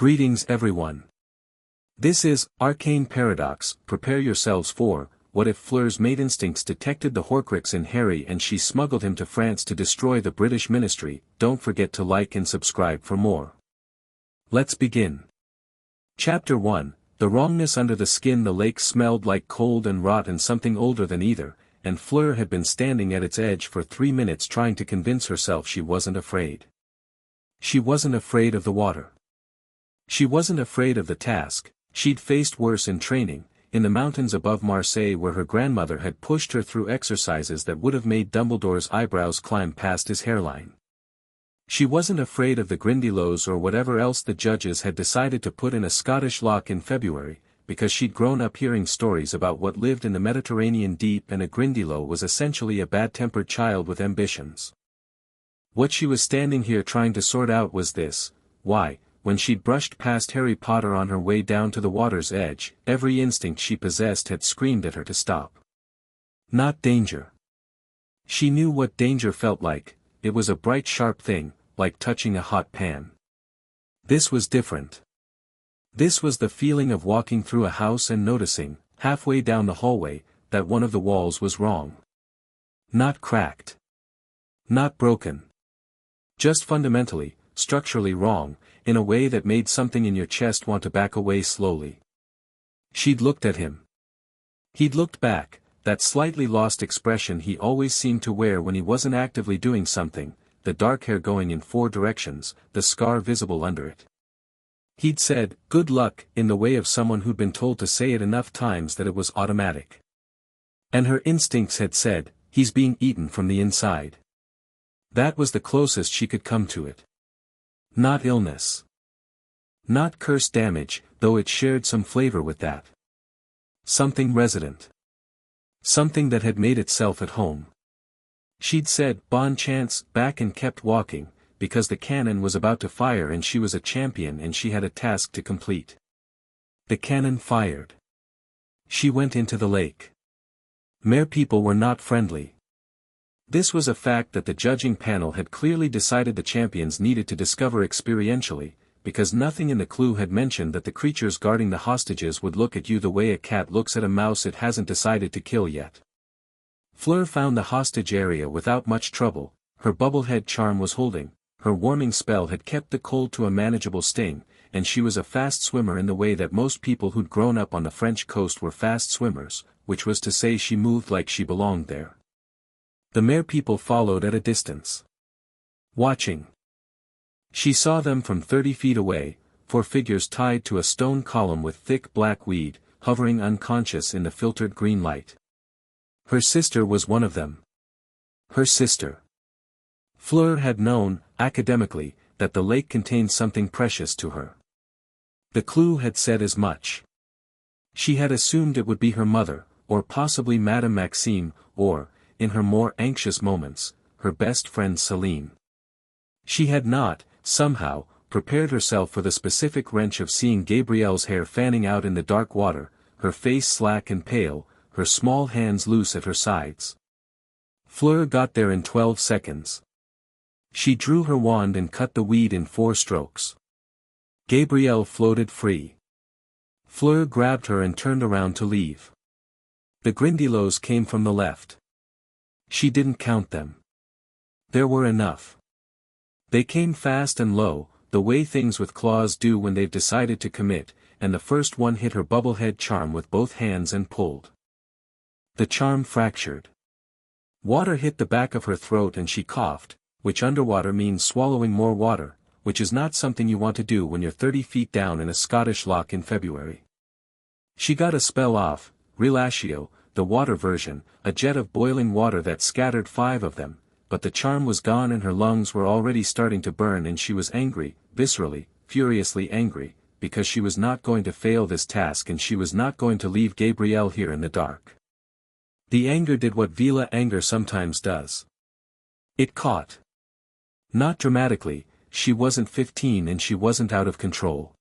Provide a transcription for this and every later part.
Greetings everyone. This is Arcane Paradox. Prepare yourselves for, what if Fleur's mate instincts detected the Horcrux in Harry and she smuggled him to France to destroy the British ministry? Don't forget to like and subscribe for more. Let's begin. Chapter 1, The Wrongness Under the Skin. The lake smelled like cold and rot and something older than either, and Fleur had been standing at its edge for 3 minutes trying to convince herself she wasn't afraid. She wasn't afraid of the water. She wasn't afraid of the task. She'd faced worse in training, in the mountains above Marseille where her grandmother had pushed her through exercises that would have made Dumbledore's eyebrows climb past his hairline. She wasn't afraid of the Grindylows or whatever else the judges had decided to put in a Scottish loch in February, because she'd grown up hearing stories about what lived in the Mediterranean deep, and a Grindylow was essentially a bad-tempered child with ambitions. What she was standing here trying to sort out was this: why, when she'd brushed past Harry Potter on her way down to the water's edge, every instinct she possessed had screamed at her to stop. Not danger. She knew what danger felt like. It was a bright sharp thing, like touching a hot pan. This was different. This was the feeling of walking through a house and noticing, halfway down the hallway, that one of the walls was wrong. Not cracked. Not broken. Just fundamentally, structurally wrong, in a way that made something in your chest want to back away slowly. She'd looked at him. He'd looked back, that slightly lost expression he always seemed to wear when he wasn't actively doing something, the dark hair going in 4 directions, the scar visible under it. He'd said, "Good luck," in the way of someone who'd been told to say it enough times that it was automatic. And her instincts had said, "He's being eaten from the inside." That was the closest she could come to it. Not illness. Not curse damage, though it shared some flavor with that. Something resident. Something that had made itself at home. She'd said, "Bon chance," back and kept walking, because the cannon was about to fire and she was a champion and she had a task to complete. The cannon fired. She went into the lake. Mere people were not friendly. This was a fact that the judging panel had clearly decided the champions needed to discover experientially, because nothing in the clue had mentioned that the creatures guarding the hostages would look at you the way a cat looks at a mouse it hasn't decided to kill yet. Fleur found the hostage area without much trouble. Her bubblehead charm was holding, her warming spell had kept the cold to a manageable sting, and she was a fast swimmer in the way that most people who'd grown up on the French coast were fast swimmers, which was to say she moved like she belonged there. The mere people followed at a distance. Watching. She saw them from 30 feet away, 4 figures tied to a stone column with thick black weed, hovering unconscious in the filtered green light. Her sister was one of them. Her sister. Fleur had known, academically, that the lake contained something precious to her. The clue had said as much. She had assumed it would be her mother, or possibly Madame Maxime, or, in her more anxious moments, her best friend Celine. She had not, somehow, prepared herself for the specific wrench of seeing Gabrielle's hair fanning out in the dark water, her face slack and pale, her small hands loose at her sides. Fleur got there in 12 seconds. She drew her wand and cut the weed in 4 strokes. Gabrielle floated free. Fleur grabbed her and turned around to leave. The Grindylows came from the left. She didn't count them. There were enough. They came fast and low, the way things with claws do when they've decided to commit, and the first one hit her bubblehead charm with both hands and pulled. The charm fractured. Water hit the back of her throat and she coughed, which underwater means swallowing more water, which is not something you want to do when you're 30 feet down in a Scottish loch in February. She got a spell off, Relatio, the water version, a jet of boiling water that scattered 5 of them, but the charm was gone and her lungs were already starting to burn and she was angry, viscerally, furiously angry, because she was not going to fail this task and she was not going to leave Gabrielle here in the dark. The anger did what Veela anger sometimes does. It caught. Not dramatically, she wasn't 15 and she wasn't out of control.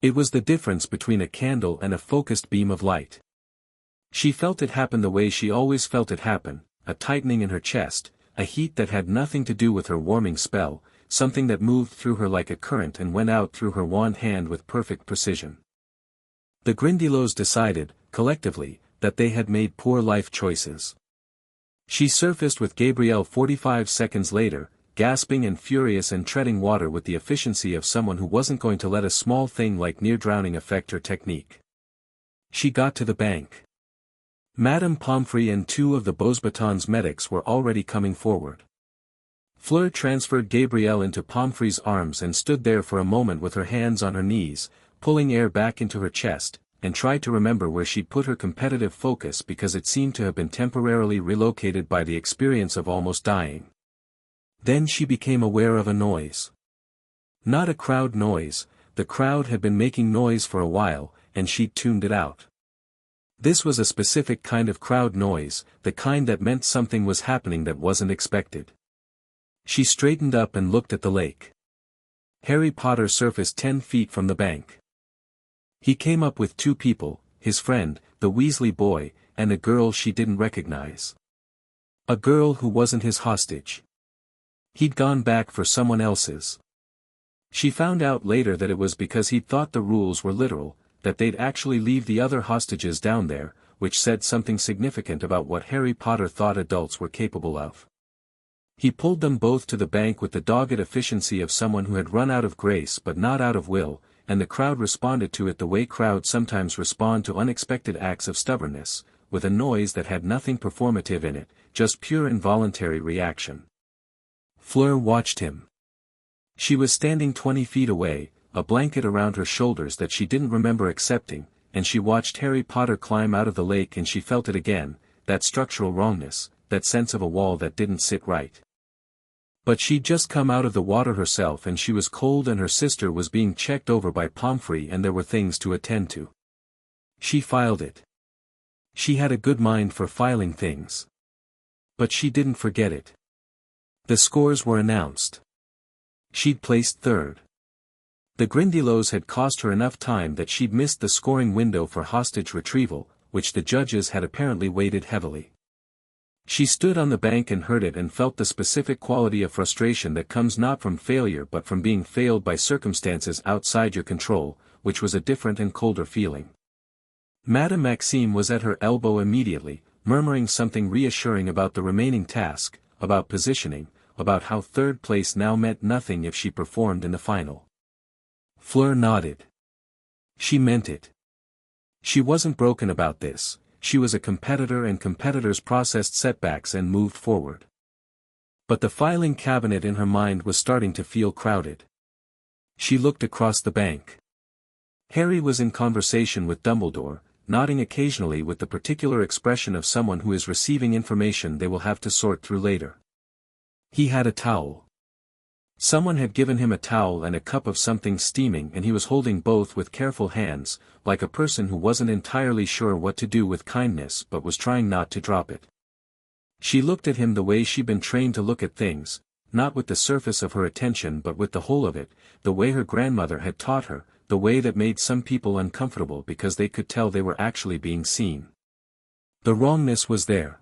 It was the difference between a candle and a focused beam of light. She felt it happen the way she always felt it happen, a tightening in her chest, a heat that had nothing to do with her warming spell, something that moved through her like a current and went out through her wand hand with perfect precision. The Grindylows decided, collectively, that they had made poor life choices. She surfaced with Gabrielle 45 seconds later, gasping and furious and treading water with the efficiency of someone who wasn't going to let a small thing like near-drowning affect her technique. She got to the bank. Madame Pomfrey and 2 of the Beauxbatons medics were already coming forward. Fleur transferred Gabrielle into Pomfrey's arms and stood there for a moment with her hands on her knees, pulling air back into her chest, and tried to remember where she'd put her competitive focus because it seemed to have been temporarily relocated by the experience of almost dying. Then she became aware of a noise. Not a crowd noise, the crowd had been making noise for a while, and she'd tuned it out. This was a specific kind of crowd noise, the kind that meant something was happening that wasn't expected. She straightened up and looked at the lake. Harry Potter surfaced 10 feet from the bank. He came up with 2 people, his friend, the Weasley boy, and a girl she didn't recognize. A girl who wasn't his hostage. He'd gone back for someone else's. She found out later that it was because he'd thought the rules were literal, that they'd actually leave the other hostages down there, which said something significant about what Harry Potter thought adults were capable of. He pulled them both to the bank with the dogged efficiency of someone who had run out of grace but not out of will, and the crowd responded to it the way crowds sometimes respond to unexpected acts of stubbornness, with a noise that had nothing performative in it, just pure involuntary reaction. Fleur watched him. She was standing 20 feet away, a blanket around her shoulders that she didn't remember accepting, and she watched Harry Potter climb out of the lake and she felt it again, that structural wrongness, that sense of a wall that didn't sit right. But she'd just come out of the water herself and she was cold and her sister was being checked over by Pomfrey and there were things to attend to. She filed it. She had a good mind for filing things. But she didn't forget it. The scores were announced. She'd placed 3rd. The Grindylows had cost her enough time that she'd missed the scoring window for hostage retrieval, which the judges had apparently weighted heavily. She stood on the bank and heard it and felt the specific quality of frustration that comes not from failure but from being failed by circumstances outside your control, which was a different and colder feeling. Madame Maxime was at her elbow immediately, murmuring something reassuring about the remaining task, about positioning, about how 3rd place now meant nothing if she performed in the final. Fleur nodded. She meant it. She wasn't broken about this. She was a competitor and competitors processed setbacks and moved forward. But the filing cabinet in her mind was starting to feel crowded. She looked across the bank. Harry was in conversation with Dumbledore, nodding occasionally with the particular expression of someone who is receiving information they will have to sort through later. He had a towel. Someone had given him a towel and a cup of something steaming and he was holding both with careful hands, like a person who wasn't entirely sure what to do with kindness but was trying not to drop it. She looked at him the way she'd been trained to look at things, not with the surface of her attention but with the whole of it, the way her grandmother had taught her, the way that made some people uncomfortable because they could tell they were actually being seen. The wrongness was there.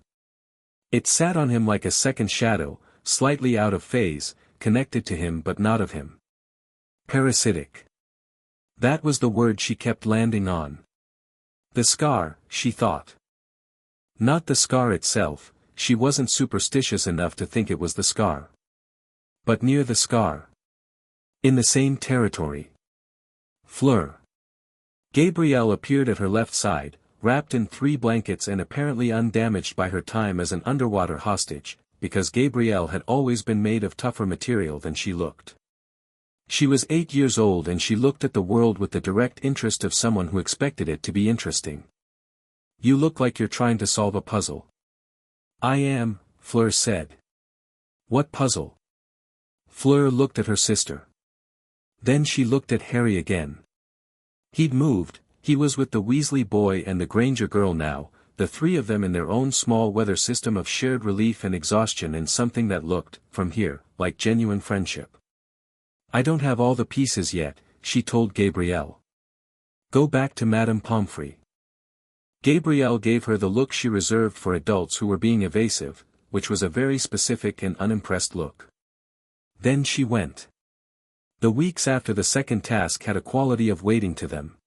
It sat on him like a second shadow, slightly out of phase, connected to him but not of him. Parasitic. That was the word she kept landing on. The scar, she thought. Not the scar itself, she wasn't superstitious enough to think it was the scar. But near the scar. In the same territory. Fleur. Gabrielle appeared at her left side, wrapped in 3 blankets and apparently undamaged by her time as an underwater hostage, because Gabrielle had always been made of tougher material than she looked. She was 8 years old and she looked at the world with the direct interest of someone who expected it to be interesting. You look like you're trying to solve a puzzle. I am, Fleur said. What puzzle? Fleur looked at her sister. Then she looked at Harry again. He'd moved, he was with the Weasley boy and the Granger girl now, the 3 of them in their own small weather system of shared relief and exhaustion in something that looked, from here, like genuine friendship. I don't have all the pieces yet, she told Gabrielle. Go back to Madame Pomfrey. Gabrielle gave her the look she reserved for adults who were being evasive, which was a very specific and unimpressed look. Then she went. The weeks after the second task had a quality of waiting to them.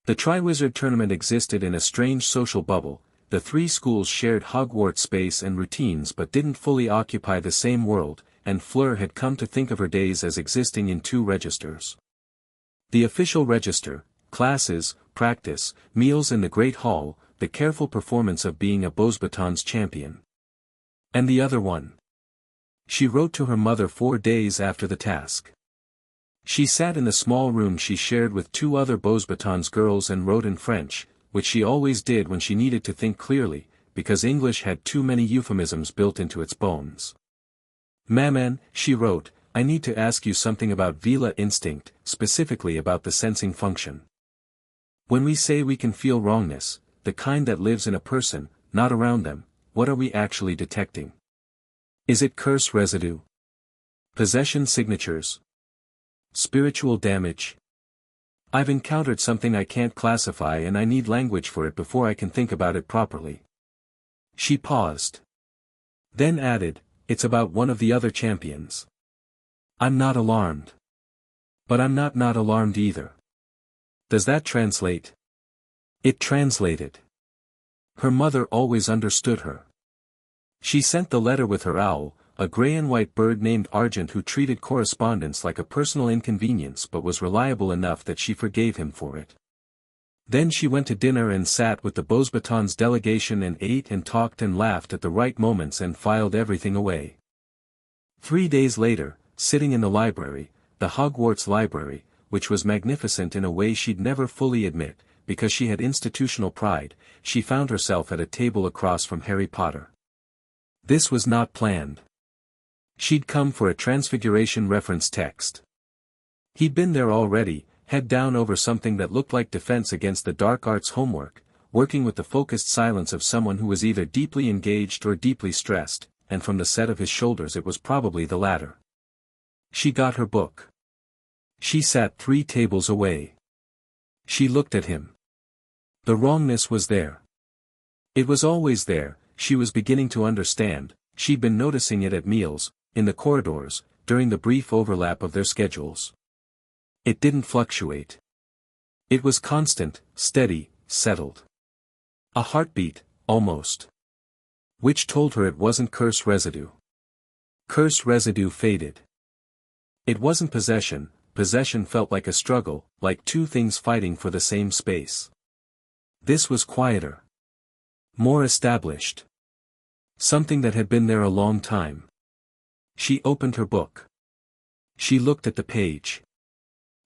The Triwizard Tournament existed in a strange social bubble. The three schools shared Hogwarts space and routines but didn't fully occupy the same world, and Fleur had come to think of her days as existing in two registers. The official register, classes, practice, meals in the Great Hall, the careful performance of being a Beauxbatons champion. And the other one. She wrote to her mother 4 days after the task. She sat in the small room she shared with two other Beauxbatons girls and wrote in French, which she always did when she needed to think clearly, because English had too many euphemisms built into its bones. Maman, she wrote, I need to ask you something about Veela instinct, specifically about the sensing function. When we say we can feel wrongness, the kind that lives in a person, not around them, what are we actually detecting? Is it curse residue? Possession signatures? Spiritual damage? I've encountered something I can't classify and I need language for it before I can think about it properly. She paused. Then added, it's about one of the other champions. I'm not alarmed. But I'm not alarmed either. Does that translate? It translated. Her mother always understood her. She sent the letter with her owl, a gray and white bird named Argent who treated correspondence like a personal inconvenience but was reliable enough that she forgave him for it. Then she went to dinner and sat with the Beauxbatons delegation and ate and talked and laughed at the right moments and filed everything away. 3 days later, sitting in the library, the Hogwarts library, which was magnificent in a way she'd never fully admit, because she had institutional pride, she found herself at a table across from Harry Potter. This was not planned. She'd come for a Transfiguration reference text. He'd been there already, head down over something that looked like Defense Against the Dark Arts homework, working with the focused silence of someone who was either deeply engaged or deeply stressed, and from the set of his shoulders it was probably the latter. She got her book. She sat 3 tables away. She looked at him. The wrongness was there. It was always there, she was beginning to understand, she'd been noticing it at meals, in the corridors, during the brief overlap of their schedules. It didn't fluctuate. It was constant, steady, settled. A heartbeat, almost. Which told her it wasn't curse residue. Curse residue faded. It wasn't possession, possession felt like a struggle, like two things fighting for the same space. This was quieter. More established. Something that had been there a long time. She opened her book. She looked at the page.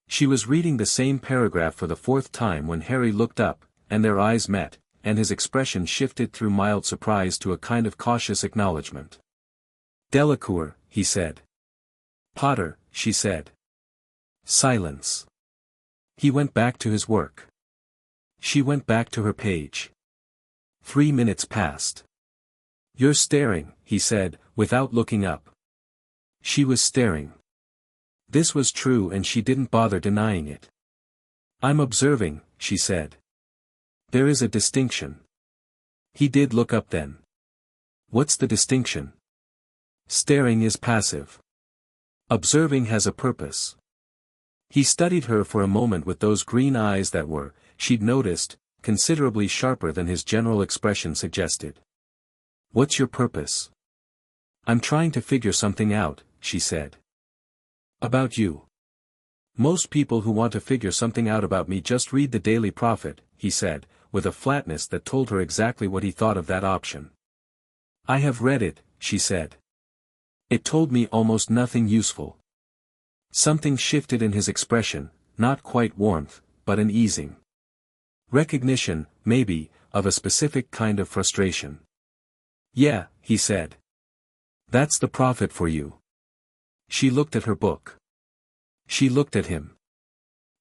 She was reading the same paragraph for the 4th time when Harry looked up, and their eyes met, and his expression shifted through mild surprise to a kind of cautious acknowledgement. Delacour, he said. Potter, she said. Silence. He went back to his work. She went back to her page. 3 minutes passed. You're staring, he said, without looking up. She was staring. This was true and she didn't bother denying it. I'm observing, she said. There is a distinction. He did look up then. What's the distinction? Staring is passive. Observing has a purpose. He studied her for a moment with those green eyes that were, she'd noticed, considerably sharper than his general expression suggested. What's your purpose? I'm trying to figure something out, she said. About you. Most people who want to figure something out about me just read the Daily Prophet, he said, with a flatness that told her exactly what he thought of that option. I have read it, she said. It told me almost nothing useful. Something shifted in his expression, not quite warmth, but an easing. Recognition, maybe, of a specific kind of frustration. Yeah, he said. That's the Prophet for you. She looked at her book. She looked at him.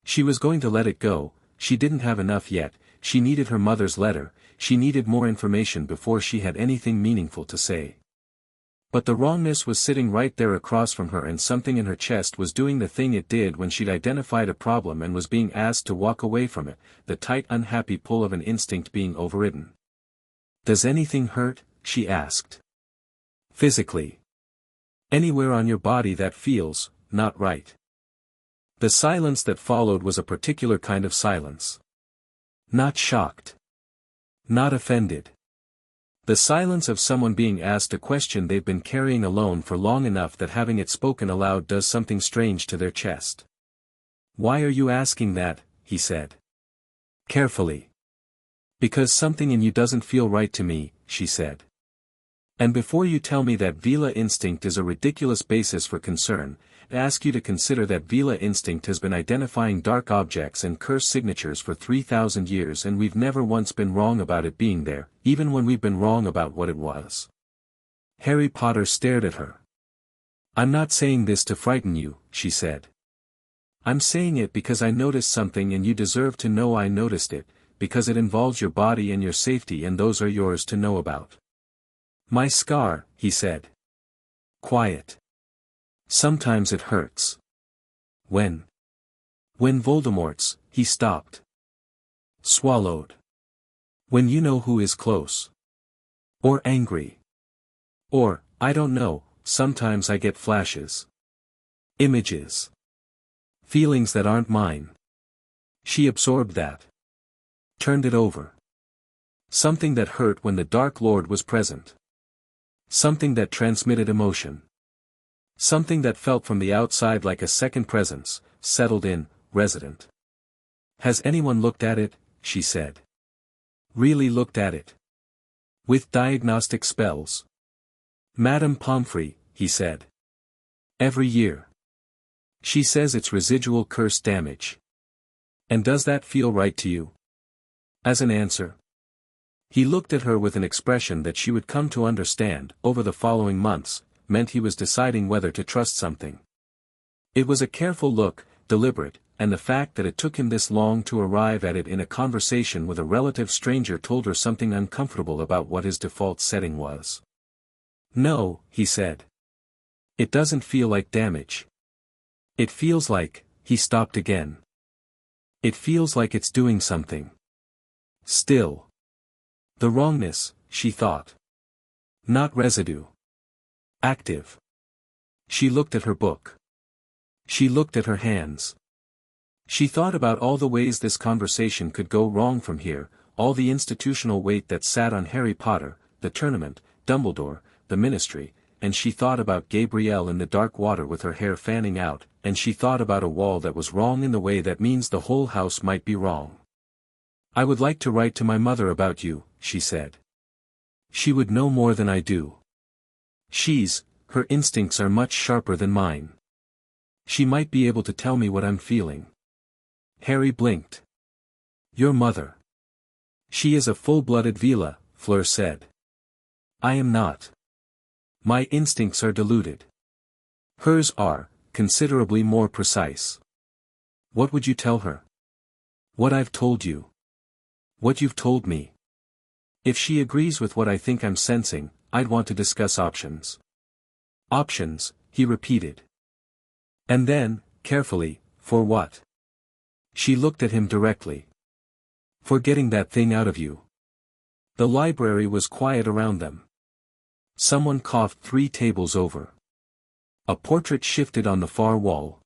She was going to let it go, she didn't have enough yet, she needed her mother's letter, she needed more information before she had anything meaningful to say. But the wrongness was sitting right there across from her and something in her chest was doing the thing it did when she'd identified a problem and was being asked to walk away from it, the tight unhappy pull of an instinct being overridden. Does anything hurt? She asked. Physically. Anywhere on your body that feels, not right. The silence that followed was a particular kind of silence. Not shocked. Not offended. The silence of someone being asked a question they've been carrying alone for long enough that having it spoken aloud does something strange to their chest. "Why are you asking that?" he said. Carefully. "Because something in you doesn't feel right to me," she said. "And before you tell me that Veela instinct is a ridiculous basis for concern, I ask you to consider that Veela instinct has been identifying dark objects and curse signatures for 3,000 years and we've never once been wrong about it being there, even when we've been wrong about what it was." Harry Potter stared at her. "I'm not saying this to frighten you," she said. "I'm saying it because I noticed something and you deserve to know I noticed it, because it involves your body and your safety and those are yours to know about." "My scar," he said. "Quiet. Sometimes it hurts." "When?" "When Voldemort's," he stopped. Swallowed. "When you know who is close. Or angry. Or, I don't know, sometimes I get flashes. Images. Feelings that aren't mine." She absorbed that. Turned it over. Something that hurt when the Dark Lord was present. Something that transmitted emotion. Something that felt from the outside like a second presence, settled in, resident. "Has anyone looked at it?" she said. "Really looked at it? With diagnostic spells?" "Madame Pomfrey," he said. "Every year. She says it's residual curse damage. And does that feel right to you?" As an answer. He looked at her with an expression that she would come to understand, over the following months, meant he was deciding whether to trust something. It was a careful look, deliberate, and the fact that it took him this long to arrive at it in a conversation with a relative stranger told her something uncomfortable about what his default setting was. "No," he said. "It doesn't feel like damage. It feels like," he stopped again. "It feels like it's doing something. Still. The wrongness," she thought. "Not residue. Active." She looked at her book. She looked at her hands. She thought about all the ways this conversation could go wrong from here, all the institutional weight that sat on Harry Potter, the tournament, Dumbledore, the ministry, and she thought about Gabrielle in the dark water with her hair fanning out, and she thought about a wall that was wrong in the way that means the whole house might be wrong. "I would like to write to my mother about you," she said. "She would know more than I do. Her instincts are much sharper than mine. She might be able to tell me what I'm feeling." Harry blinked. "Your mother. She is a full-blooded Veela," Fleur said. "I am not. My instincts are diluted. Hers are, considerably more precise." "What would you tell her?" "What I've told you. What you've told me. If she agrees with what I think I'm sensing, I'd want to discuss options." "Options," he repeated. And then, carefully, "For what?" She looked at him directly. "For getting that thing out of you." The library was quiet around them. Someone coughed 3 tables over. A portrait shifted on the far wall.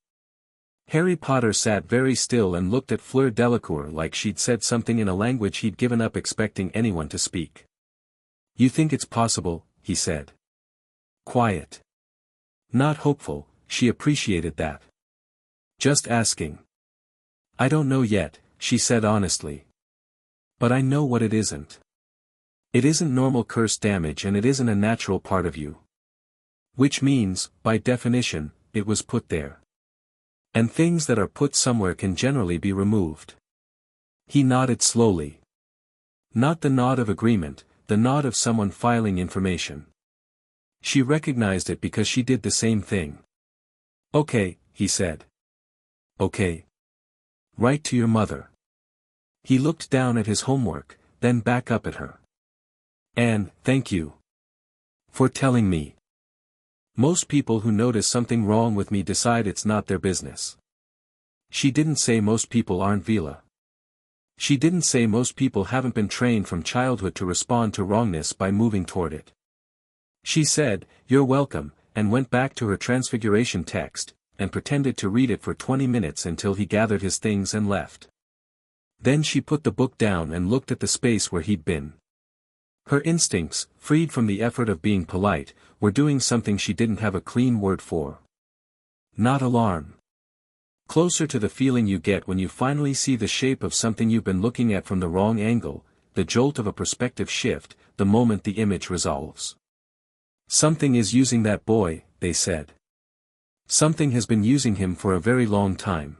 Harry Potter sat very still and looked at Fleur Delacour like she'd said something in a language he'd given up expecting anyone to speak. "You think it's possible," he said. Quiet. Not hopeful, she appreciated that. "Just asking." "I don't know yet," she said honestly. "But I know what it isn't. It isn't normal curse damage and it isn't a natural part of you. Which means, by definition, it was put there. And things that are put somewhere can generally be removed." He nodded slowly. Not the nod of agreement, the nod of someone filing information. She recognized it because she did the same thing. "Okay," he said. "Okay. Write to your mother." He looked down at his homework, then back up at her. "And, thank you. For telling me. Most people who notice something wrong with me decide it's not their business." She didn't say most people aren't Veela. She didn't say most people haven't been trained from childhood to respond to wrongness by moving toward it. She said, "You're welcome, and went back to her transfiguration text, and pretended to read it for 20 minutes until he gathered his things and left. Then she put the book down and looked at the space where he'd been. Her instincts, freed from the effort of being polite, were doing something she didn't have a clean word for. Not alarm. Closer to the feeling you get when you finally see the shape of something you've been looking at from the wrong angle, the jolt of a perspective shift, the moment the image resolves. Something is using that boy, they said. Something has been using him for a very long time.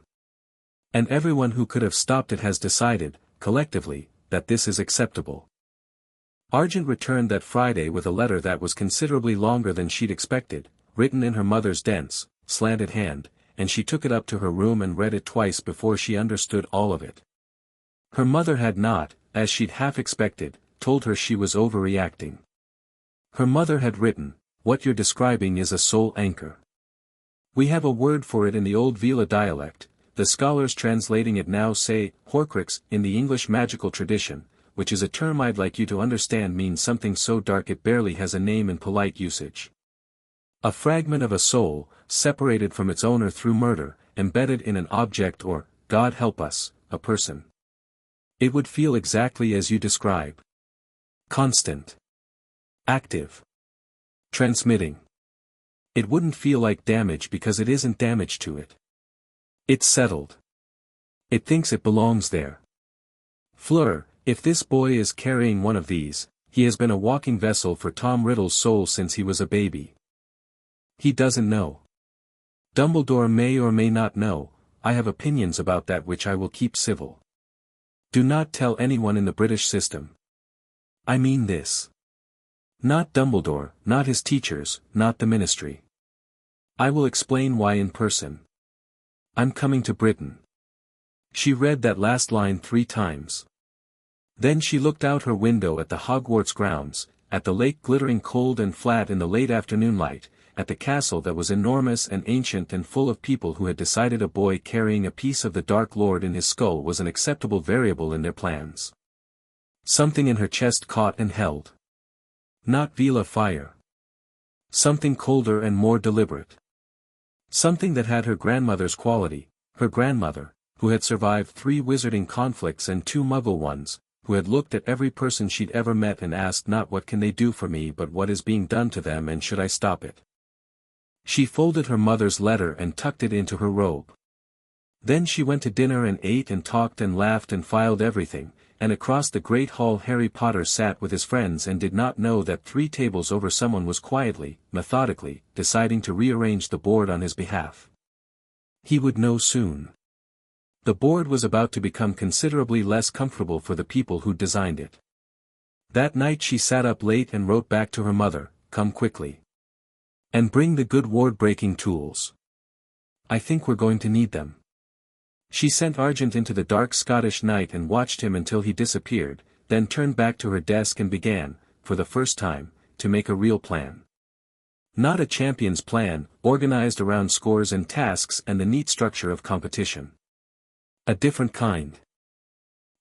And everyone who could have stopped it has decided, collectively, that this is acceptable. Argent returned that Friday with a letter that was considerably longer than she'd expected, written in her mother's dense, slanted hand, and she took it up to her room and read it twice before she understood all of it. Her mother had not, as she'd half expected, told her she was overreacting. Her mother had written, "What you're describing is a soul anchor. We have a word for it in the old Veela dialect, the scholars translating it now say, Horcrux, in the English magical tradition, which is a term I'd like you to understand means something so dark it barely has a name in polite usage. A fragment of a soul, separated from its owner through murder, embedded in an object or, God help us, a person. It would feel exactly as you describe. Constant. Active. Transmitting. It wouldn't feel like damage because it isn't damage to it. It's settled. It thinks it belongs there. Fleur, if this boy is carrying one of these, he has been a walking vessel for Tom Riddle's soul since he was a baby. He doesn't know. Dumbledore may or may not know, I have opinions about that which I will keep civil. Do not tell anyone in the British system. I mean this. Not Dumbledore, not his teachers, not the ministry. I will explain why in person. I'm coming to Britain. She read that last line 3 times. Then she looked out her window at the Hogwarts grounds, at the lake glittering cold and flat in the late afternoon light, at the castle that was enormous and ancient and full of people who had decided a boy carrying a piece of the Dark Lord in his skull was an acceptable variable in their plans. Something in her chest caught and held. Not Veela fire. Something colder and more deliberate. Something that had her grandmother's quality, her grandmother, who had survived 3 wizarding conflicts and 2 Muggle ones, who had looked at every person she'd ever met and asked not what can they do for me but what is being done to them and should I stop it. She folded her mother's letter and tucked it into her robe. Then she went to dinner and ate and talked and laughed and filed everything, and across the great hall Harry Potter sat with his friends and did not know that 3 tables over someone was quietly, methodically, deciding to rearrange the board on his behalf. He would know soon. The board was about to become considerably less comfortable for the people who designed it. That night she sat up late and wrote back to her mother, "Come quickly. And bring the good ward-breaking tools. I think we're going to need them." She sent Argent into the dark Scottish night and watched him until he disappeared, then turned back to her desk and began, for the first time, to make a real plan. Not a champion's plan, organized around scores and tasks and the neat structure of competition. A different kind.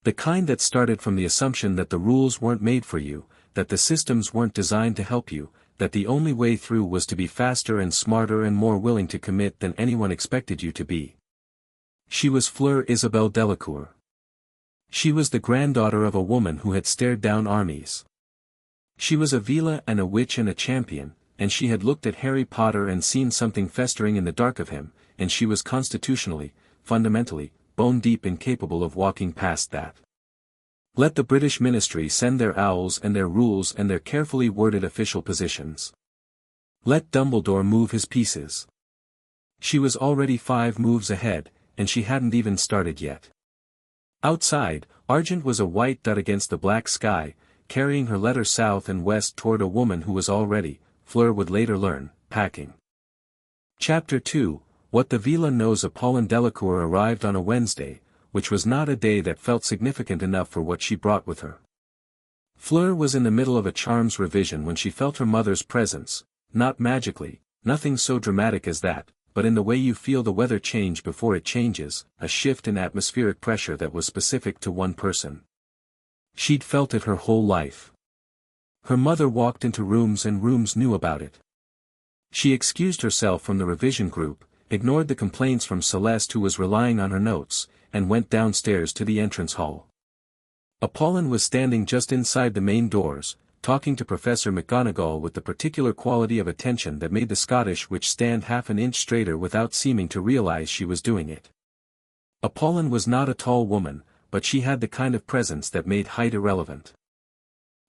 The kind that started from the assumption that the rules weren't made for you, that the systems weren't designed to help you, that the only way through was to be faster and smarter and more willing to commit than anyone expected you to be. She was Fleur Delacour. She was the granddaughter of a woman who had stared down armies. She was a Veela and a witch and a champion, and she had looked at Harry Potter and seen something festering in the dark of him, and she was constitutionally, fundamentally, bone-deep incapable of walking past that. Let the British ministry send their owls and their rules and their carefully worded official positions. Let Dumbledore move his pieces. She was already 5 moves ahead, and she hadn't even started yet. Outside, Argent was a white dot against the black sky, carrying her letter south and west toward a woman who was already, Fleur would later learn, packing. Chapter 2, What the Veela Knows. Fleur Delacour arrived on a Wednesday, which was not a day that felt significant enough for what she brought with her. Fleur was in the middle of a charms revision when she felt her mother's presence, not magically, nothing so dramatic as that, but in the way you feel the weather change before it changes, a shift in atmospheric pressure that was specific to one person. She'd felt it her whole life. Her mother walked into rooms and rooms knew about it. She excused herself from the revision group, ignored the complaints from Celeste who was relying on her notes, and went downstairs to the entrance hall. Apollon was standing just inside the main doors, talking to Professor McGonagall with the particular quality of attention that made the Scottish witch stand half an inch straighter without seeming to realize she was doing it. Apollon was not a tall woman, but she had the kind of presence that made height irrelevant.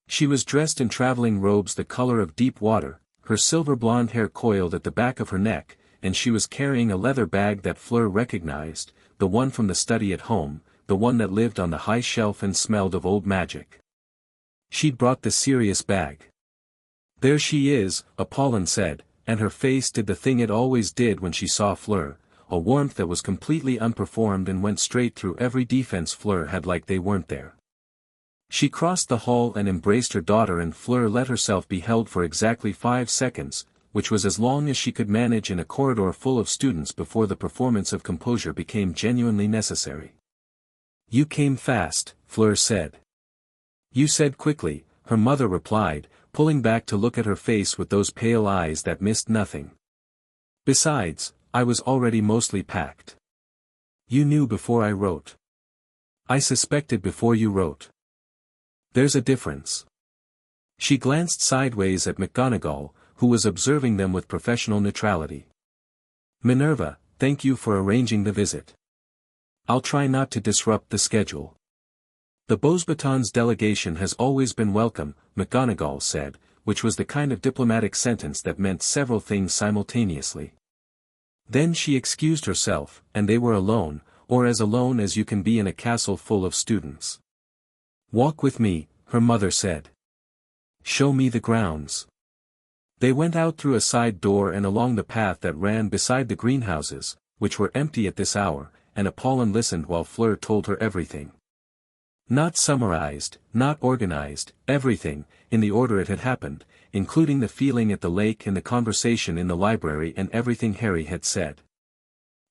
She was dressed in traveling robes the color of deep water, her silver blonde hair coiled at the back of her neck, and she was carrying a leather bag that Fleur recognized, the one from the study at home, the one that lived on the high shelf and smelled of old magic. She'd brought the serious bag. "There she is," Apollon said, and her face did the thing it always did when she saw Fleur, a warmth that was completely unperformed and went straight through every defense Fleur had like they weren't there. She crossed the hall and embraced her daughter, and Fleur let herself be held for exactly 5 seconds, which was as long as she could manage in a corridor full of students before the performance of composure became genuinely necessary. "You came fast," Fleur said. "You said quickly," her mother replied, pulling back to look at her face with those pale eyes that missed nothing. "Besides, I was already mostly packed. You knew before I wrote. I suspected before you wrote. There's a difference." She glanced sideways at McGonagall, who was observing them with professional neutrality. "Minerva, thank you for arranging the visit. I'll try not to disrupt the schedule." "The Beauxbatons delegation has always been welcome," McGonagall said, which was the kind of diplomatic sentence that meant several things simultaneously. Then she excused herself, and they were alone, or as alone as you can be in a castle full of students. "Walk with me," her mother said. "Show me the grounds." They went out through a side door and along the path that ran beside the greenhouses, which were empty at this hour, and Apollon listened while Fleur told her everything. Not summarized, not organized, everything, in the order it had happened, including the feeling at the lake and the conversation in the library and everything Harry had said.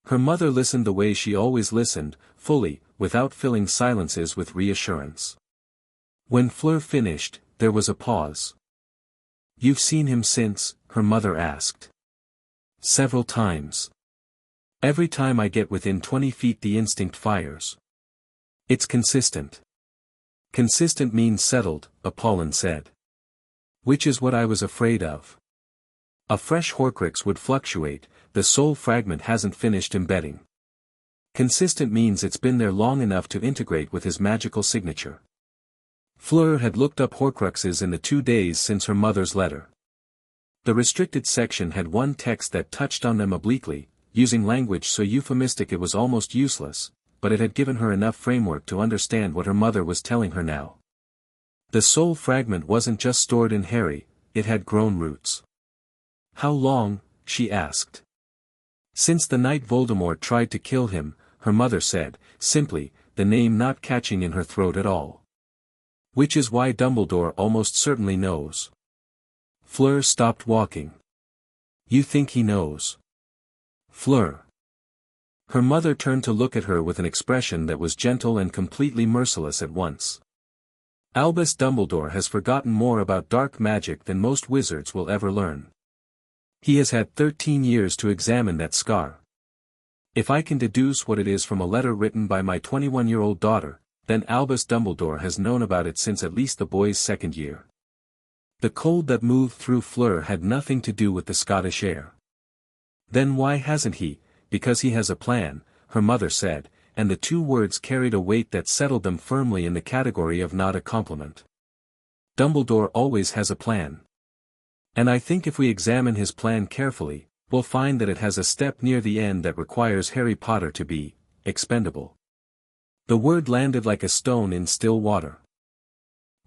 Her mother listened the way she always listened, fully, without filling silences with reassurance. When Fleur finished, there was a pause. "You've seen him since?" her mother asked. "Several times. Every time I get within 20 feet the instinct fires. It's consistent." "Consistent means settled," Apollon said. "Which is what I was afraid of. A fresh Horcrux would fluctuate, the soul fragment hasn't finished embedding. Consistent means it's been there long enough to integrate with his magical signature." Fleur had looked up Horcruxes in the 2 days since her mother's letter. The restricted section had one text that touched on them obliquely, using language so euphemistic it was almost useless, but it had given her enough framework to understand what her mother was telling her now. The soul fragment wasn't just stored in Harry, it had grown roots. "How long?" she asked. "Since the night Voldemort tried to kill him," her mother said, simply, the name not catching in her throat at all. "Which is why Dumbledore almost certainly knows." Fleur stopped walking. "You think he knows?" "Fleur." Her mother turned to look at her with an expression that was gentle and completely merciless at once. "Albus Dumbledore has forgotten more about dark magic than most wizards will ever learn. He has had 13 years to examine that scar. If I can deduce what it is from a letter written by my 21-year-old daughter, then Albus Dumbledore has known about it since at least the boy's 2nd year." The cold that moved through Fleur had nothing to do with the Scottish air. "Then why hasn't he?" "Because he has a plan," her mother said, and the 2 words carried a weight that settled them firmly in the category of not a compliment. "Dumbledore always has a plan. And I think if we examine his plan carefully, we'll find that it has a step near the end that requires Harry Potter to be expendable." The word landed like a stone in still water.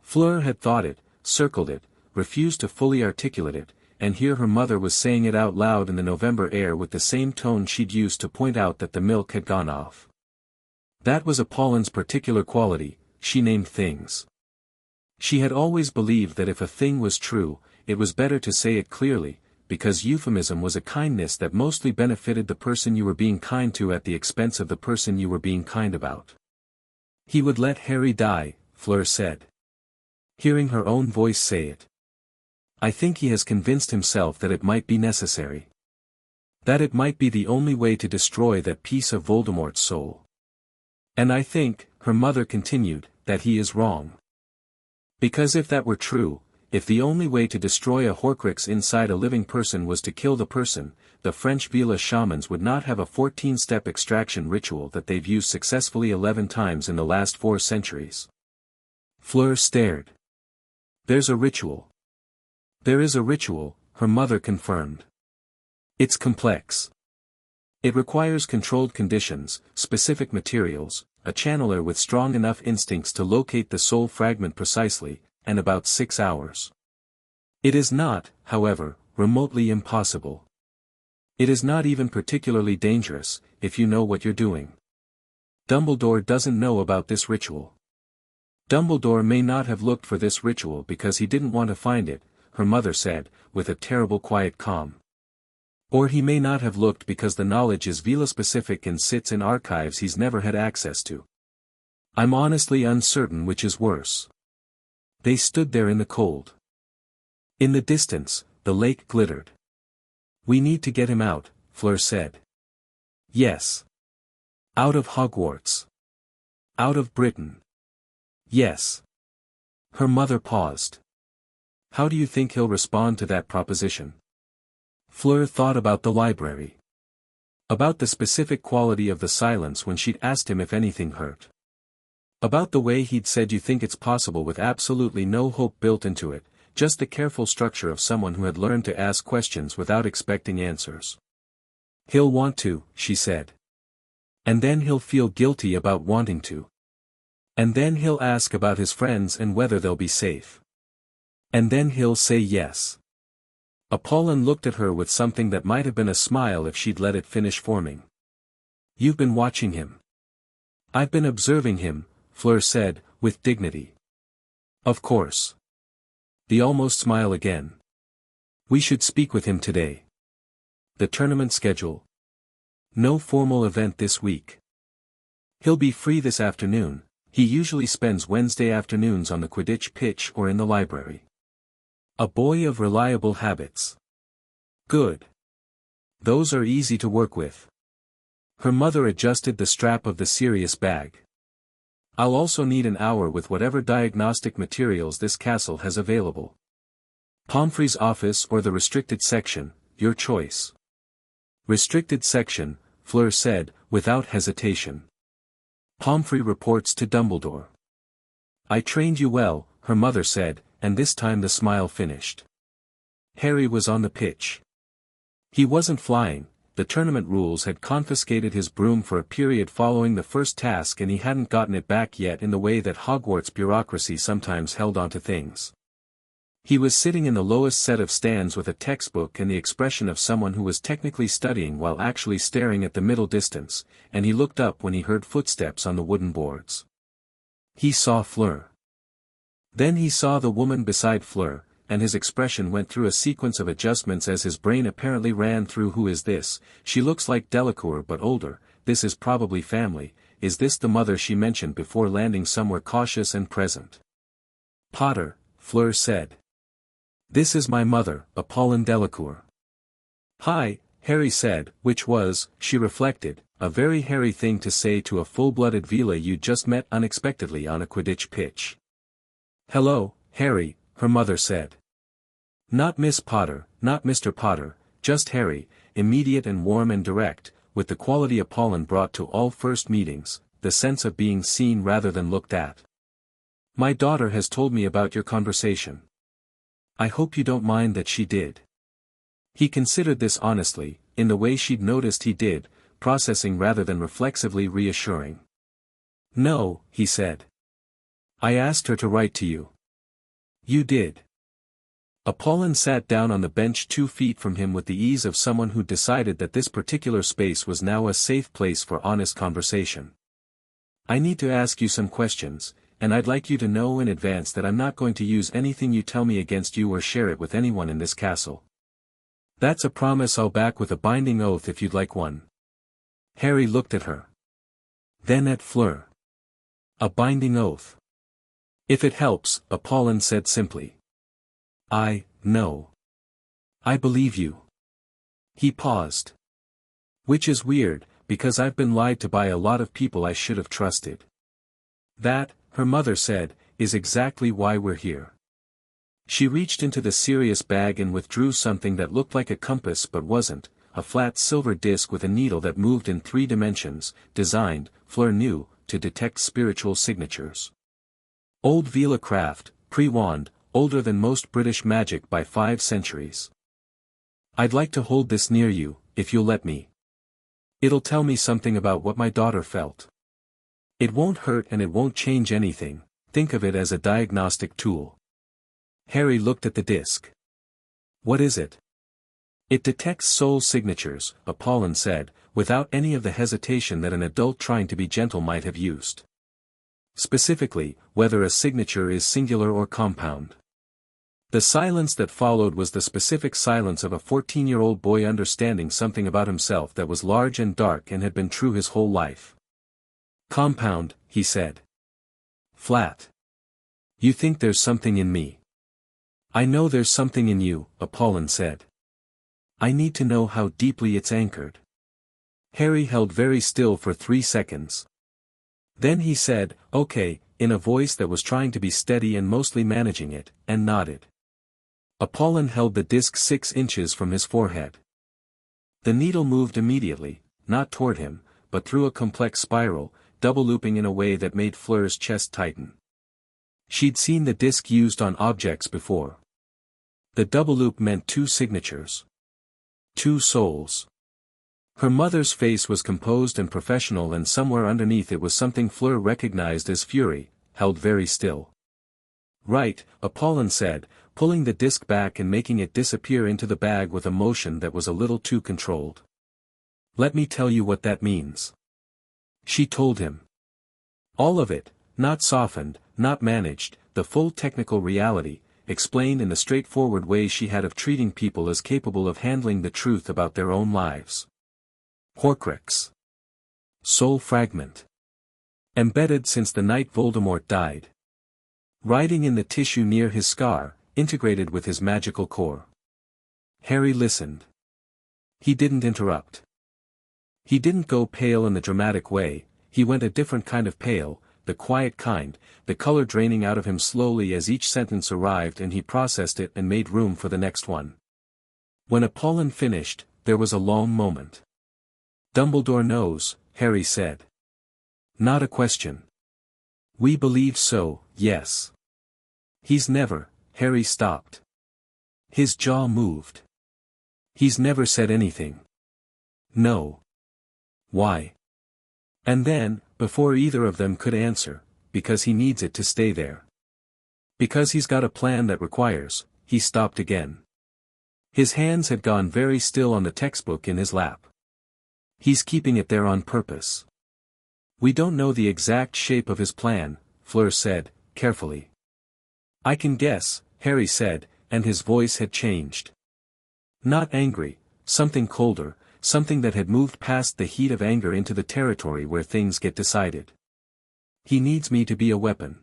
Fleur had thought it, circled it, refused to fully articulate it, and here her mother was saying it out loud in the November air with the same tone she'd used to point out that the milk had gone off. That was Apollon's particular quality, she named things. She had always believed that if a thing was true, it was better to say it clearly, because euphemism was a kindness that mostly benefited the person you were being kind to at the expense of the person you were being kind about. "He would let Harry die," Fleur said. Hearing her own voice say it. I think he has convinced himself that it might be necessary. That it might be the only way to destroy that piece of Voldemort's soul. And I think, her mother continued, that he is wrong. Because if that were true, if the only way to destroy a Horcrux inside a living person was to kill the person, the French Veela shamans would not have a 14-step extraction ritual that they've used successfully 11 times in the last 4 centuries. Fleur stared. There's a ritual. There is a ritual, her mother confirmed. It's complex. It requires controlled conditions, specific materials, a channeler with strong enough instincts to locate the soul fragment precisely, and about 6 hours. It is not, however, remotely impossible. It is not even particularly dangerous, if you know what you're doing. Dumbledore doesn't know about this ritual. Dumbledore may not have looked for this ritual because he didn't want to find it, her mother said, with a terrible quiet calm. Or he may not have looked because the knowledge is Veela-specific and sits in archives he's never had access to. I'm honestly uncertain which is worse. They stood there in the cold. In the distance, the lake glittered. We need to get him out, Fleur said. Yes. Out of Hogwarts. Out of Britain. Yes. Her mother paused. How do you think he'll respond to that proposition? Fleur thought about the library. About the specific quality of the silence when she'd asked him if anything hurt. About the way he'd said you think it's possible with absolutely no hope built into it, just the careful structure of someone who had learned to ask questions without expecting answers. He'll want to, she said. And then he'll feel guilty about wanting to. And then he'll ask about his friends and whether they'll be safe. And then he'll say yes. Apollon looked at her with something that might have been a smile if she'd let it finish forming. You've been watching him. I've been observing him, Fleur said, with dignity. Of course. The almost smile again. We should speak with him today. The tournament schedule. No formal event this week. He'll be free this afternoon. He usually spends Wednesday afternoons on the Quidditch pitch or in the library. A boy of reliable habits. Good. Those are easy to work with. Her mother adjusted the strap of the serious bag. I'll also need an hour with whatever diagnostic materials this castle has available. Pomfrey's office or the restricted section, your choice. Restricted section, Fleur said, without hesitation. Pomfrey reports to Dumbledore. I trained you well, her mother said, and this time the smile finished. Harry was on the pitch. He wasn't flying. The tournament rules had confiscated his broom for a period following the first task and he hadn't gotten it back yet in the way that Hogwarts bureaucracy sometimes held onto things. He was sitting in the lowest set of stands with a textbook and the expression of someone who was technically studying while actually staring at the middle distance, and he looked up when he heard footsteps on the wooden boards. He saw Fleur. Then he saw the woman beside Fleur, and his expression went through a sequence of adjustments as his brain apparently ran through who is this, she looks like Delacour but older, this is probably family, is this the mother she mentioned before landing somewhere cautious and present? Potter, Fleur said. This is my mother, Apollon Delacour. Hi, Harry said, which was, she reflected, a very Harry thing to say to a full-blooded Veela you'd just met unexpectedly on a Quidditch pitch. Hello, Harry, her mother said. Not Miss Potter, not Mr. Potter, just Harry, immediate and warm and direct, with the quality Apollon brought to all first meetings, the sense of being seen rather than looked at. My daughter has told me about your conversation. I hope you don't mind that she did. He considered this honestly, in the way she'd noticed he did, processing rather than reflexively reassuring. No, he said. I asked her to write to you. You did. Apollon sat down on the bench 2 feet from him with the ease of someone who decided that this particular space was now a safe place for honest conversation. I need to ask you some questions, and I'd like you to know in advance that I'm not going to use anything you tell me against you or share it with anyone in this castle. That's a promise I'll back with a binding oath if you'd like one. Harry looked at her. Then at Fleur. A binding oath. If it helps, Apollon said simply. No. I believe you. He paused. Which is weird, because I've been lied to by a lot of people I should have trusted. That, her mother said, is exactly why we're here. She reached into the serious bag and withdrew something that looked like a compass but wasn't, a flat silver disc with a needle that moved in 3 dimensions, designed, Fleur knew, to detect spiritual signatures. Old Veela craft, pre-wand, older than most British magic by 5 centuries. I'd like to hold this near you, if you'll let me. It'll tell me something about what my daughter felt. It won't hurt and it won't change anything, think of it as a diagnostic tool. Harry looked at the disc. What is it? It detects soul signatures, Apollon said, without any of the hesitation that an adult trying to be gentle might have used. Specifically, whether a signature is singular or compound. The silence that followed was the specific silence of a 14-year-old boy understanding something about himself that was large and dark and had been true his whole life. Compound, he said. Flat. You think there's something in me. I know there's something in you, Apollon said. I need to know how deeply it's anchored. Harry held very still for 3 seconds. Then he said, okay, in a voice that was trying to be steady and mostly managing it, and nodded. Apollon held the disc 6 inches from his forehead. The needle moved immediately, not toward him, but through a complex spiral, double-looping in a way that made Fleur's chest tighten. She'd seen the disc used on objects before. The double loop meant 2 signatures. 2 souls. Her mother's face was composed and professional, and somewhere underneath it was something Fleur recognized as fury, held very still. Right, Apollon said, pulling the disc back and making it disappear into the bag with a motion that was a little too controlled. Let me tell you what that means. She told him. All of it, not softened, not managed, the full technical reality, explained in the straightforward way she had of treating people as capable of handling the truth about their own lives. Horcrux. Soul fragment. Embedded since the night Voldemort died. Riding in the tissue near his scar, integrated with his magical core. Harry listened. He didn't interrupt. He didn't go pale in the dramatic way, he went a different kind of pale, the quiet kind, the color draining out of him slowly as each sentence arrived and he processed it and made room for the next one. When Apollon finished, there was a long moment. Dumbledore knows, Harry said. Not a question. We believe so, yes. He's never, Harry stopped. His jaw moved. He's never said anything. No. Why? And then, before either of them could answer, because he needs it to stay there. Because he's got a plan that requires, he stopped again. His hands had gone very still on the textbook in his lap. He's keeping it there on purpose. We don't know the exact shape of his plan, Fleur said, carefully. I can guess, Harry said, and his voice had changed. Not angry, something colder, something that had moved past the heat of anger into the territory where things get decided. He needs me to be a weapon.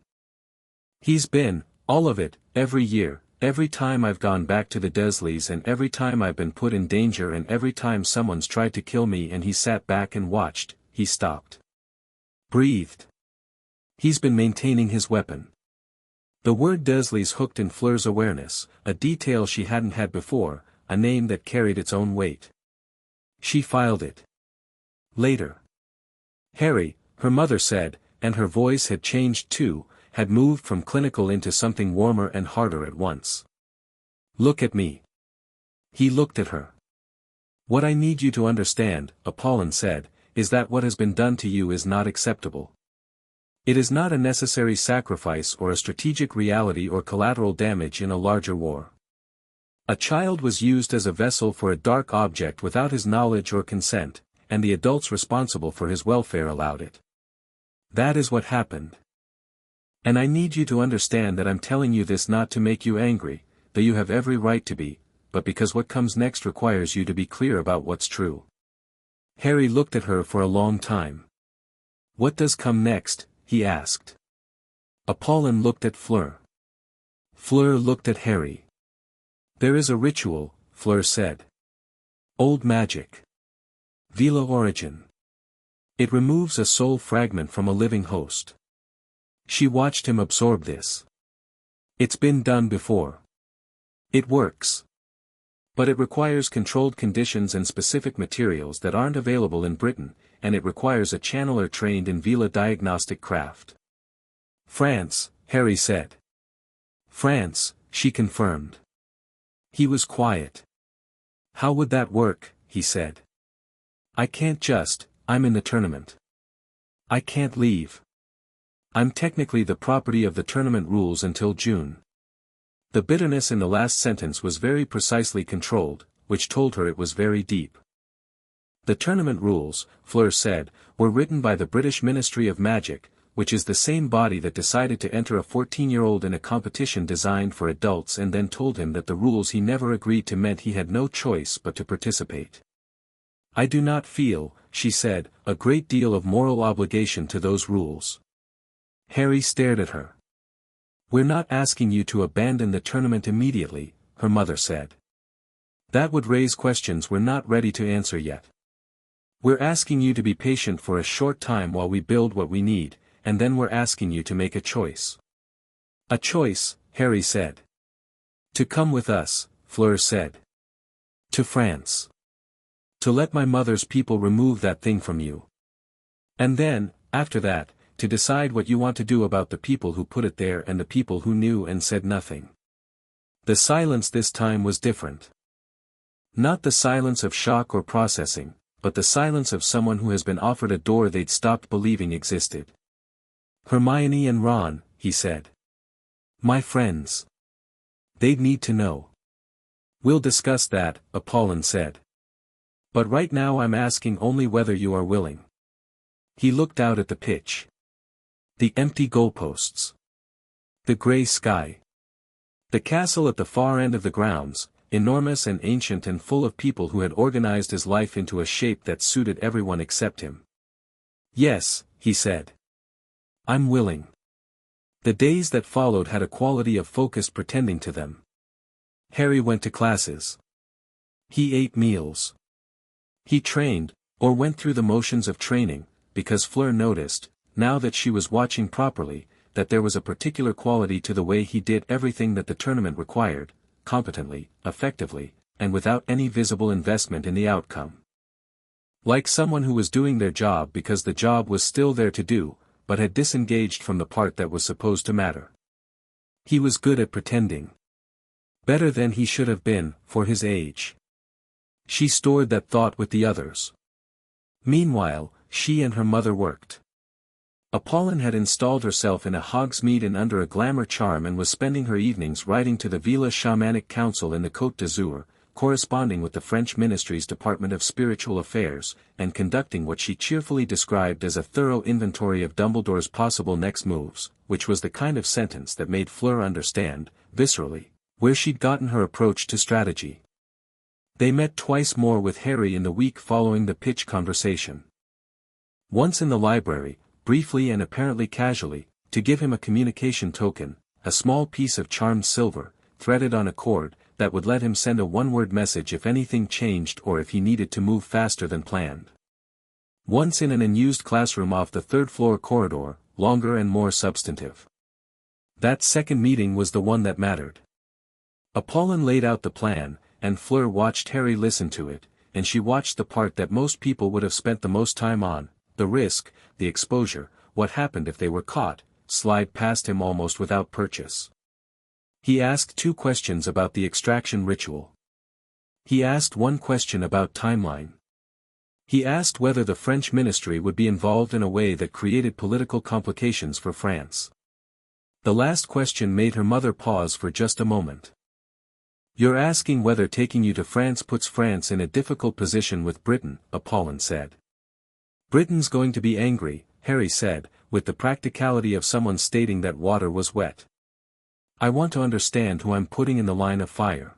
He's been, all of it, every year, every time I've gone back to the Dursleys and every time I've been put in danger and every time someone's tried to kill me and he sat back and watched, he stopped. Breathed. He's been maintaining his weapon. The word Dursleys hooked in Fleur's awareness, a detail she hadn't had before, a name that carried its own weight. She filed it. Later. Harry, her mother said, and her voice had changed too, had moved from clinical into something warmer and harder at once. Look at me. He looked at her. What I need you to understand, Apollon said, is that what has been done to you is not acceptable. It is not a necessary sacrifice or a strategic reality or collateral damage in a larger war. A child was used as a vessel for a dark object without his knowledge or consent, and the adults responsible for his welfare allowed it. That is what happened. And I need you to understand that I'm telling you this not to make you angry, though you have every right to be, but because what comes next requires you to be clear about what's true. Harry looked at her for a long time. What does come next? He asked. Apollon looked at Fleur. Fleur looked at Harry. There is a ritual, Fleur said. Old magic. Veela origin. It removes a soul fragment from a living host. She watched him absorb this. It's been done before. It works. But it requires controlled conditions and specific materials that aren't available in Britain, and it requires a channeler trained in Veela diagnostic craft. France, Harry said. France, she confirmed. He was quiet. How would that work, he said. I can't just, I'm in the tournament. I can't leave. I'm technically the property of the tournament rules until June. The bitterness in the last sentence was very precisely controlled, which told her it was very deep. The tournament rules, Fleur said, were written by the British Ministry of Magic, which is the same body that decided to enter a 14-year-old in a competition designed for adults and then told him that the rules he never agreed to meant he had no choice but to participate. I do not feel, she said, a great deal of moral obligation to those rules. Harry stared at her. We're not asking you to abandon the tournament immediately, her mother said. That would raise questions we're not ready to answer yet. We're asking you to be patient for a short time while we build what we need, and then we're asking you to make a choice. A choice, Harry said. To come with us, Fleur said. To France. To let my mother's people remove that thing from you. And then, after that, to decide what you want to do about the people who put it there and the people who knew and said nothing. The silence this time was different. Not the silence of shock or processing, but the silence of someone who has been offered a door they'd stopped believing existed. Hermione and Ron, he said. My friends. They'd need to know. We'll discuss that, Apollon said. But right now I'm asking only whether you are willing. He looked out at the pitch. The empty goalposts. The grey sky. The castle at the far end of the grounds, enormous and ancient and full of people who had organized his life into a shape that suited everyone except him. Yes, he said. I'm willing. The days that followed had a quality of focused pretending to them. Harry went to classes. He ate meals. He trained, or went through the motions of training, because Fleur noticed, now that she was watching properly, that there was a particular quality to the way he did everything that the tournament required, competently, effectively, and without any visible investment in the outcome. Like someone who was doing their job because the job was still there to do, but had disengaged from the part that was supposed to matter. He was good at pretending. Better than he should have been, for his age. She stored that thought with the others. Meanwhile, she and her mother worked. Apollon had installed herself in a Hogsmeade Inn under a glamour charm and was spending her evenings writing to the Veela Shamanic Council in the Côte d'Azur, corresponding with the French Ministry's Department of Spiritual Affairs, and conducting what she cheerfully described as a thorough inventory of Dumbledore's possible next moves, which was the kind of sentence that made Fleur understand, viscerally, where she'd gotten her approach to strategy. They met twice more with Harry in the week following the pitch conversation. Once in the library, briefly and apparently casually, to give him a communication token, a small piece of charmed silver, threaded on a cord, that would let him send a one-word message if anything changed or if he needed to move faster than planned. Once in an unused classroom off the third-floor corridor, longer and more substantive. That second meeting was the one that mattered. Apollon laid out the plan, and Fleur watched Harry listen to it, and she watched the part that most people would have spent the most time on, the risk, the exposure, what happened if they were caught, slide past him almost without purchase. He asked 2 questions about the extraction ritual. He asked 1 question about timeline. He asked whether the French ministry would be involved in a way that created political complications for France. The last question made her mother pause for just a moment. You're asking whether taking you to France puts France in a difficult position with Britain, Apollon said. Britain's going to be angry, Harry said, with the practicality of someone stating that water was wet. I want to understand who I'm putting in the line of fire.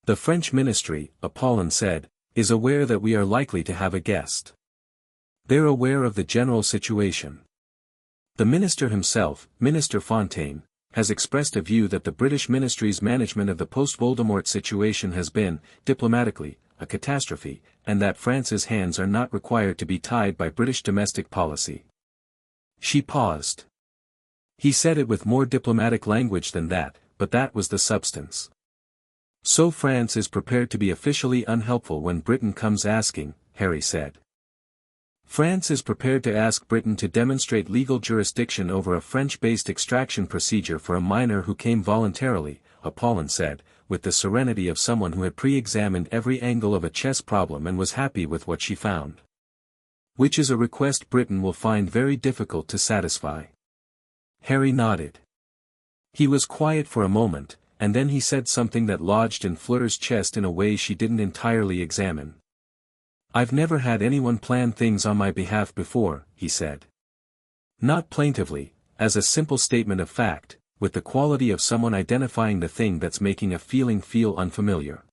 The French ministry, Apollon said, is aware that we are likely to have a guest. They're aware of the general situation. The minister himself, Minister Fontaine, has expressed a view that the British ministry's management of the post-Voldemort situation has been, diplomatically, a catastrophe, and that France's hands are not required to be tied by British domestic policy. She paused. He said it with more diplomatic language than that, but that was the substance. So France is prepared to be officially unhelpful when Britain comes asking, Harry said. France is prepared to ask Britain to demonstrate legal jurisdiction over a French-based extraction procedure for a minor who came voluntarily, Apollon said, with the serenity of someone who had pre-examined every angle of a chess problem and was happy with what she found. Which is a request Britain will find very difficult to satisfy. Harry nodded. He was quiet for a moment, and then he said something that lodged in Fleur's chest in a way she didn't entirely examine. I've never had anyone plan things on my behalf before, he said. Not plaintively, as a simple statement of fact, with the quality of someone identifying the thing that's making a feeling feel unfamiliar.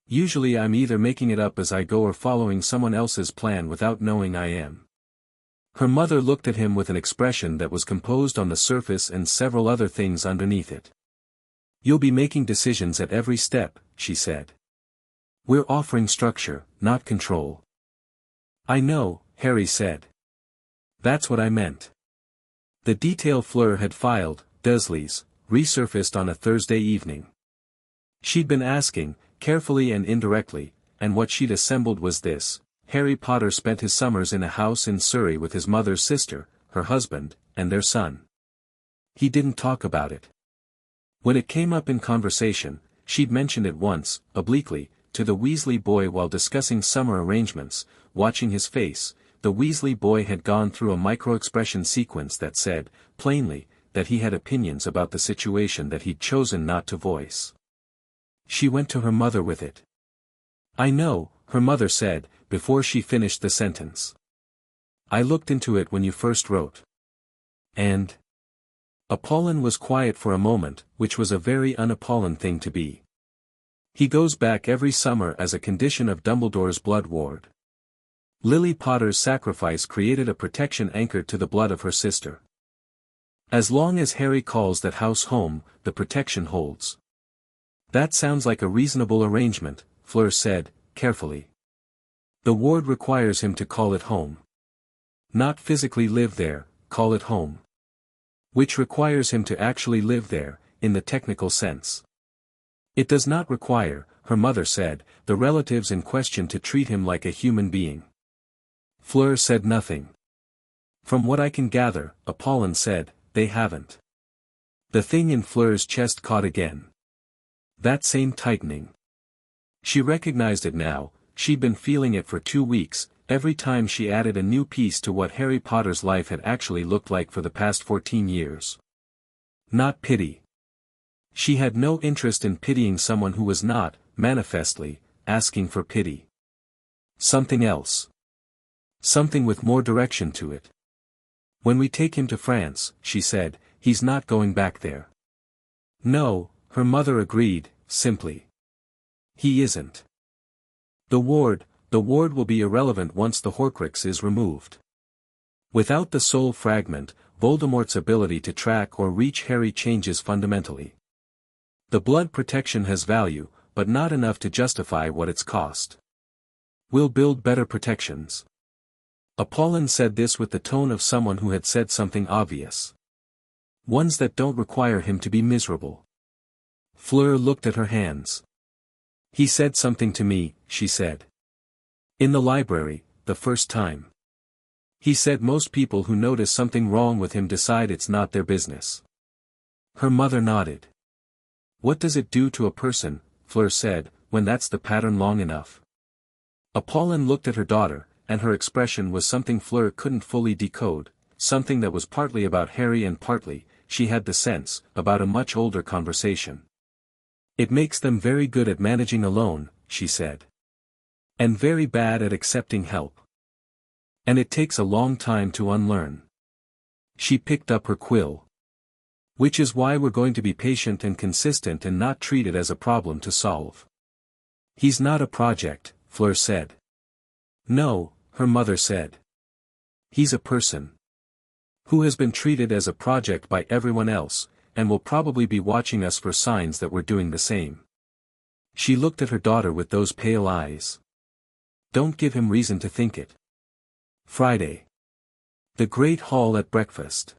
Usually I'm either making it up as I go or following someone else's plan without knowing I am. Her mother looked at him with an expression that was composed on the surface and several other things underneath it. You'll be making decisions at every step, she said. We're offering structure, not control. I know, Harry said. That's what I meant. The detail Fleur had filed, Dursley's, resurfaced on a Thursday evening. She'd been asking, carefully and indirectly, and what she'd assembled was this: Harry Potter spent his summers in a house in Surrey with his mother's sister, her husband, and their son. He didn't talk about it. When it came up in conversation, she'd mentioned it once, obliquely, to the Weasley boy while discussing summer arrangements. Watching his face, the Weasley boy had gone through a micro-expression sequence that said, plainly, that he had opinions about the situation that he'd chosen not to voice. She went to her mother with it. I know, her mother said, before she finished the sentence. I looked into it when you first wrote. And? Apollon was quiet for a moment, which was a very un-Apollon thing to be. He goes back every summer as a condition of Dumbledore's blood ward. Lily Potter's sacrifice created a protection anchored to the blood of her sister. As long as Harry calls that house home, the protection holds. That sounds like a reasonable arrangement, Fleur said, carefully. The ward requires him to call it home. Not physically live there, call it home. Which requires him to actually live there, in the technical sense. It does not require, her mother said, the relatives in question to treat him like a human being. Fleur said nothing. From what I can gather, Apollon said, they haven't. The thing in Fleur's chest caught again. That same tightening. She recognized it now. She'd been feeling it for 2 weeks, every time she added a new piece to what Harry Potter's life had actually looked like for the past 14 years. Not pity. She had no interest in pitying someone who was not, manifestly, asking for pity. Something else. Something with more direction to it. When we take him to France, she said, he's not going back there. No, her mother agreed, simply. He isn't. The ward will be irrelevant once the Horcrux is removed. Without the soul fragment, Voldemort's ability to track or reach Harry changes fundamentally. The blood protection has value, but not enough to justify what it's cost. We'll build better protections. Apollon said this with the tone of someone who had said something obvious. Ones that don't require him to be miserable. Fleur looked at her hands. He said something to me, she said. In the library, the first time. He said most people who notice something wrong with him decide it's not their business. Her mother nodded. What does it do to a person, Fleur said, when that's the pattern long enough? Apollon looked at her daughter, and her expression was something Fleur couldn't fully decode, something that was partly about Harry and partly, she had the sense, about a much older conversation. It makes them very good at managing alone, she said. And very bad at accepting help. And it takes a long time to unlearn. She picked up her quill. Which is why we're going to be patient and consistent and not treat it as a problem to solve. He's not a project, Fleur said. No, her mother said. He's a person. Who has been treated as a project by everyone else, and will probably be watching us for signs that we're doing the same. She looked at her daughter with those pale eyes. Don't give him reason to think it. Friday. The Great Hall at breakfast.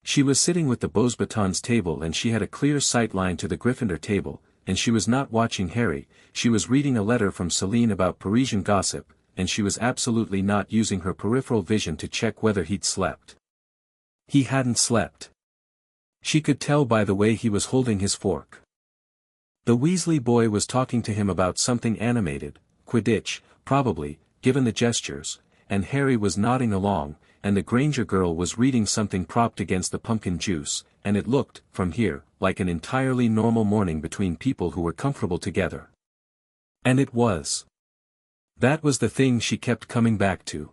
She was sitting with the Beauxbatons table and she had a clear sight line to the Gryffindor table, and she was not watching Harry, she was reading a letter from Celine about Parisian gossip, and she was absolutely not using her peripheral vision to check whether he'd slept. He hadn't slept. She could tell by the way he was holding his fork. The Weasley boy was talking to him about something animated, Quidditch, probably, given the gestures, and Harry was nodding along, and the Granger girl was reading something propped against the pumpkin juice, and it looked, from here, like an entirely normal morning between people who were comfortable together. And it was. That was the thing she kept coming back to.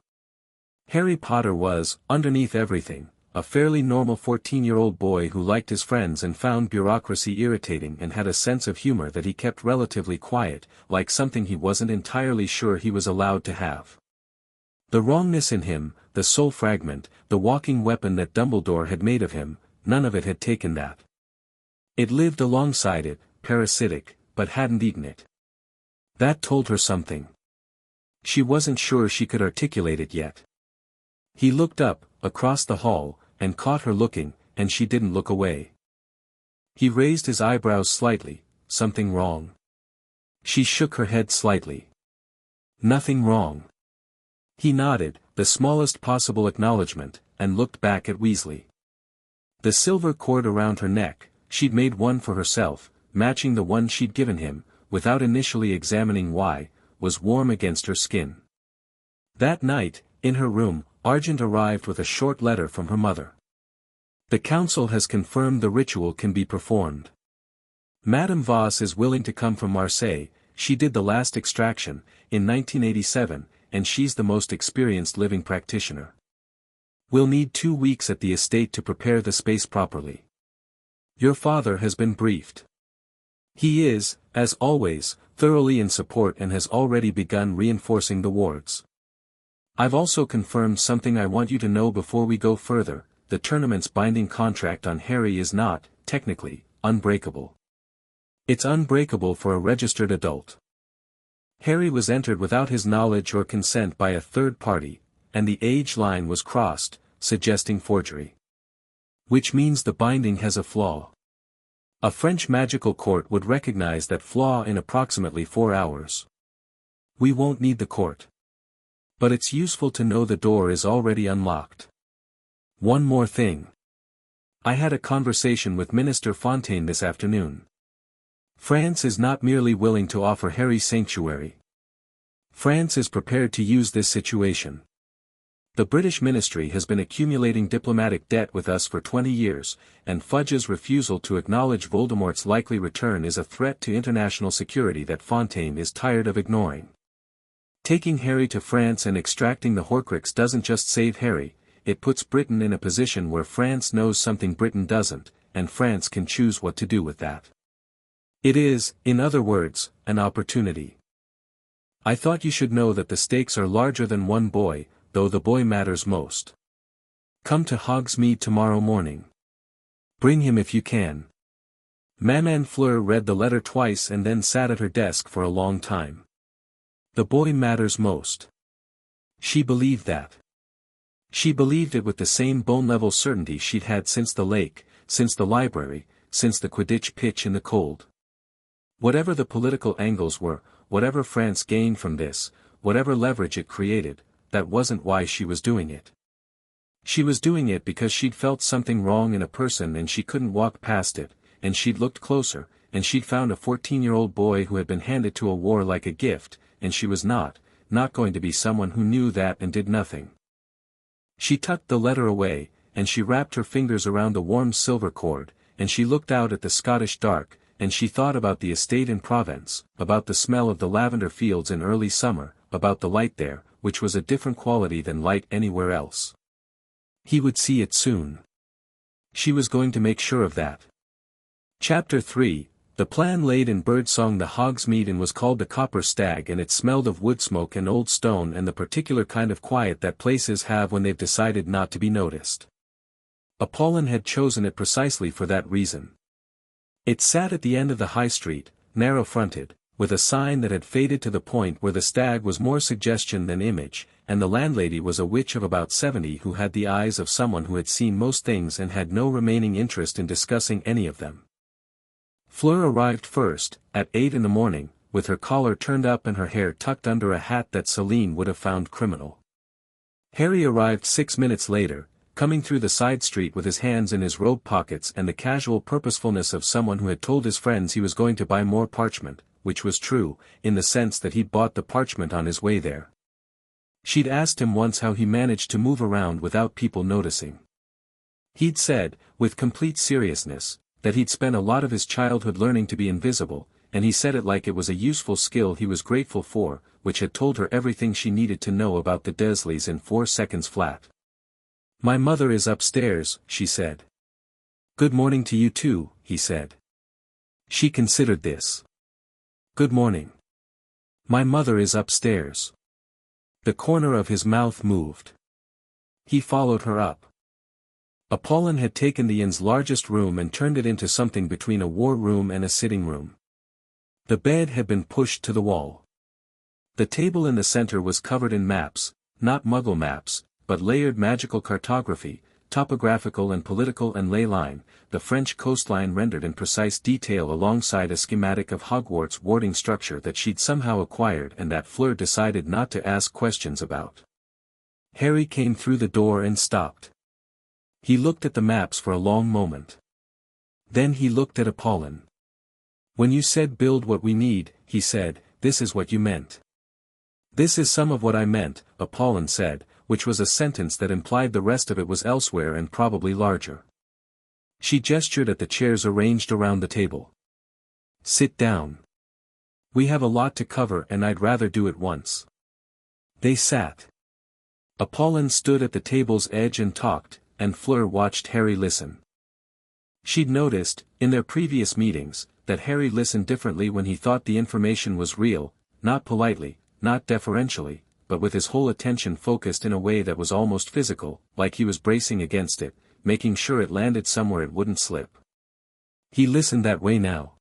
Harry Potter was, underneath everything, a fairly normal 14-year-old boy who liked his friends and found bureaucracy irritating and had a sense of humor that he kept relatively quiet, like something he wasn't entirely sure he was allowed to have. The wrongness in him, the soul fragment, the walking weapon that Dumbledore had made of him, none of it had taken that. It lived alongside it, parasitic, but hadn't eaten it. That told her something. She wasn't sure she could articulate it yet. He looked up, across the hall, and caught her looking, and she didn't look away. He raised his eyebrows slightly. Something wrong? She shook her head slightly. Nothing wrong. He nodded, the smallest possible acknowledgement, and looked back at Weasley. The silver cord around her neck, she'd made one for herself, matching the one she'd given him, without initially examining why, was warm against her skin. That night, in her room, Argent arrived with a short letter from her mother. The council has confirmed the ritual can be performed. Madame Voss is willing to come from Marseille, she did the last extraction, in 1987, and she's the most experienced living practitioner. We'll need 2 weeks at the estate to prepare the space properly. Your father has been briefed. He is, as always, thoroughly in support and has already begun reinforcing the wards. I've also confirmed something I want you to know before we go further. The tournament's binding contract on Harry is not, technically, unbreakable. It's unbreakable for a registered adult. Harry was entered without his knowledge or consent by a third party, and the age line was crossed, suggesting forgery. Which means the binding has a flaw. A French magical court would recognize that flaw in approximately 4 hours. We won't need the court. But it's useful to know the door is already unlocked. One more thing. I had a conversation with Minister Fontaine this afternoon. France is not merely willing to offer Harry sanctuary. France is prepared to use this situation. The British ministry has been accumulating diplomatic debt with us for 20 years, and Fudge's refusal to acknowledge Voldemort's likely return is a threat to international security that Fontaine is tired of ignoring. Taking Harry to France and extracting the Horcrux doesn't just save Harry, it puts Britain in a position where France knows something Britain doesn't, and France can choose what to do with that. It is, in other words, an opportunity. I thought you should know that the stakes are larger than one boy, though the boy matters most. Come to Hogsmeade tomorrow morning. Bring him if you can. Maman Fleur read the letter twice and then sat at her desk for a long time. The boy matters most. She believed that. She believed it with the same bone-level certainty she'd had since the lake, since the library, since the Quidditch pitch in the cold. Whatever the political angles were, whatever France gained from this, whatever leverage it created, that wasn't why she was doing it. She was doing it because she'd felt something wrong in a person and she couldn't walk past it, and she'd looked closer, and she'd found a 14-year-old boy who had been handed to a war like a gift, and she was not going to be someone who knew that and did nothing. She tucked the letter away, and she wrapped her fingers around the warm silver cord, and she looked out at the Scottish dark, and she thought about the estate in Provence, about the smell of the lavender fields in early summer, about the light there, which was a different quality than light anywhere else. He would see it soon. She was going to make sure of that. Chapter 3, the plan laid in birdsong. The Hogsmeade Inn was called the Copper Stag, and it smelled of wood smoke and old stone and the particular kind of quiet that places have when they've decided not to be noticed. Apollon had chosen it precisely for that reason. It sat at the end of the high street, narrow-fronted, with a sign that had faded to the point where the stag was more suggestion than image, and the landlady was a witch of about 70 who had the eyes of someone who had seen most things and had no remaining interest in discussing any of them. Fleur arrived first, at 8 in the morning, with her collar turned up and her hair tucked under a hat that Celine would have found criminal. Harry arrived 6 minutes later, coming through the side street with his hands in his robe pockets and the casual purposefulness of someone who had told his friends he was going to buy more parchment, which was true, in the sense that he'd bought the parchment on his way there. She'd asked him once how he managed to move around without people noticing. He'd said, with complete seriousness, that he'd spent a lot of his childhood learning to be invisible, and he said it like it was a useful skill he was grateful for, which had told her everything she needed to know about the Dursleys in 4 seconds flat. "My mother is upstairs," she said. "Good morning to you too," he said. She considered this. "Good morning. My mother is upstairs." The corner of his mouth moved. He followed her up. Apollon had taken the inn's largest room and turned it into something between a war room and a sitting room. The bed had been pushed to the wall. The table in the center was covered in maps, not Muggle maps, but layered magical cartography, topographical and political and ley line, the French coastline rendered in precise detail alongside a schematic of Hogwarts' warding structure that she'd somehow acquired and that Fleur decided not to ask questions about. Harry came through the door and stopped. He looked at the maps for a long moment. Then he looked at Apollon. "When you said build what we need," he said, "this is what you meant." "This is some of what I meant," Apollon said, which was a sentence that implied the rest of it was elsewhere and probably larger. She gestured at the chairs arranged around the table. "Sit down. We have a lot to cover and I'd rather do it once." They sat. Apollon stood at the table's edge and talked, and Fleur watched Harry listen. She'd noticed, in their previous meetings, that Harry listened differently when he thought the information was real, not politely, not deferentially, but with his whole attention focused in a way that was almost physical, like he was bracing against it, making sure it landed somewhere it wouldn't slip. He listened that way now.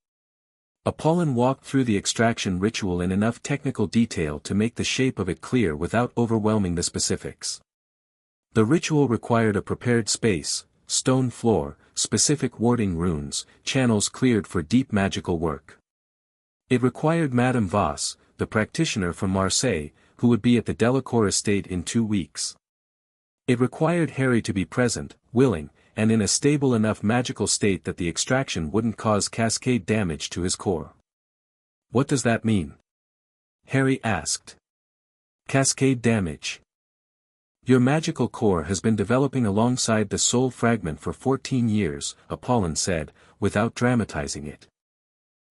Apollon walked through the extraction ritual in enough technical detail to make the shape of it clear without overwhelming the specifics. The ritual required a prepared space, stone floor, specific warding runes, channels cleared for deep magical work. It required Madame Voss, the practitioner from Marseille, who would be at the Delacour estate in 2 weeks. It required Harry to be present, willing, and in a stable enough magical state that the extraction wouldn't cause cascade damage to his core. "What does that mean?" Harry asked. "Cascade damage. Your magical core has been developing alongside the soul fragment for 14 years, Apollon said, without dramatizing it.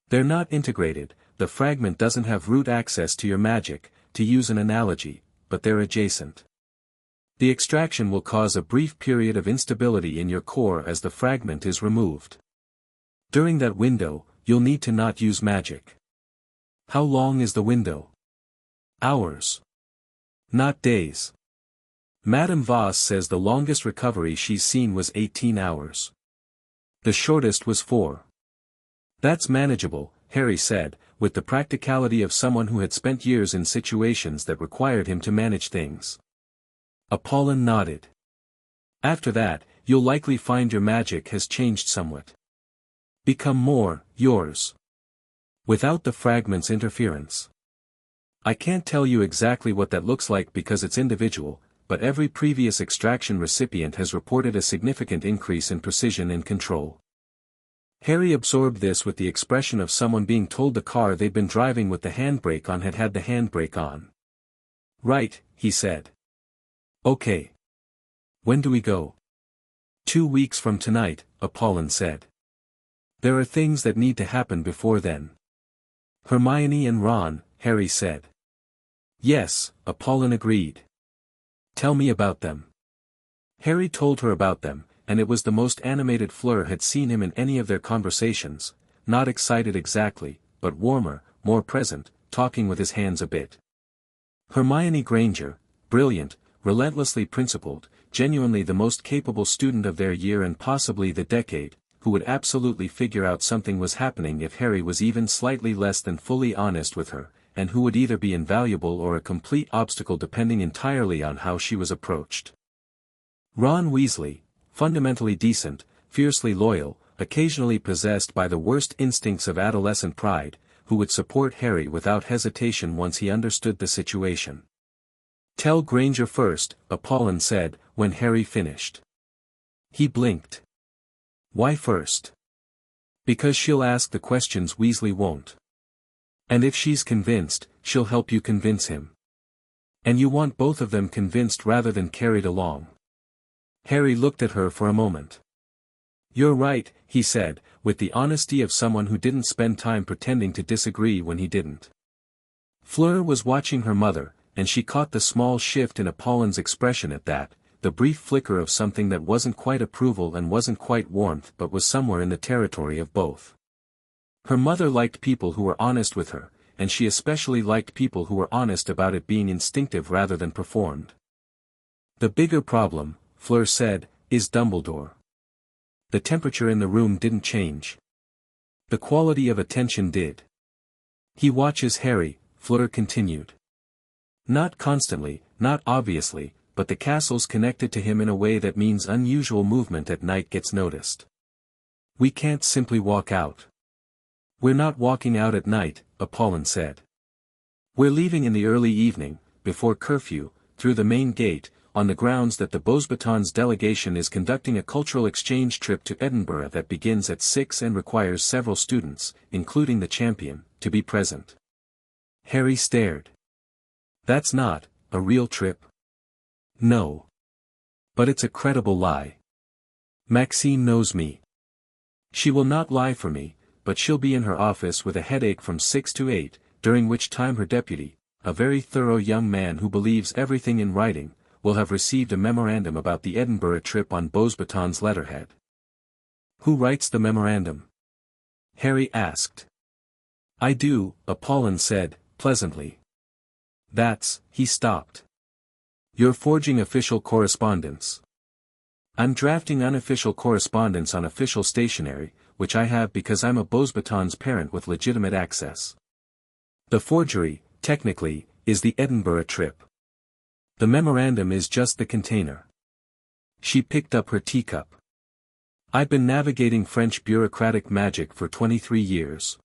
They're not integrated, the fragment doesn't have root access to your magic, to use an analogy, but they're adjacent. The extraction will cause a brief period of instability in your core as the fragment is removed. During that window, you'll need to not use magic. How long is the window? Hours. Not days. Madame Voss says the longest recovery she's seen was 18 hours. The shortest was 4. That's manageable, Harry said, with the practicality of someone who had spent years in situations that required him to manage things. Apollon nodded. After that, you'll likely find your magic has changed somewhat. Become more, yours. Without the fragment's interference. I can't tell you exactly what that looks like because it's individual, but every previous extraction recipient has reported a significant increase in precision and control. Harry absorbed this with the expression of someone being told the car they'd been driving with the handbrake on had had the handbrake on. Right, he said. Okay. When do we go? 2 weeks from tonight, Apollon said. There are things that need to happen before then. Hermione and Ron, Harry said. Yes, Apollon agreed. Tell me about them. Harry told her about them, and it was the most animated Fleur had seen him in any of their conversations, not excited exactly, but warmer, more present, talking with his hands a bit. Hermione Granger, brilliant, relentlessly principled, genuinely the most capable student of their year and possibly the decade, who would absolutely figure out something was happening if Harry was even slightly less than fully honest with her, and who would either be invaluable or a complete obstacle depending entirely on how she was approached. Ron Weasley, fundamentally decent, fiercely loyal, occasionally possessed by the worst instincts of adolescent pride, who would support Harry without hesitation once he understood the situation. "Tell Granger first," Apollon said, when Harry finished. He blinked. "Why first?" "Because she'll ask the questions Weasley won't. And if she's convinced, she'll help you convince him. And you want both of them convinced rather than carried along." Harry looked at her for a moment. "You're right," he said, with the honesty of someone who didn't spend time pretending to disagree when he didn't. Fleur was watching her mother, and she caught the small shift in Apollon's expression at that, the brief flicker of something that wasn't quite approval and wasn't quite warmth but was somewhere in the territory of both. Her mother liked people who were honest with her, and she especially liked people who were honest about it being instinctive rather than performed. "The bigger problem," Fleur said, "is Dumbledore." The temperature in the room didn't change. The quality of attention did. "He watches Harry," Fleur continued. "Not constantly, not obviously, but the castle's connected to him in a way that means unusual movement at night gets noticed. We can't simply walk out." "We're not walking out at night," Apollon said. "We're leaving in the early evening, before curfew, through the main gate, on the grounds that the Beauxbatons delegation is conducting a cultural exchange trip to Edinburgh that begins at 6 and requires several students, including the champion, to be present." Harry stared. "That's not a real trip?" "No. But it's a credible lie. Maxine knows me. She will not lie for me, but she'll be in her office with a headache from 6 to 8, during which time her deputy, a very thorough young man who believes everything in writing, will have received a memorandum about the Edinburgh trip on Beauxbatons letterhead." "Who writes the memorandum?" Harry asked. "I do," Apollon said, pleasantly. He stopped. "You're forging official correspondence." "I'm drafting unofficial correspondence on official stationery, which I have because I'm a Beauxbatons parent with legitimate access. The forgery, technically, is the Edinburgh trip. The memorandum is just the container." She picked up her teacup. "I've been navigating French bureaucratic magic for 23 years.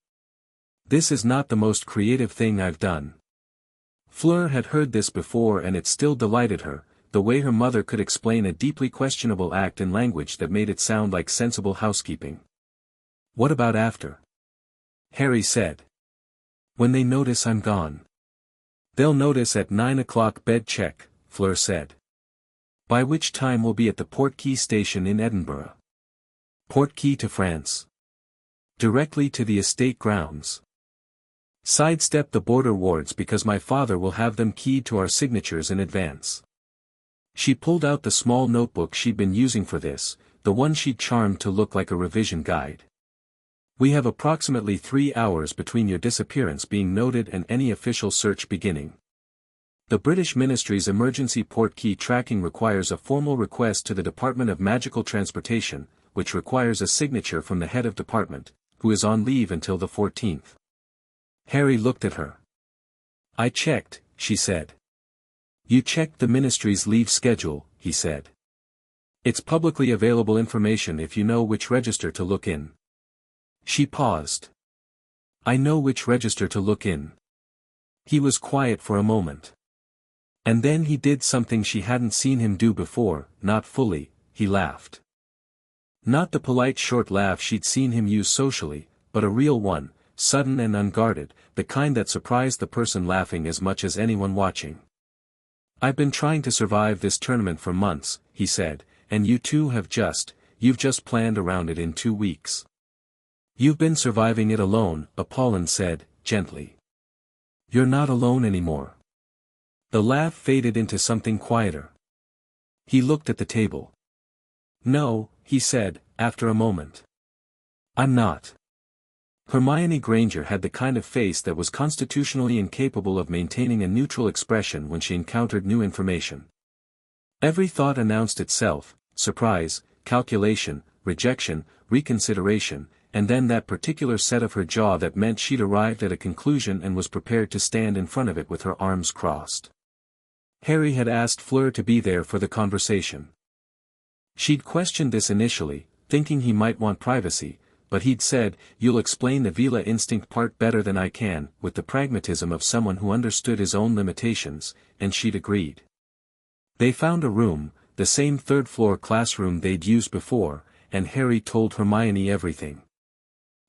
This is not the most creative thing I've done." Fleur had heard this before and it still delighted her, the way her mother could explain a deeply questionable act in language that made it sound like sensible housekeeping. "What about after?" Harry said. "When they notice I'm gone." "They'll notice at 9 o'clock bed check," Fleur said. "By which time we'll be at the Portkey station in Edinburgh." "Portkey to France?" "Directly to the estate grounds. Sidestep the border wards because my father will have them keyed to our signatures in advance." She pulled out the small notebook she'd been using for this, the one she'd charmed to look like a revision guide. "We have approximately 3 hours between your disappearance being noted and any official search beginning. The British Ministry's emergency portkey tracking requires a formal request to the Department of Magical Transportation, which requires a signature from the head of department, who is on leave until the 14th. Harry looked at her. "I checked," she said. "You checked the ministry's leave schedule," he said. "It's publicly available information if you know which register to look in." She paused. "I know which register to look in." He was quiet for a moment. And then he did something she hadn't seen him do before, not fully, he laughed. Not the polite short laugh she'd seen him use socially, but a real one, sudden and unguarded, the kind that surprised the person laughing as much as anyone watching. "I've been trying to survive this tournament for months," he said, "and you've just planned around it in 2 weeks. "You've been surviving it alone," Apollon said, gently. "You're not alone anymore." The laugh faded into something quieter. He looked at the table. "No," he said, after a moment. "I'm not." Hermione Granger had the kind of face that was constitutionally incapable of maintaining a neutral expression when she encountered new information. Every thought announced itself: surprise, calculation, rejection, reconsideration, and then that particular set of her jaw that meant she'd arrived at a conclusion and was prepared to stand in front of it with her arms crossed. Harry had asked Fleur to be there for the conversation. She'd questioned this initially, thinking he might want privacy, but he'd said, "You'll explain the Veela instinct part better than I can," with the pragmatism of someone who understood his own limitations, and she'd agreed. They found a room, the same third-floor classroom they'd used before, and Harry told Hermione everything.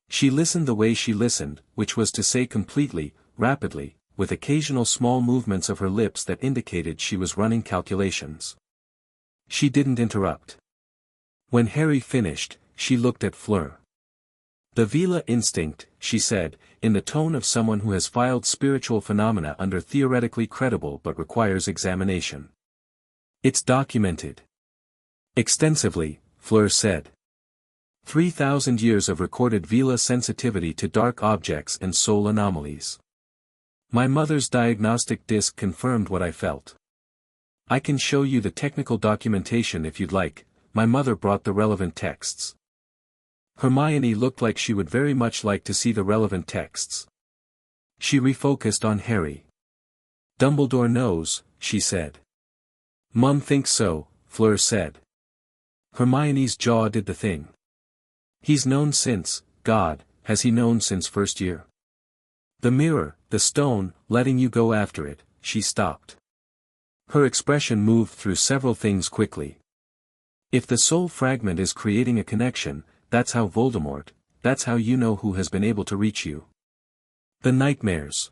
She listened the way she listened, which was to say completely, rapidly, with occasional small movements of her lips that indicated she was running calculations. She didn't interrupt. When Harry finished, she looked at Fleur. "The Veela instinct," she said, in the tone of someone who has filed spiritual phenomena under theoretically credible but requires examination. "It's documented." "Extensively," Fleur said. 3,000 years of recorded Veela sensitivity to dark objects and soul anomalies. My mother's diagnostic disc confirmed what I felt. I can show you the technical documentation if you'd like. My mother brought the relevant texts. Hermione looked like she would very much like to see the relevant texts. She refocused on Harry. "Dumbledore knows," she said. "Mum thinks so," Fleur said. Hermione's jaw did the thing. "He's known since, God, has he known since first year?" "The mirror, the stone, letting you go after it," she stopped. Her expression moved through several things quickly. "If the soul fragment is creating a connection, that's how Voldemort, that's how you know who has been able to reach you. The nightmares.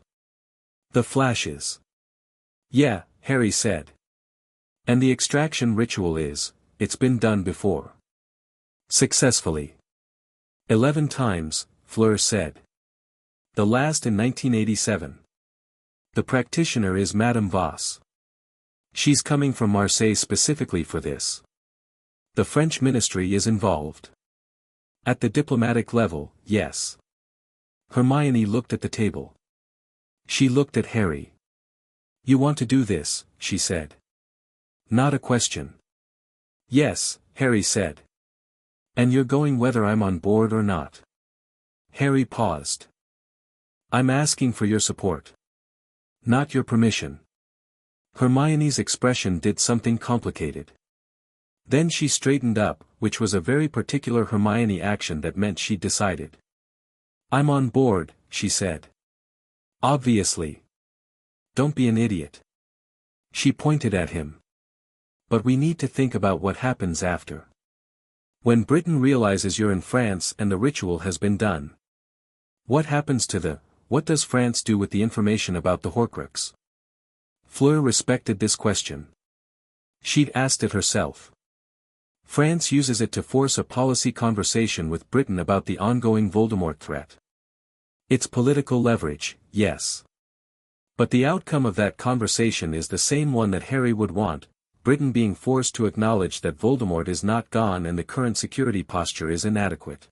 The flashes." "Yeah," Harry said. "And the extraction ritual it's been done before. Successfully. 11 times, Fleur said. The last in 1987. The practitioner is Madame Voss. She's coming from Marseille specifically for this. The French ministry is involved. At the diplomatic level, yes." Hermione looked at the table. She looked at Harry. "You want to do this," she said. "Not a question." "Yes," Harry said. "And you're going whether I'm on board or not." Harry paused. "I'm asking for your support. Not your permission." Hermione's expression did something complicated. Then she straightened up, which was a very particular Hermione action that meant she'd decided. "I'm on board," she said. "Obviously. Don't be an idiot." She pointed at him. "But we need to think about what happens after. When Britain realizes you're in France and the ritual has been done. What happens to what does France do with the information about the Horcrux?" Fleur respected this question. She'd asked it herself. France uses it to force a policy conversation with Britain about the ongoing Voldemort threat. It's political leverage, yes. But the outcome of that conversation is the same one that Harry would want, Britain being forced to acknowledge that Voldemort is not gone and the current security posture is inadequate.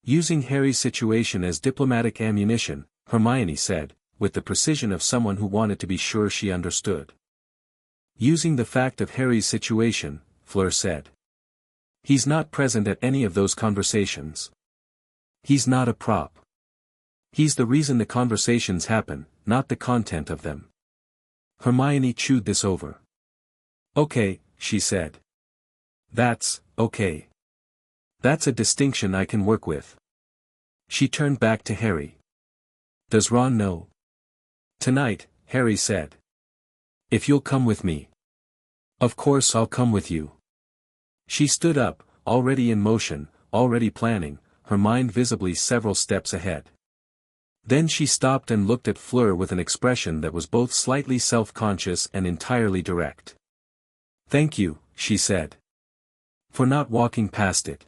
Using Harry's situation as diplomatic ammunition, Hermione said, with the precision of someone who wanted to be sure she understood. "Using the fact of Harry's situation," Fleur said. "He's not present at any of those conversations. He's not a prop. He's the reason the conversations happen, not the content of them." Hermione chewed this over. "Okay," she said. "That's okay. That's a distinction I can work with." She turned back to Harry. "Does Ron know?" "Tonight," Harry said. "If you'll come with me." "Of course I'll come with you." She stood up, already in motion, already planning, her mind visibly several steps ahead. Then she stopped and looked at Fleur with an expression that was both slightly self-conscious and entirely direct. "Thank you," she said. "For not walking past it."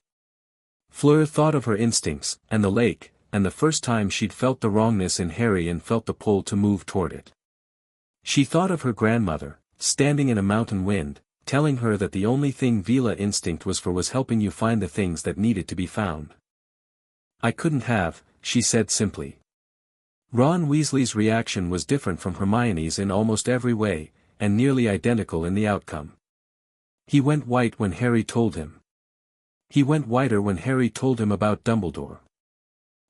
Fleur thought of her instincts, and the lake, and the first time she'd felt the wrongness in Harry and felt the pull to move toward it. She thought of her grandmother, standing in a mountain wind, telling her that the only thing Veela instinct was for was helping you find the things that needed to be found. "I couldn't have," she said simply. Ron Weasley's reaction was different from Hermione's in almost every way, and nearly identical in the outcome. He went white when Harry told him. He went whiter when Harry told him about Dumbledore.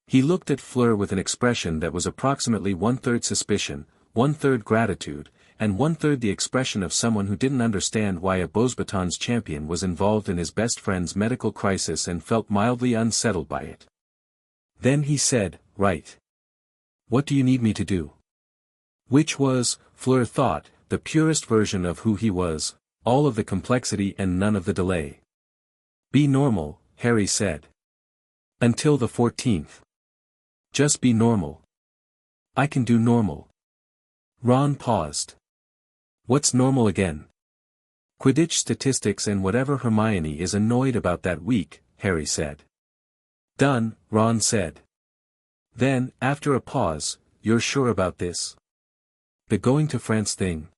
He looked at Fleur with an expression that was approximately 1/3 suspicion, 1/3 gratitude, and 1/3 the expression of someone who didn't understand why a Beauxbatons champion was involved in his best friend's medical crisis and felt mildly unsettled by it. Then he said, "Right. What do you need me to do?" Which was, Fleur thought, the purest version of who he was, all of the complexity and none of the delay. "Be normal," Harry said. "Until the 14th. Just be normal." "I can do normal." Ron paused. "What's normal again?" "Quidditch statistics and whatever Hermione is annoyed about that week," Harry said. "Done," Ron said. Then, after a pause, "You're sure about this? The going to France thing?"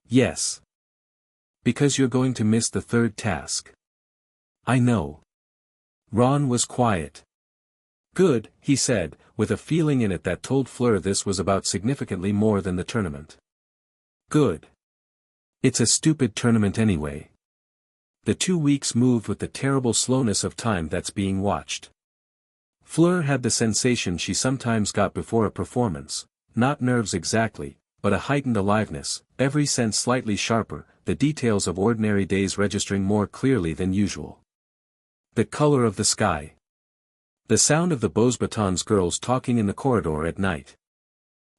"Yes. Because you're going to miss the third task." "I know." Ron was quiet. "Good," he said, with a feeling in it that told Fleur this was about significantly more than the tournament. "Good. It's a stupid tournament anyway." The 2 weeks moved with the terrible slowness of time that's being watched. Fleur had the sensation she sometimes got before a performance, not nerves exactly, but a heightened aliveness, every sense slightly sharper, the details of ordinary days registering more clearly than usual. The color of the sky. The sound of the Beauxbatons girls talking in the corridor at night.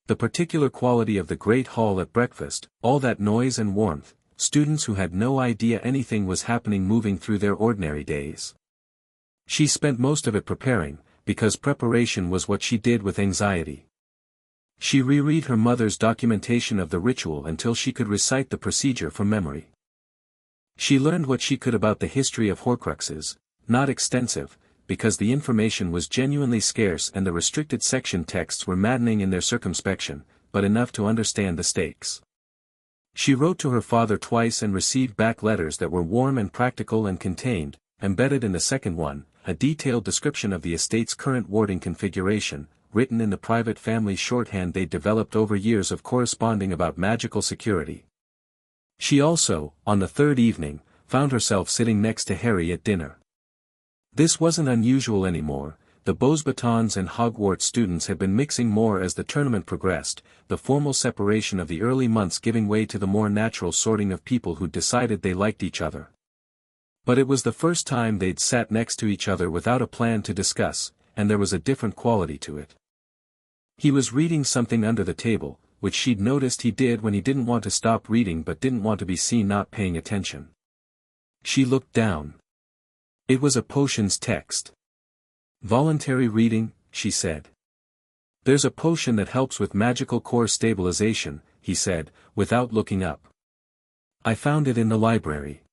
The particular quality of the great hall at breakfast, all that noise and warmth, students who had no idea anything was happening moving through their ordinary days. She spent most of it preparing, because preparation was what she did with anxiety. She reread her mother's documentation of the ritual until she could recite the procedure from memory. She learned what she could about the history of Horcruxes, not extensive, because the information was genuinely scarce and the restricted section texts were maddening in their circumspection, but enough to understand the stakes. She wrote to her father twice and received back letters that were warm and practical and contained, embedded in the second one, a detailed description of the estate's current warding configuration, written in the private family shorthand they'd developed over years of corresponding about magical security. She also, on the third evening, found herself sitting next to Harry at dinner. This wasn't unusual anymore. The Beauxbatons and Hogwarts students had been mixing more as the tournament progressed, the formal separation of the early months giving way to the more natural sorting of people who decided they liked each other. But it was the first time they'd sat next to each other without a plan to discuss, and there was a different quality to it. He was reading something under the table, which she'd noticed he did when he didn't want to stop reading but didn't want to be seen not paying attention. She looked down. It was a potions text. "Voluntary reading," she said. "There's a potion that helps with magical core stabilization," he said, without looking up. "I found it in the library.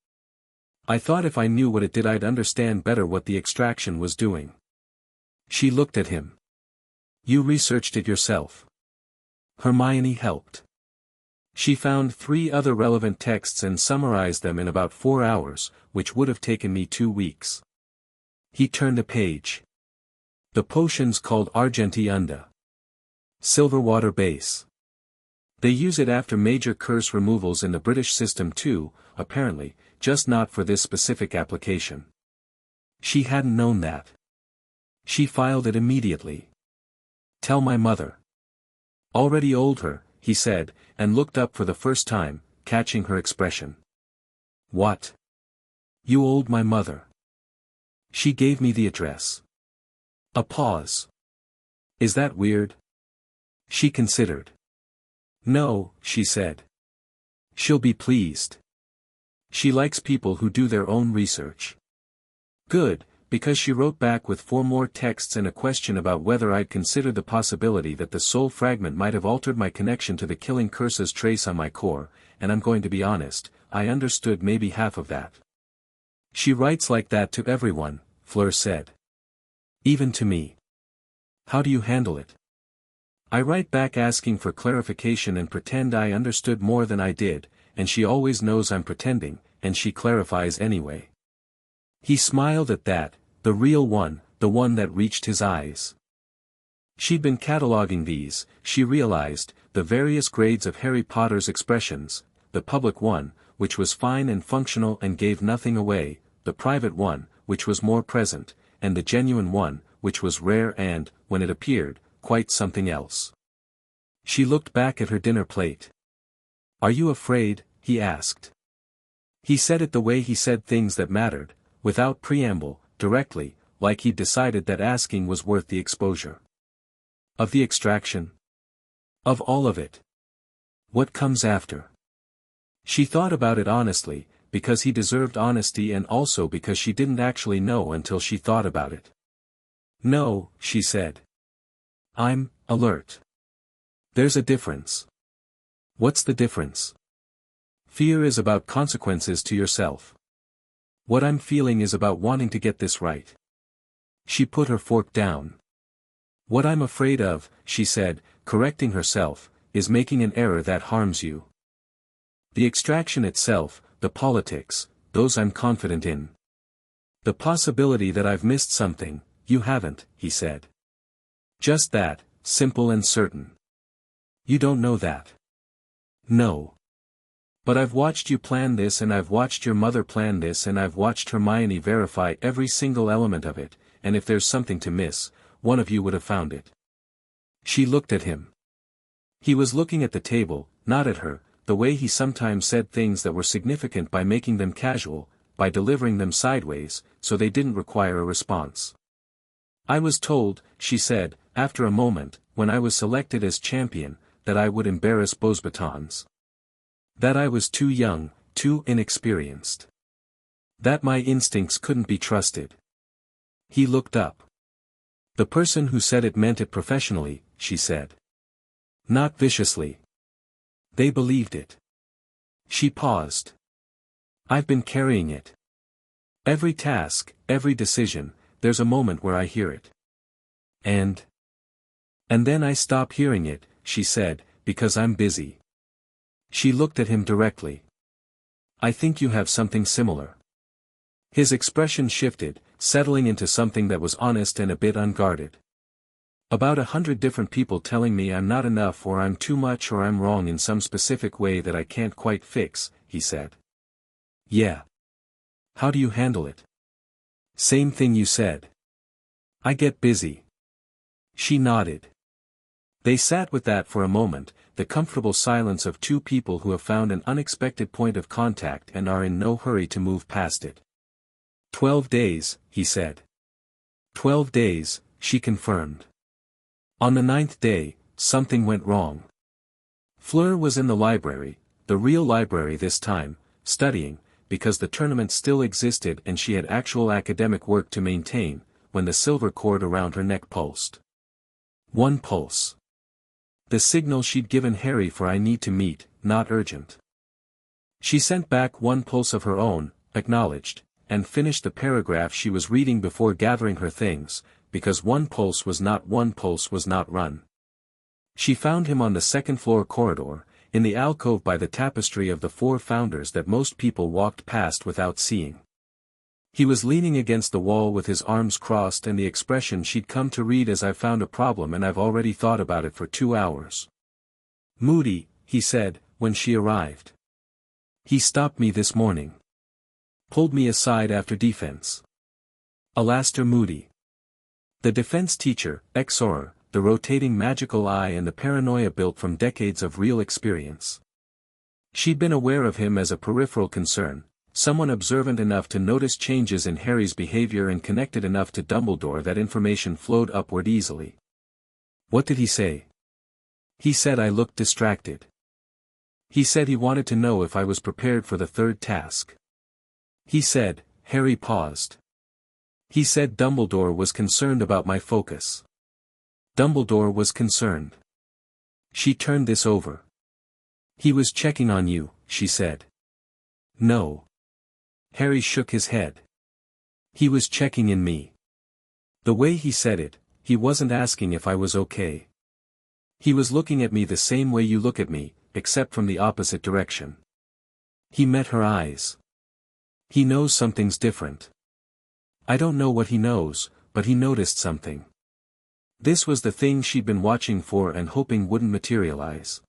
I thought if I knew what it did I'd understand better what the extraction was doing." She looked at him. "You researched it yourself?" Hermione helped. She found 3 other relevant texts and summarized them in about 4 hours, which would have taken me 2 weeks. He turned a page. "The potion's called Argenti Unda. Silver water base. They use it after major curse removals in the British system too, apparently, just not for this specific application." She hadn't known that. She filed it immediately. "Tell my mother." "Already old her," he said, and looked up for the first time, catching her expression. "What? You old my mother?" "She gave me the address." A pause. "Is that weird?" She considered. "No," she said. "She'll be pleased. She likes people who do their own research." "Good, because she wrote back with 4 more texts and a question about whether I'd considered the possibility that the soul fragment might have altered my connection to the killing curse's trace on my core, and I'm going to be honest, I understood maybe half of that." "She writes like that to everyone," Fleur said. "Even to me." "How do you handle it?" "I write back asking for clarification and pretend I understood more than I did, and she always knows I'm pretending, and she clarifies anyway." He smiled at that, the real one, the one that reached his eyes. She'd been cataloging these, she realized, the various grades of Harry Potter's expressions. The public one, which was fine and functional and gave nothing away, the private one, which was more present, and the genuine one, which was rare and, when it appeared, quite something else. She looked back at her dinner plate. "Are you afraid?" he asked. He said it the way he said things that mattered, without preamble, directly, like he'd decided that asking was worth the exposure. "Of the extraction? Of all of it? What comes after?" She thought about it honestly, because he deserved honesty and also because she didn't actually know until she thought about it. "No," she said. "I'm alert. There's a difference." "What's the difference?" "Fear is about consequences to yourself. What I'm feeling is about wanting to get this right." She put her fork down. "What I'm afraid of," she said, correcting herself, "is making an error that harms you. The extraction itself, the politics, those I'm confident in. The possibility that I've missed something, you haven't," he said. "Just that, simple and certain. You don't know that." "No. But I've watched you plan this and I've watched your mother plan this and I've watched Hermione verify every single element of it, and if there's something to miss, one of you would have found it." She looked at him. He was looking at the table, not at her, the way he sometimes said things that were significant by making them casual, by delivering them sideways, so they didn't require a response. "I was told," she said, after a moment, "when I was selected as champion, that I would embarrass Beauxbatons. That I was too young, too inexperienced. That my instincts couldn't be trusted." He looked up. "The person who said it meant it professionally," she said. "Not viciously. They believed it." She paused. "I've been carrying it. Every task, every decision, there's a moment where I hear it. And then I stop hearing it," she said, "because I'm busy." She looked at him directly. "I think you have something similar." His expression shifted, settling into something that was honest and a bit unguarded. "About 100 different people telling me I'm not enough or I'm too much or I'm wrong in some specific way that I can't quite fix," he said. "Yeah. How do you handle it?" "Same thing you said. I get busy." She nodded. They sat with that for a moment, the comfortable silence of two people who have found an unexpected point of contact and are in no hurry to move past it. 12 days, he said. 12 days, she confirmed. On the 9th day, something went wrong. Fleur was in the library, the real library this time, studying, because the tournament still existed and she had actual academic work to maintain, when the silver cord around her neck pulsed. One pulse. The signal she'd given Harry for "I need to meet, not urgent." She sent back one pulse of her own, acknowledged, and finished the paragraph she was reading before gathering her things, because one pulse was not run. She found him on the second-floor corridor, in the alcove by the tapestry of the 4 founders that most people walked past without seeing. He was leaning against the wall with his arms crossed and the expression she'd come to read as "I've found a problem and I've already thought about it for 2 hours. "Moody," he said, when she arrived. "He stopped me this morning. Pulled me aside after defense." Alastair Moody. The defense teacher, Exor, the rotating magical eye and the paranoia built from decades of real experience. She'd been aware of him as a peripheral concern, someone observant enough to notice changes in Harry's behavior and connected enough to Dumbledore that information flowed upward easily. "What did he say?" "He said I looked distracted. He said he wanted to know if I was prepared for the 3rd task. He said," Harry paused. "He said Dumbledore was concerned about my focus." "Dumbledore was concerned." She turned this over. "He was checking on you," she said. "No." Harry shook his head. "He was checking in me. The way he said it, he wasn't asking if I was okay. He was looking at me the same way you look at me, except from the opposite direction." He met her eyes. "He knows something's different. I don't know what he knows, but he noticed something." This was the thing she'd been watching for and hoping wouldn't materialize.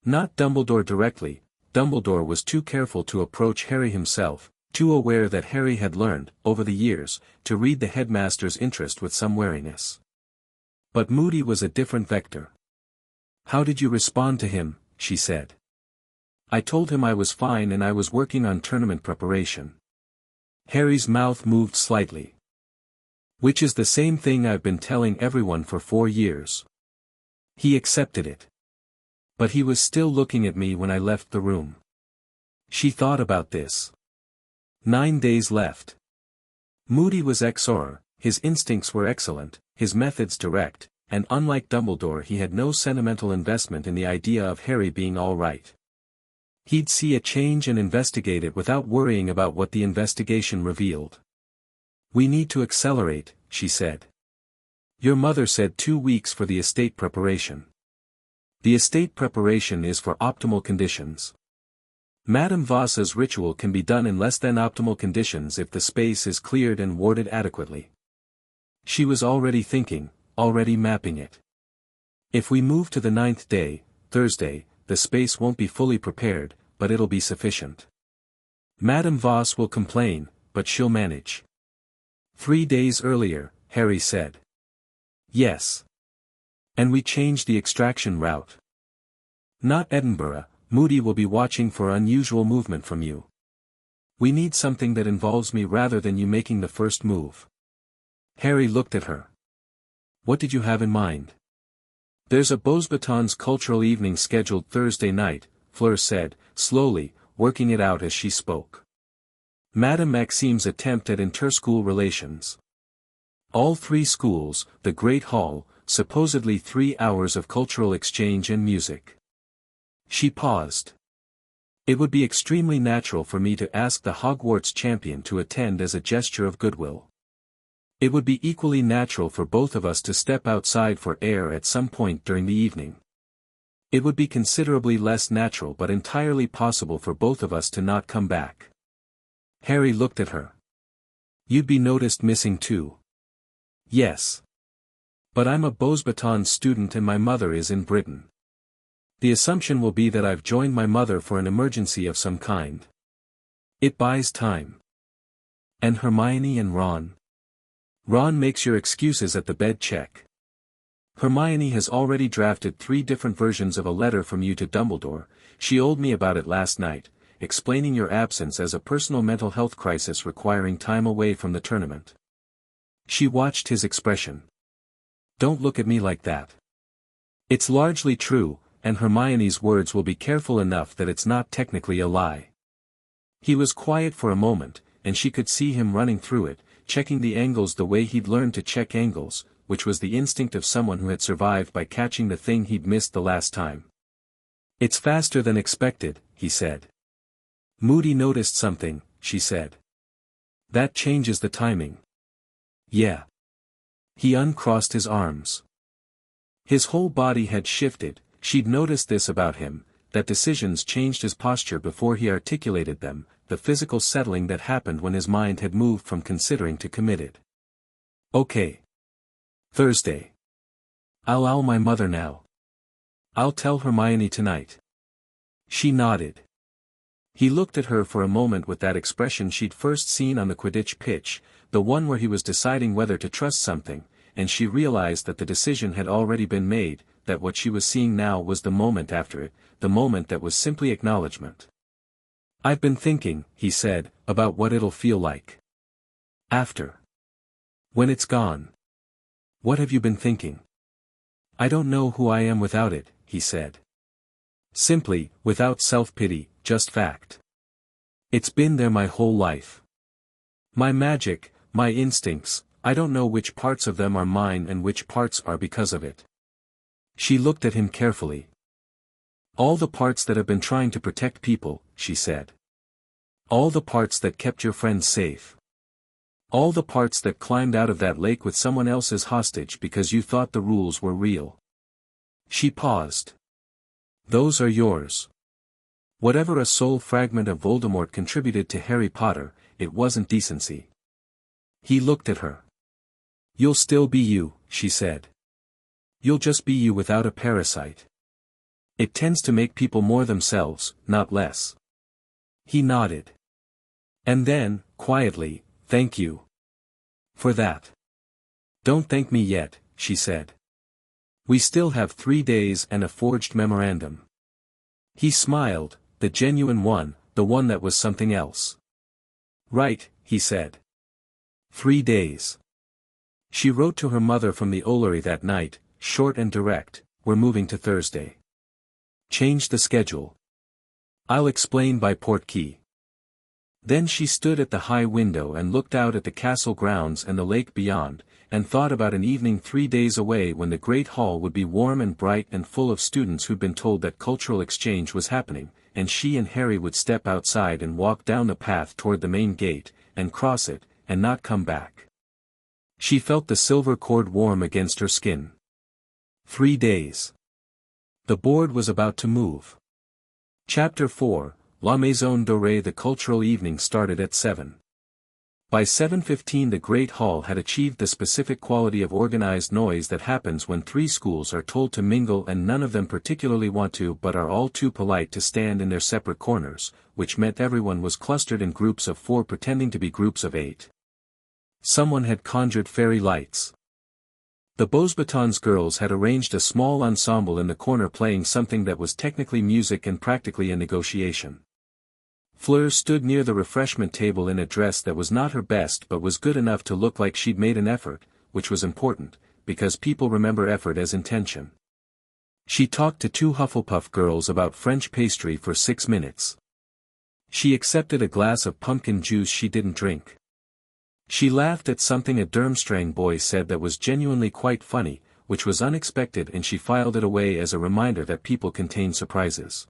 Not Dumbledore directly, Dumbledore was too careful to approach Harry himself, too aware that Harry had learned, over the years, to read the headmaster's interest with some wariness. But Moody was a different vector. "How did you respond to him?" she said. "I told him I was fine and I was working on tournament preparation." Harry's mouth moved slightly. "Which is the same thing I've been telling everyone for 4 years. He accepted it. But he was still looking at me when I left the room." She thought about this. 9 days left. Moody was XOR, his instincts were excellent, his methods direct, and unlike Dumbledore he had no sentimental investment in the idea of Harry being all right. He'd see a change and investigate it without worrying about what the investigation revealed. "We need to accelerate," she said. "Your mother said 2 weeks for the estate preparation. The estate preparation is for optimal conditions. Madame Voss's ritual can be done in less than optimal conditions if the space is cleared and warded adequately." She was already thinking, already mapping it. "If we move to the 9th day, Thursday, the space won't be fully prepared, but it'll be sufficient. Madame Voss will complain, but she'll manage." 3 days earlier, Harry said. "Yes. And we changed the extraction route. Not Edinburgh. Moody will be watching for unusual movement from you. We need something that involves me rather than you making the first move." Harry looked at her. "What did you have in mind?" "There's a Beauxbatons cultural evening scheduled Thursday night," Fleur said, slowly, working it out as she spoke. "Madame Maxime's attempt at interschool relations. All 3 schools, the Great Hall, supposedly 3 hours of cultural exchange and music." She paused. "It would be extremely natural for me to ask the Hogwarts champion to attend as a gesture of goodwill. It would be equally natural for both of us to step outside for air at some point during the evening. It would be considerably less natural but entirely possible for both of us to not come back." Harry looked at her. "You'd be noticed missing too." "Yes. But I'm a Beauxbatons student and my mother is in Britain. The assumption will be that I've joined my mother for an emergency of some kind. It buys time." "And Hermione and Ron?" "Ron makes your excuses at the bed check. Hermione has already drafted 3 different versions of a letter from you to Dumbledore. She told me about it last night, explaining your absence as a personal mental health crisis requiring time away from the tournament." She watched his expression. "Don't look at me like that. It's largely true, and Hermione's words will be careful enough that it's not technically a lie." He was quiet for a moment, and she could see him running through it, checking the angles the way he'd learned to check angles, which was the instinct of someone who had survived by catching the thing he'd missed the last time. "It's faster than expected," he said. "Moody noticed something," she said. "That changes the timing." "Yeah." He uncrossed his arms. His whole body had shifted. She'd noticed this about him, that decisions changed his posture before he articulated them, the physical settling that happened when his mind had moved from considering to committed. "Okay. Thursday. I'll owl my mother now. I'll tell Hermione tonight." She nodded. He looked at her for a moment with that expression she'd first seen on the Quidditch pitch, the one where he was deciding whether to trust something, and she realized that the decision had already been made, that what she was seeing now was the moment after it, the moment that was simply acknowledgement. "I've been thinking," he said, "about what it'll feel like. After. When it's gone." "What have you been thinking?" "I don't know who I am without it," he said. "Simply, without self-pity, just fact. It's been there my whole life. My magic, my instincts, I don't know which parts of them are mine and which parts are because of it." She looked at him carefully. "All the parts that have been trying to protect people," she said. "All the parts that kept your friends safe. All the parts that climbed out of that lake with someone else's hostage because you thought the rules were real." She paused. "Those are yours. Whatever a soul fragment of Voldemort contributed to Harry Potter, it wasn't decency." He looked at her. "You'll still be you," she said. "You'll just be you without a parasite. It tends to make people more themselves, not less. He nodded. And then, quietly, thank you. For that. Don't thank me yet, she said. We still have 3 days and a forged memorandum. He smiled, the genuine one, the one that was something else. Right, he said. 3 days. She wrote to her mother from the Ollery that night, short and direct, we're moving to Thursday. Change the schedule. I'll explain by portkey. Then she stood at the high window and looked out at the castle grounds and the lake beyond, and thought about an evening 3 days away when the great hall would be warm and bright and full of students who'd been told that cultural exchange was happening, and she and Harry would step outside and walk down the path toward the main gate, and cross it, and not come back. She felt the silver cord warm against her skin. 3 days. The board was about to move. Chapter 4, La Maison Dorée. The cultural evening started at 7. By 7:15 the Great Hall had achieved the specific quality of organized noise that happens when 3 schools are told to mingle and none of them particularly want to but are all too polite to stand in their separate corners, which meant everyone was clustered in groups of 4 pretending to be groups of 8. Someone had conjured fairy lights. The Beauxbatons girls had arranged a small ensemble in the corner playing something that was technically music and practically a negotiation. Fleur stood near the refreshment table in a dress that was not her best but was good enough to look like she'd made an effort, which was important, because people remember effort as intention. She talked to 2 Hufflepuff girls about French pastry for 6 minutes. She accepted a glass of pumpkin juice she didn't drink. She laughed at something a Durmstrang boy said that was genuinely quite funny, which was unexpected, and she filed it away as a reminder that people contain surprises.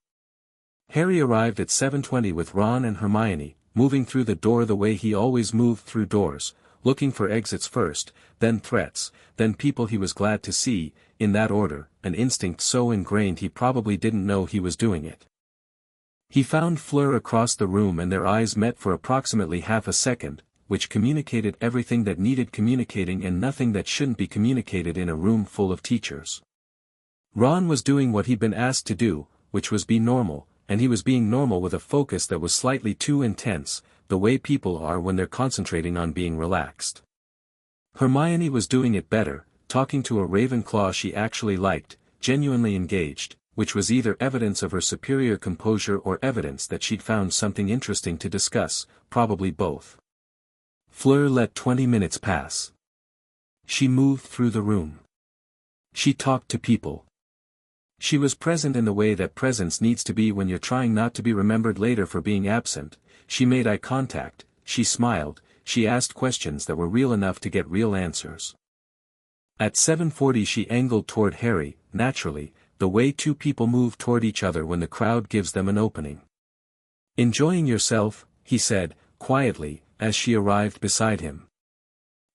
Harry arrived at 7:20 with Ron and Hermione, moving through the door the way he always moved through doors, looking for exits first, then threats, then people he was glad to see, in that order, an instinct so ingrained he probably didn't know he was doing it. He found Fleur across the room and their eyes met for approximately half a second, which communicated everything that needed communicating and nothing that shouldn't be communicated in a room full of teachers. Ron was doing what he'd been asked to do, which was be normal, and he was being normal with a focus that was slightly too intense, the way people are when they're concentrating on being relaxed. Hermione was doing it better, talking to a Ravenclaw she actually liked, genuinely engaged, which was either evidence of her superior composure or evidence that she'd found something interesting to discuss, probably both. Fleur let 20 minutes pass. She moved through the room. She talked to people. She was present in the way that presence needs to be when you're trying not to be remembered later for being absent. She made eye contact, she smiled, she asked questions that were real enough to get real answers. At 7:40 she angled toward Harry, naturally, the way 2 people move toward each other when the crowd gives them an opening. Enjoying yourself, he said, quietly, as she arrived beside him.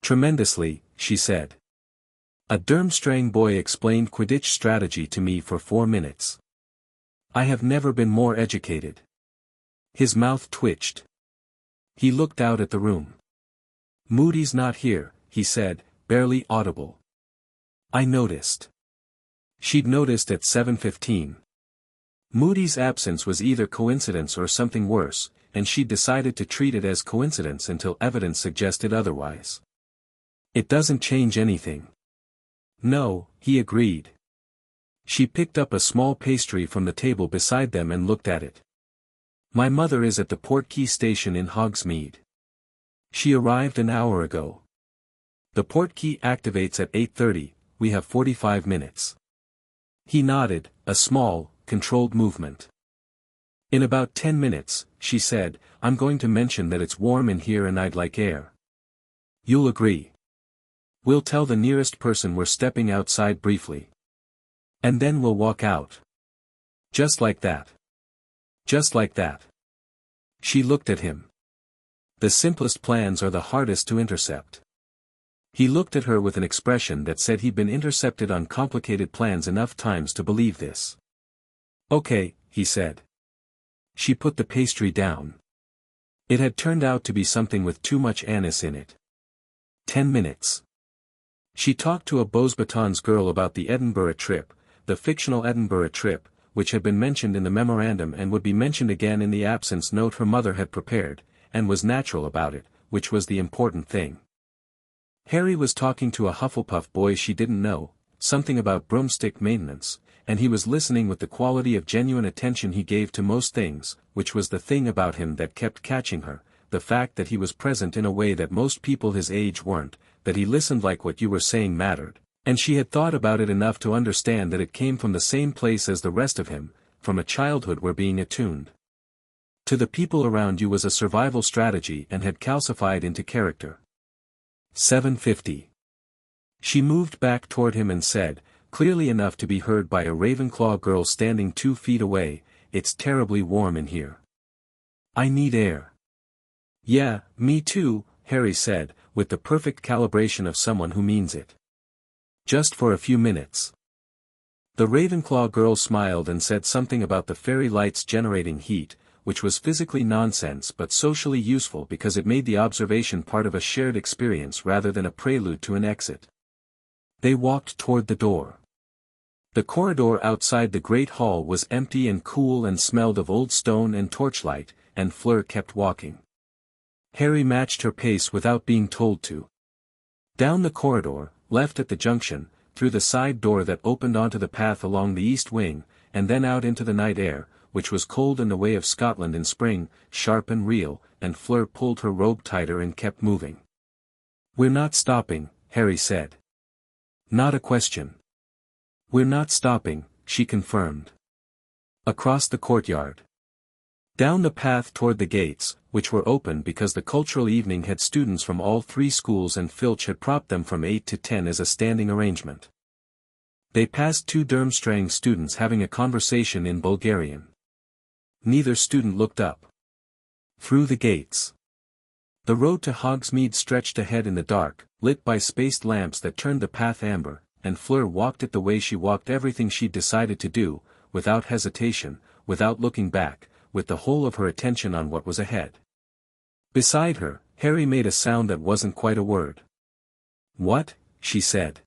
Tremendously, she said. A Durmstrang boy explained Quidditch strategy to me for 4 minutes. I have never been more educated. His mouth twitched. He looked out at the room. Moody's not here, he said, barely audible. I noticed. She'd noticed at 7:15. Moody's absence was either coincidence or something worse, and she decided to treat it as coincidence until evidence suggested otherwise. It doesn't change anything. No, he agreed. She picked up a small pastry from the table beside them and looked at it. My mother is at the Portkey station in Hogsmeade. She arrived an hour ago. The Portkey activates at 8:30, we have 45 minutes. He nodded, a small, controlled movement. In about 10 minutes, she said, I'm going to mention that it's warm in here and I'd like air. You'll agree. We'll tell the nearest person we're stepping outside briefly. And then we'll walk out. Just like that. Just like that. She looked at him. The simplest plans are the hardest to intercept. He looked at her with an expression that said he'd been intercepted on complicated plans enough times to believe this. Okay, he said. She put the pastry down. It had turned out to be something with too much anise in it. 10 minutes. She talked to a Beauxbatons girl about the Edinburgh trip, the fictional Edinburgh trip, which had been mentioned in the memorandum and would be mentioned again in the absence note her mother had prepared, and was natural about it, which was the important thing. Harry was talking to a Hufflepuff boy she didn't know, something about broomstick maintenance, and he was listening with the quality of genuine attention he gave to most things, which was the thing about him that kept catching her, the fact that he was present in a way that most people his age weren't, that he listened like what you were saying mattered, and she had thought about it enough to understand that it came from the same place as the rest of him, from a childhood where being attuned to the people around you was a survival strategy and had calcified into character. 750. She moved back toward him and said, clearly enough to be heard by a Ravenclaw girl standing 2 feet away, "It's terribly warm in here. I need air." "Yeah, me too," Harry said, with the perfect calibration of someone who means it. "Just for a few minutes." The Ravenclaw girl smiled and said something about the fairy lights generating heat, which was physically nonsense but socially useful because it made the observation part of a shared experience rather than a prelude to an exit. They walked toward the door. The corridor outside the great hall was empty and cool and smelled of old stone and torchlight, and Fleur kept walking. Harry matched her pace without being told to. Down the corridor, left at the junction, through the side door that opened onto the path along the east wing, and then out into the night air, which was cold in the way of Scotland in spring, sharp and real, and Fleur pulled her robe tighter and kept moving. "We're not stopping," Harry said. "Not a question." "We're not stopping," she confirmed. Across the courtyard. Down the path toward the gates, which were open because the cultural evening had students from all 3 schools and Filch had propped them from 8 to 10 as a standing arrangement. They passed 2 Durmstrang students having a conversation in Bulgarian. Neither student looked up. Through the gates. The road to Hogsmeade stretched ahead in the dark, lit by spaced lamps that turned the path amber, and Fleur walked it the way she walked everything she'd decided to do, without hesitation, without looking back, with the whole of her attention on what was ahead. Beside her, Harry made a sound that wasn't quite a word. "What?" she said.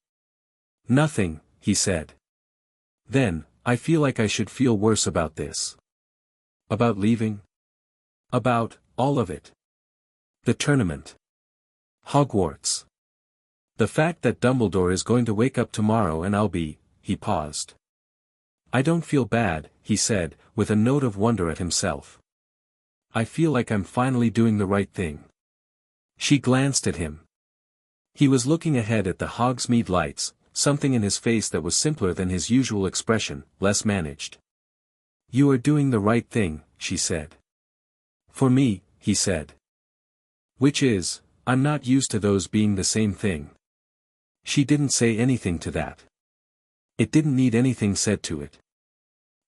"Nothing," he said. "Then, I feel like I should feel worse about this." "About leaving?" "About, all of it. The tournament. Hogwarts. The fact that Dumbledore is going to wake up tomorrow and I'll be," he paused. "I don't feel bad," he said, with a note of wonder at himself. "I feel like I'm finally doing the right thing." She glanced at him. He was looking ahead at the Hogsmeade lights, something in his face that was simpler than his usual expression, less managed. "You are doing the right thing," she said. "For me," he said. "Which is, I'm not used to those being the same thing." She didn't say anything to that. It didn't need anything said to it.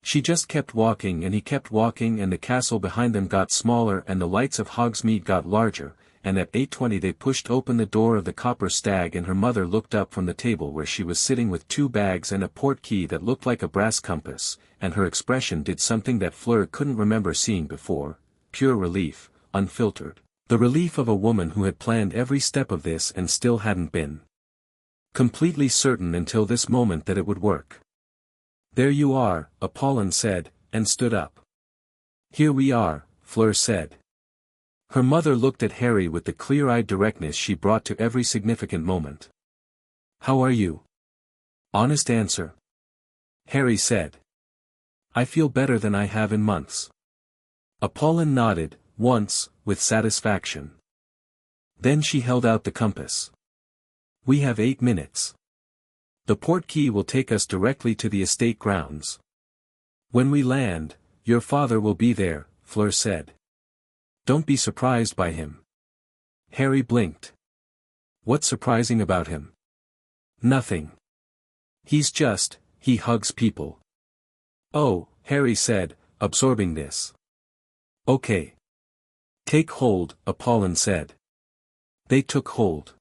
She just kept walking and he kept walking and the castle behind them got smaller and the lights of Hogsmeade got larger, and at 8:20 they pushed open the door of the Copper Stag and her mother looked up from the table where she was sitting with 2 bags and a portkey that looked like a brass compass, and her expression did something that Fleur couldn't remember seeing before, pure relief, unfiltered, the relief of a woman who had planned every step of this and still hadn't been completely certain until this moment that it would work. "There you are," Apollon said, and stood up. "Here we are," Fleur said. Her mother looked at Harry with the clear-eyed directness she brought to every significant moment. "How are you?" "Honest answer." Harry said. "I feel better than I have in months." Apollon nodded, once, with satisfaction. Then she held out the compass. "We have 8 minutes. The portkey will take us directly to the estate grounds. When we land, your father will be there," Fleur said. "Don't be surprised by him." Harry blinked. "What's surprising about him?" "Nothing. He hugs people." "Oh," Harry said, absorbing this. "Okay. Take hold," Apollon said. They took hold.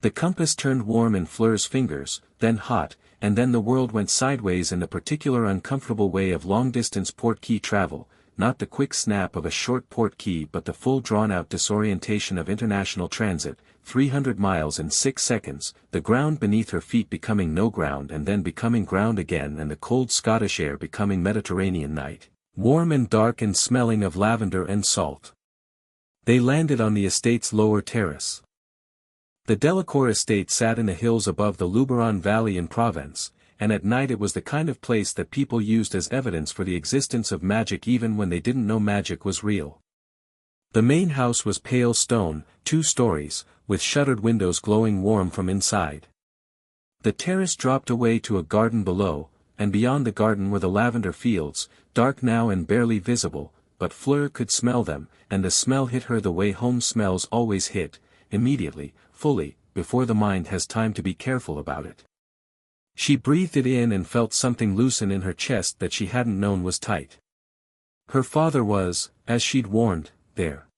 The compass turned warm in Fleur's fingers, then hot, and then the world went sideways in the particular uncomfortable way of long-distance portkey travel, not the quick snap of a short port key but the full drawn-out disorientation of international transit, 300 miles in 6 seconds, the ground beneath her feet becoming no ground and then becoming ground again and the cold Scottish air becoming Mediterranean night, warm and dark and smelling of lavender and salt. They landed on the estate's lower terrace. The Delacour estate sat in the hills above the Luberon Valley in Provence, and at night it was the kind of place that people used as evidence for the existence of magic even when they didn't know magic was real. The main house was pale stone, 2 stories, with shuttered windows glowing warm from inside. The terrace dropped away to a garden below, and beyond the garden were the lavender fields, dark now and barely visible, but Fleur could smell them, and the smell hit her the way home smells always hit, immediately, fully, before the mind has time to be careful about it. She breathed it in and felt something loosen in her chest that she hadn't known was tight. Her father was, as she'd warned, there.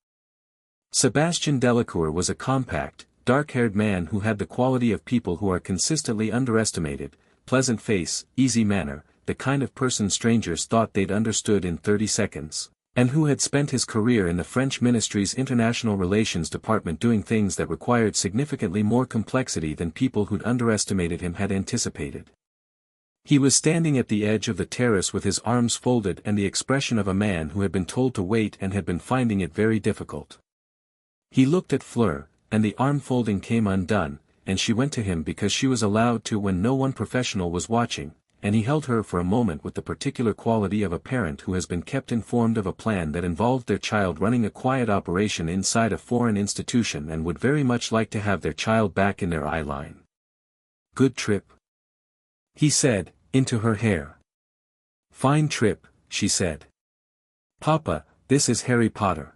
Sebastian Delacour was a compact, dark-haired man who had the quality of people who are consistently underestimated, pleasant face, easy manner, the kind of person strangers thought they'd understood in 30 seconds, and who had spent his career in the French ministry's international relations department doing things that required significantly more complexity than people who'd underestimated him had anticipated. He was standing at the edge of the terrace with his arms folded and the expression of a man who had been told to wait and had been finding it very difficult. He looked at Fleur, and the arm folding came undone, and she went to him because she was allowed to when no one professional was watching, and he held her for a moment with the particular quality of a parent who has been kept informed of a plan that involved their child running a quiet operation inside a foreign institution and would very much like to have their child back in their eye line. "Good trip?" he said, into her hair. "Fine trip," she said. "Papa, this is Harry Potter."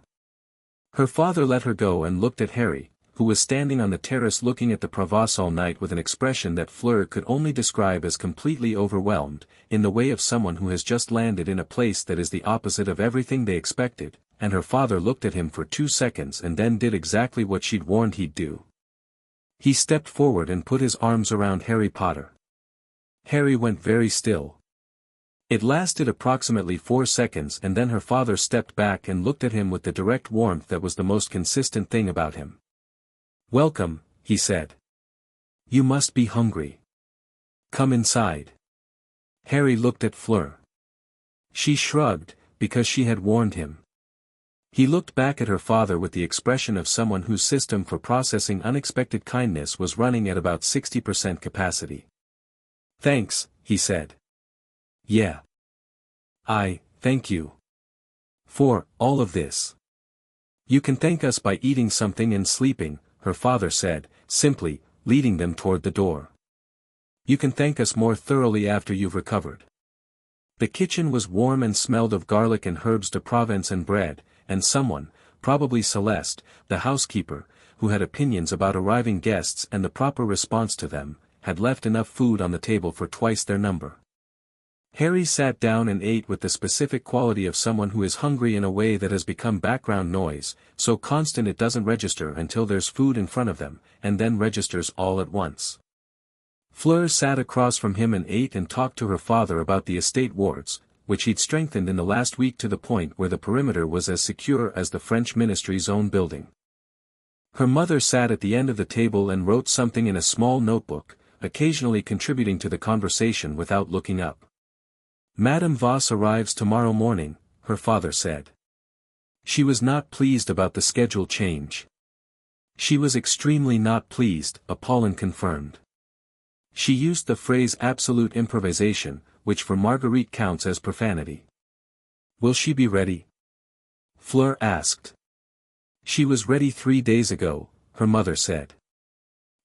Her father let her go and looked at Harry, who was standing on the terrace looking at the Provost all night with an expression that Fleur could only describe as completely overwhelmed, in the way of someone who has just landed in a place that is the opposite of everything they expected, and her father looked at him for 2 seconds and then did exactly what she'd warned he'd do. He stepped forward and put his arms around Harry Potter. Harry went very still. It lasted approximately 4 seconds and then her father stepped back and looked at him with the direct warmth that was the most consistent thing about him. "Welcome," he said. "You must be hungry. Come inside." Harry looked at Fleur. She shrugged, because she had warned him. He looked back at her father with the expression of someone whose system for processing unexpected kindness was running at about 60% capacity. "Thanks," he said. "Yeah. Thank you. For all of this. You can thank us by eating something and sleeping," her father said, simply, leading them toward the door. "You can thank us more thoroughly after you've recovered." The kitchen was warm and smelled of garlic and herbs de Provence and bread, and someone, probably Celeste, the housekeeper, who had opinions about arriving guests and the proper response to them, had left enough food on the table for twice their number. Harry sat down and ate with the specific quality of someone who is hungry in a way that has become background noise, so constant it doesn't register until there's food in front of them, and then registers all at once. Fleur sat across from him and ate and talked to her father about the estate wards, which he'd strengthened in the last week to the point where the perimeter was as secure as the French ministry's own building. Her mother sat at the end of the table and wrote something in a small notebook, occasionally contributing to the conversation without looking up. "Madame Voss arrives tomorrow morning," her father said. She was not pleased about the schedule change. She was extremely not pleased, Apollon confirmed. She used the phrase absolute improvisation, which for Marguerite counts as profanity. "Will she be ready?" Fleur asked. "She was ready 3 days ago," her mother said.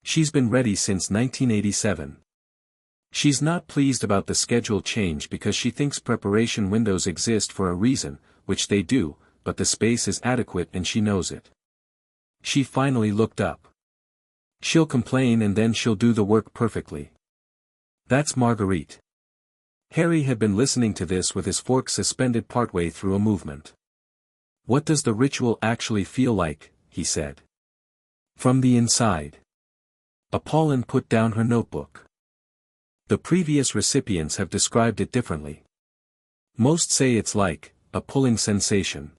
"She's been ready since 1987. She's not pleased about the schedule change because she thinks preparation windows exist for a reason, which they do, but the space is adequate and she knows it." She finally looked up. "She'll complain and then she'll do the work perfectly. That's Marguerite." Harry had been listening to this with his fork suspended partway through a movement. "What does the ritual actually feel like?" he said. "From the inside." Apollon put down her notebook. "The previous recipients have described it differently. Most say it's like a pulling sensation.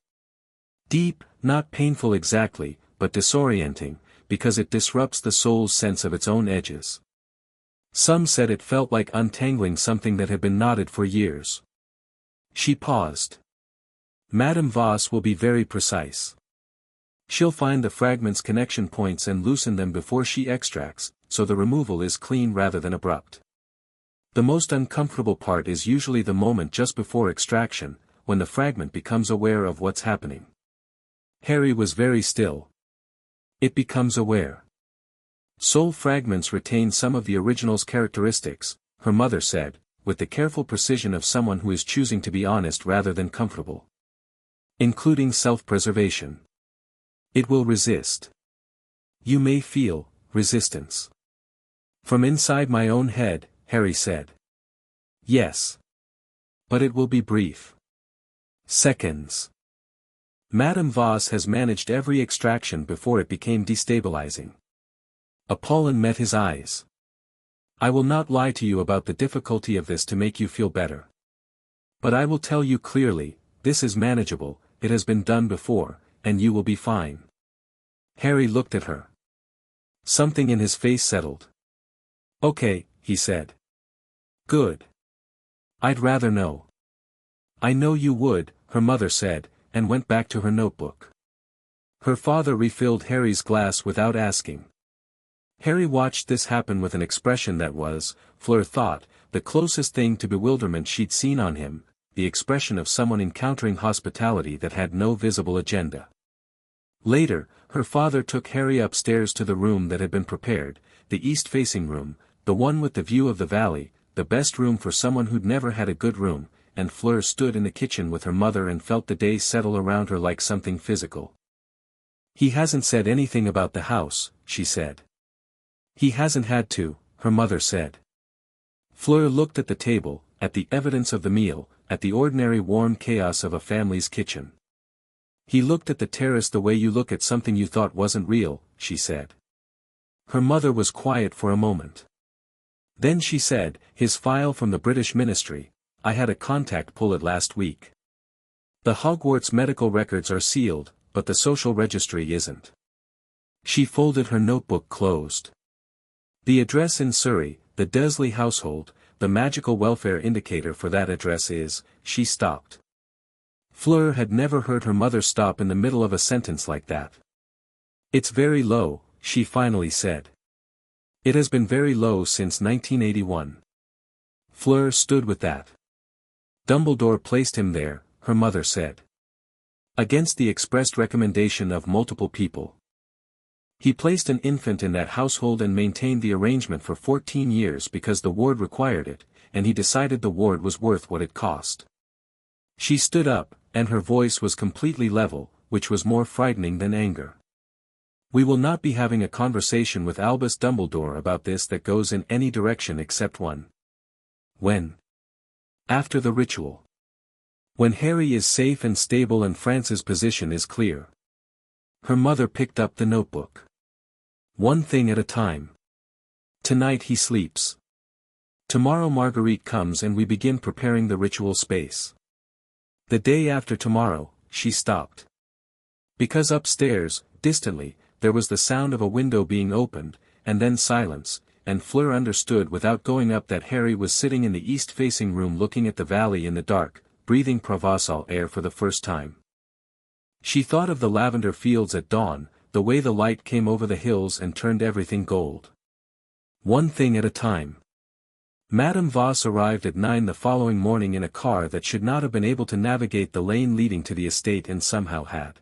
Deep, not painful exactly, but disorienting, because it disrupts the soul's sense of its own edges. Some said it felt like untangling something that had been knotted for years. She paused. Madame Voss will be very precise. She'll find the fragment's connection points and loosen them before she extracts, so the removal is clean rather than abrupt. The most uncomfortable part is usually the moment just before extraction, when the fragment becomes aware of what's happening. Harry was very still. It becomes aware. Soul fragments retain some of the original's characteristics, her mother said, with the careful precision of someone who is choosing to be honest rather than comfortable. Including self-preservation. It will resist. You may feel resistance. From inside my own head, Harry said. Yes. But it will be brief. Seconds. Madame Voss has managed every extraction before it became destabilizing. Apollon met his eyes. I will not lie to you about the difficulty of this to make you feel better. But I will tell you clearly, this is manageable, it has been done before, and you will be fine. Harry looked at her. Something in his face settled. Okay, he said. Good. I'd rather know. I know you would, her mother said, and went back to her notebook. Her father refilled Harry's glass without asking. Harry watched this happen with an expression that was, Fleur thought, the closest thing to bewilderment she'd seen on him, the expression of someone encountering hospitality that had no visible agenda. Later, her father took Harry upstairs to the room that had been prepared, the east-facing room, the one with the view of the valley, the best room for someone who'd never had a good room, and Fleur stood in the kitchen with her mother and felt the day settle around her like something physical. He hasn't said anything about the house, she said. He hasn't had to, her mother said. Fleur looked at the table, at the evidence of the meal, at the ordinary warm chaos of a family's kitchen. He looked at the terrace the way you look at something you thought wasn't real, she said. Her mother was quiet for a moment. Then she said, his file from the British Ministry, I had a contact pull it last week. The Hogwarts medical records are sealed, but the social registry isn't. She folded her notebook closed. The address in Surrey, the Dursley household, the magical welfare indicator for that address is, she stopped. Fleur had never heard her mother stop in the middle of a sentence like that. It's very low, she finally said. It has been very low since 1981. Fleur stood with that. Dumbledore placed him there, her mother said. Against the expressed recommendation of multiple people. He placed an infant in that household and maintained the arrangement for 14 years because the ward required it, and he decided the ward was worth what it cost. She stood up, and her voice was completely level, which was more frightening than anger. We will not be having a conversation with Albus Dumbledore about this that goes in any direction except one. When? After the ritual. When Harry is safe and stable and France's position is clear. Her mother picked up the notebook. One thing at a time. Tonight he sleeps. Tomorrow Marguerite comes and we begin preparing the ritual space. The day after tomorrow, she stopped. Because upstairs, distantly, there was the sound of a window being opened, and then silence, and Fleur understood without going up that Harry was sitting in the east-facing room looking at the valley in the dark, breathing Provençal air for the first time. She thought of the lavender fields at dawn, the way the light came over the hills and turned everything gold. One thing at a time. Madame Voss arrived at 9 the following morning in a car that should not have been able to navigate the lane leading to the estate and somehow had.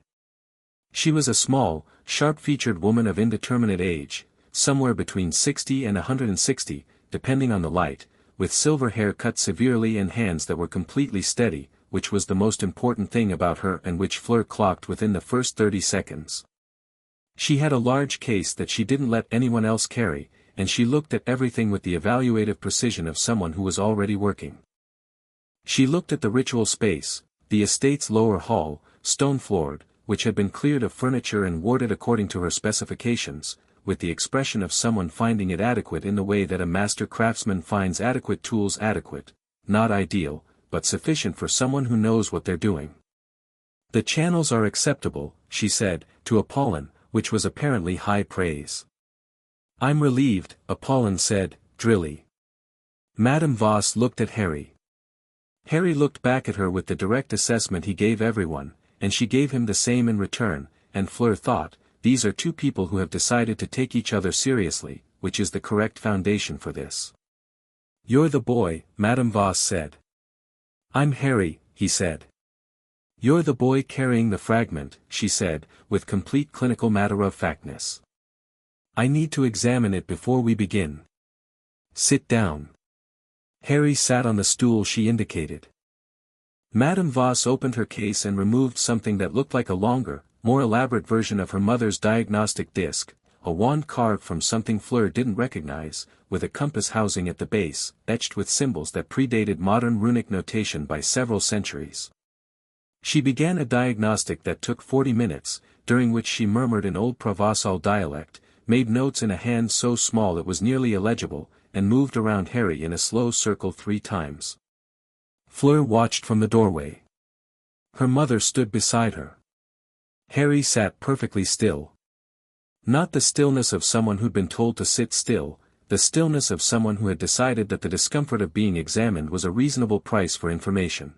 She was a small, sharp-featured woman of indeterminate age, somewhere between 60 and 160, depending on the light, with silver hair cut severely and hands that were completely steady, which was the most important thing about her and which Fleur clocked within the first 30 seconds. She had a large case that she didn't let anyone else carry, and she looked at everything with the evaluative precision of someone who was already working. She looked at the ritual space, the estate's lower hall, stone-floored, which had been cleared of furniture and warded according to her specifications, with the expression of someone finding it adequate in the way that a master craftsman finds adequate tools adequate, not ideal, but sufficient for someone who knows what they're doing. The channels are acceptable, she said, to Apollon, which was apparently high praise. I'm relieved, Apollon said, drily. Madame Voss looked at Harry. Harry looked back at her with the direct assessment he gave everyone, and she gave him the same in return, and Fleur thought, these are two people who have decided to take each other seriously, which is the correct foundation for this. You're the boy, Madame Voss said. I'm Harry, he said. You're the boy carrying the fragment, she said, with complete clinical matter-of-factness. I need to examine it before we begin. Sit down. Harry sat on the stool she indicated. Madame Voss opened her case and removed something that looked like a longer, more elaborate version of her mother's diagnostic disc, a wand carved from something Fleur didn't recognize, with a compass housing at the base, etched with symbols that predated modern runic notation by several centuries. She began a diagnostic that took 40 minutes, during which she murmured in old Provençal dialect, made notes in a hand so small it was nearly illegible, and moved around Harry in a slow circle 3 times. Fleur watched from the doorway. Her mother stood beside her. Harry sat perfectly still. Not the stillness of someone who'd been told to sit still, the stillness of someone who had decided that the discomfort of being examined was a reasonable price for information.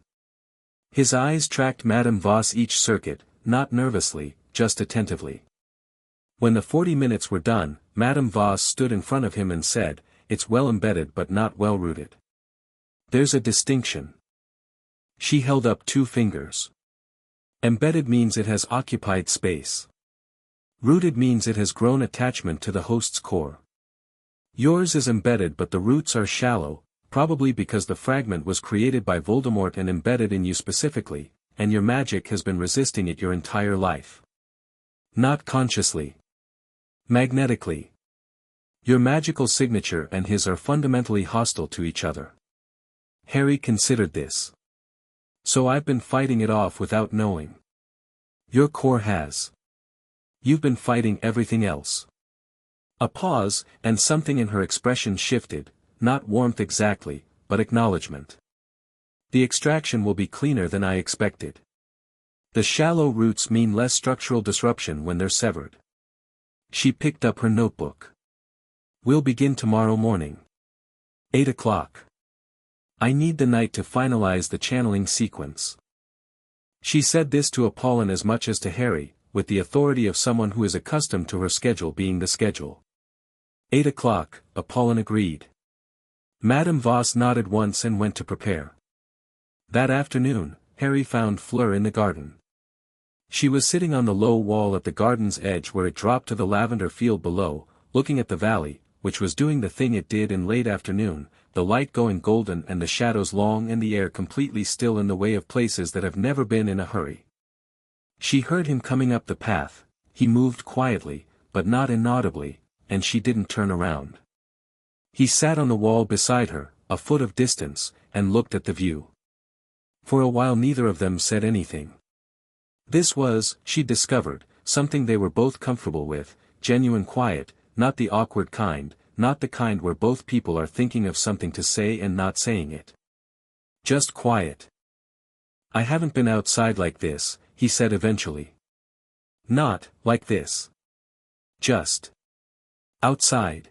His eyes tracked Madame Voss each circuit, not nervously, just attentively. When the 40 minutes were done, Madame Voss stood in front of him and said, "It's well embedded but not well rooted. There's a distinction." She held up 2 fingers. Embedded means it has occupied space. Rooted means it has grown attachment to the host's core. Yours is embedded but the roots are shallow, probably because the fragment was created by Voldemort and embedded in you specifically, and your magic has been resisting it your entire life. Not consciously. Magnetically. Your magical signature and his are fundamentally hostile to each other. Harry considered this. So I've been fighting it off without knowing. Your core has. You've been fighting everything else. A pause, and something in her expression shifted, not warmth exactly, but acknowledgement. The extraction will be cleaner than I expected. The shallow roots mean less structural disruption when they're severed. She picked up her notebook. We'll begin tomorrow morning. 8 o'clock. I need the night to finalize the channeling sequence. She said this to Apollon as much as to Harry, with the authority of someone who is accustomed to her schedule being the schedule. 8 o'clock, Apollon agreed. Madame Voss nodded once and went to prepare. That afternoon, Harry found Fleur in the garden. She was sitting on the low wall at the garden's edge where it dropped to the lavender field below, looking at the valley, which was doing the thing it did in late afternoon, the light going golden and the shadows long and the air completely still in the way of places that have never been in a hurry. She heard him coming up the path, he moved quietly, but not inaudibly, and she didn't turn around. He sat on the wall beside her, a foot of distance, and looked at the view. For a while neither of them said anything. This was, she discovered, something they were both comfortable with, genuine quiet, not the awkward kind, not the kind where both people are thinking of something to say and not saying it. Just quiet. I haven't been outside like this, he said eventually. Not, like this. Just. Outside.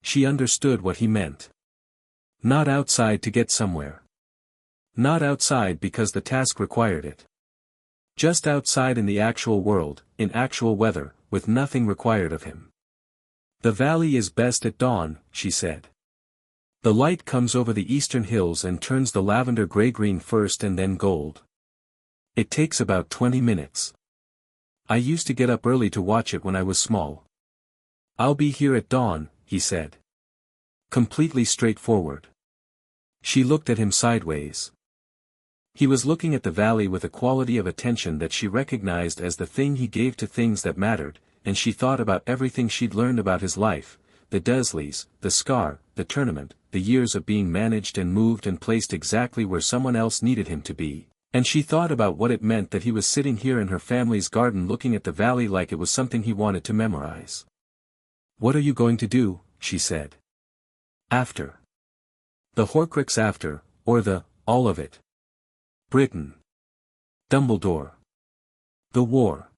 She understood what he meant. Not outside to get somewhere. Not outside because the task required it. Just outside in the actual world, in actual weather, with nothing required of him. The valley is best at dawn, she said. The light comes over the eastern hills and turns the lavender gray-green first and then gold. It takes about 20 minutes. I used to get up early to watch it when I was small. I'll be here at dawn, he said. Completely straightforward. She looked at him sideways. He was looking at the valley with a quality of attention that she recognized as the thing he gave to things that mattered, and she thought about everything she'd learned about his life, the Dursleys, the scar, the tournament, the years of being managed and moved and placed exactly where someone else needed him to be, and she thought about what it meant that he was sitting here in her family's garden looking at the valley like it was something he wanted to memorize. What are you going to do? She said. After. The Horcrux after, or the, all of it. Britain. Dumbledore. The war.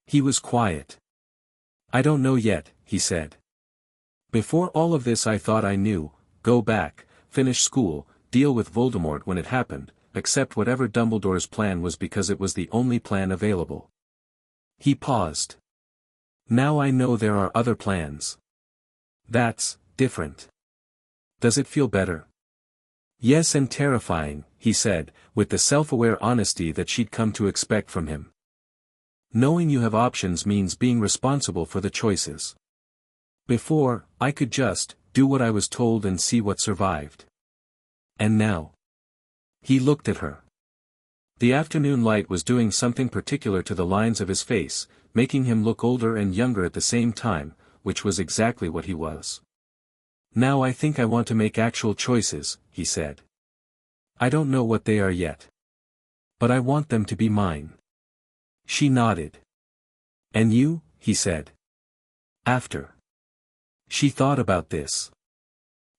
He was quiet. I don't know yet, he said. Before all of this I thought I knew, go back, finish school, deal with Voldemort when it happened, accept whatever Dumbledore's plan was because it was the only plan available. He paused. Now I know there are other plans. That's different. Does it feel better? Yes, and terrifying, he said, with the self-aware honesty that she'd come to expect from him. Knowing you have options means being responsible for the choices. Before, I could just do what I was told and see what survived. And now? He looked at her. The afternoon light was doing something particular to the lines of his face, making him look older and younger at the same time, which was exactly what he was. Now I think I want to make actual choices, he said. I don't know what they are yet. But I want them to be mine. She nodded. And you, he said. After. She thought about this.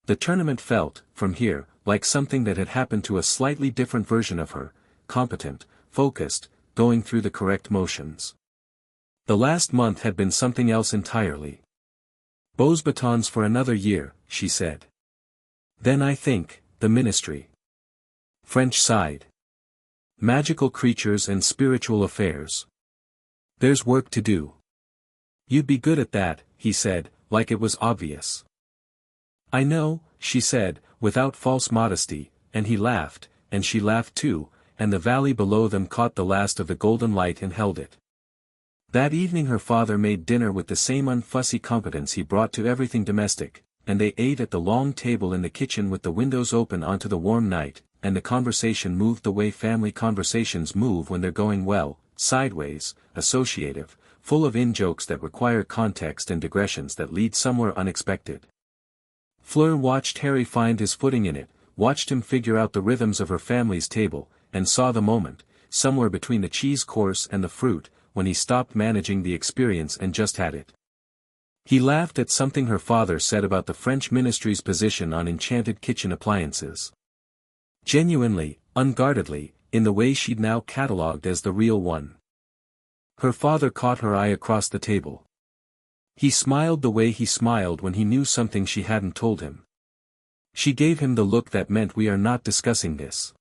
The tournament felt, from here, like something that had happened to a slightly different version of her, competent, focused, going through the correct motions. The last month had been something else entirely. Beaux batons for another year, she said. Then I think, the ministry. French side. Magical creatures and spiritual affairs. There's work to do. You'd be good at that, he said, like it was obvious. I know, she said, without false modesty, and he laughed, and she laughed too, and the valley below them caught the last of the golden light and held it. That evening her father made dinner with the same unfussy competence he brought to everything domestic, and they ate at the long table in the kitchen with the windows open onto the warm night, and the conversation moved the way family conversations move when they're going well, sideways, associative, full of in-jokes that require context and digressions that lead somewhere unexpected. Fleur watched Harry find his footing in it, watched him figure out the rhythms of her family's table, and saw the moment, somewhere between the cheese course and the fruit, when he stopped managing the experience and just had it. He laughed at something her father said about the French ministry's position on enchanted kitchen appliances. Genuinely, unguardedly, in the way she'd now catalogued as the real one. Her father caught her eye across the table. He smiled the way he smiled when he knew something she hadn't told him. She gave him the look that meant we are not discussing this.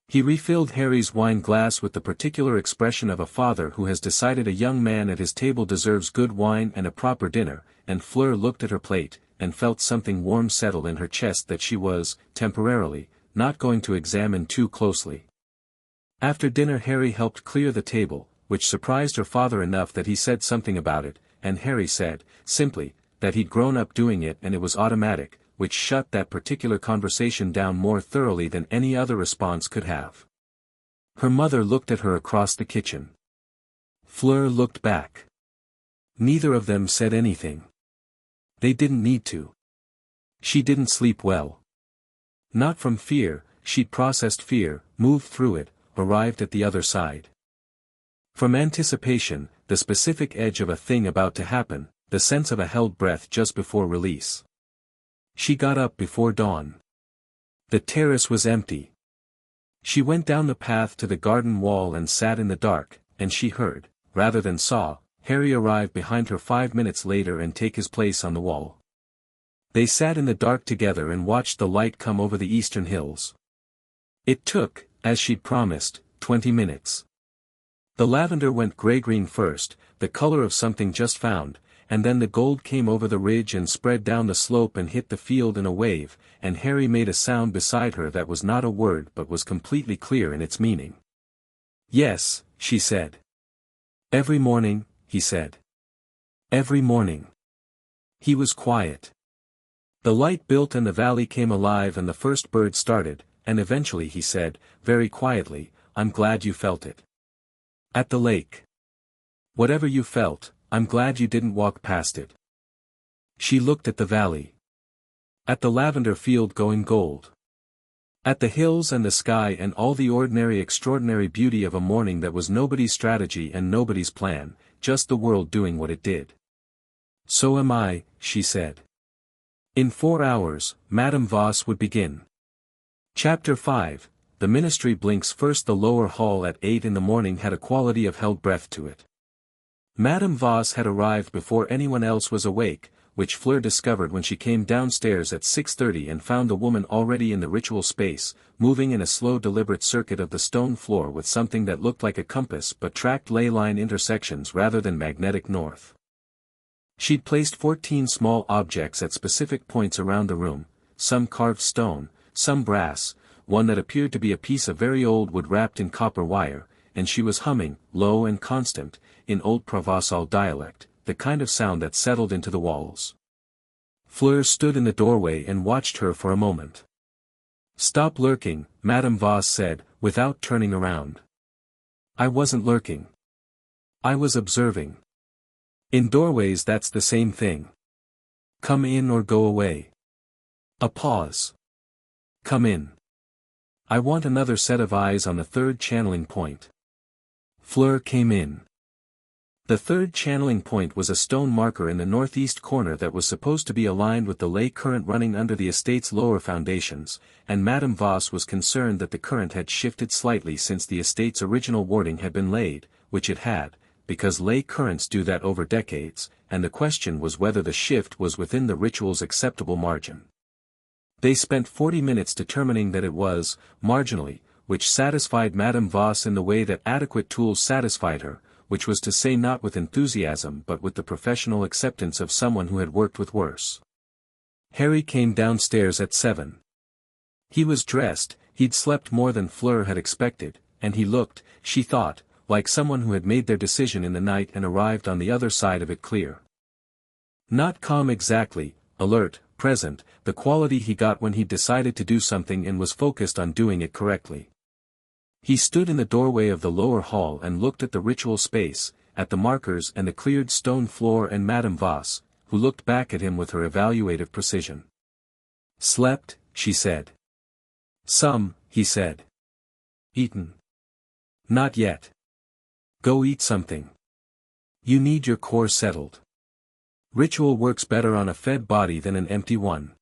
He refilled Harry's wine glass with the particular expression of a father who has decided a young man at his table deserves good wine and a proper dinner, and Fleur looked at her plate, and felt something warm settle in her chest that she was, temporarily, not going to examine too closely. After dinner Harry helped clear the table, which surprised her father enough that he said something about it, and Harry said, simply, that he'd grown up doing it and it was automatic, which shut that particular conversation down more thoroughly than any other response could have. Her mother looked at her across the kitchen. Fleur looked back. Neither of them said anything. They didn't need to. She didn't sleep well. Not from fear, she'd processed fear, moved through it, arrived at the other side. From anticipation, the specific edge of a thing about to happen, the sense of a held breath just before release. She got up before dawn. The terrace was empty. She went down the path to the garden wall and sat in the dark, and she heard, rather than saw, Harry arrive behind her 5 minutes later and take his place on the wall. They sat in the dark together and watched the light come over the eastern hills. It took, as she'd promised, 20 minutes. The lavender went gray-green first, the color of something just found, and then the gold came over the ridge and spread down the slope and hit the field in a wave, and Harry made a sound beside her that was not a word but was completely clear in its meaning. Yes, she said. Every morning, he said. Every morning. He was quiet. The light built and the valley came alive and the first bird started, and eventually he said, very quietly, I'm glad you felt it. At the lake. Whatever you felt, I'm glad you didn't walk past it. She looked at the valley. At the lavender field going gold. At the hills and the sky and all the ordinary extraordinary beauty of a morning that was nobody's strategy and nobody's plan, just the world doing what it did. So am I, she said. In 4 hours, Madame Voss would begin. Chapter 5, the ministry blinks first. The lower hall at 8 in the morning had a quality of held breath to it. Madame Voss had arrived before anyone else was awake, which Fleur discovered when she came downstairs at 6:30 and found the woman already in the ritual space, moving in a slow deliberate circuit of the stone floor with something that looked like a compass but tracked ley line intersections rather than magnetic north. She'd placed 14 small objects at specific points around the room, some carved stone, some brass, one that appeared to be a piece of very old wood wrapped in copper wire, and she was humming, low and constant, in old Provençal dialect, the kind of sound that settled into the walls. Fleur stood in the doorway and watched her for a moment. "Stop lurking," Madame Voss said, without turning around. "I wasn't lurking. I was observing. In doorways that's the same thing. Come in or go away." A pause. "Come in. I want another set of eyes on the third channeling point." Fleur came in. The third channeling point was a stone marker in the northeast corner that was supposed to be aligned with the ley current running under the estate's lower foundations, and Madame Voss was concerned that the current had shifted slightly since the estate's original warding had been laid, which it had, because ley currents do that over decades, and the question was whether the shift was within the ritual's acceptable margin. They spent 40 minutes determining that it was, marginally, which satisfied Madame Voss in the way that adequate tools satisfied her, which was to say not with enthusiasm but with the professional acceptance of someone who had worked with worse. Harry came downstairs at 7. He was dressed, he'd slept more than Fleur had expected, and he looked, she thought, like someone who had made their decision in the night and arrived on the other side of it clear. Not calm exactly, alert, present, the quality he got when he'd decided to do something and was focused on doing it correctly. He stood in the doorway of the lower hall and looked at the ritual space, at the markers and the cleared stone floor and Madame Voss, who looked back at him with her evaluative precision. "Slept?" she said. "Some," he said. "Eaten?" "Not yet." "Go eat something. You need your core settled. Ritual works better on a fed body than an empty one."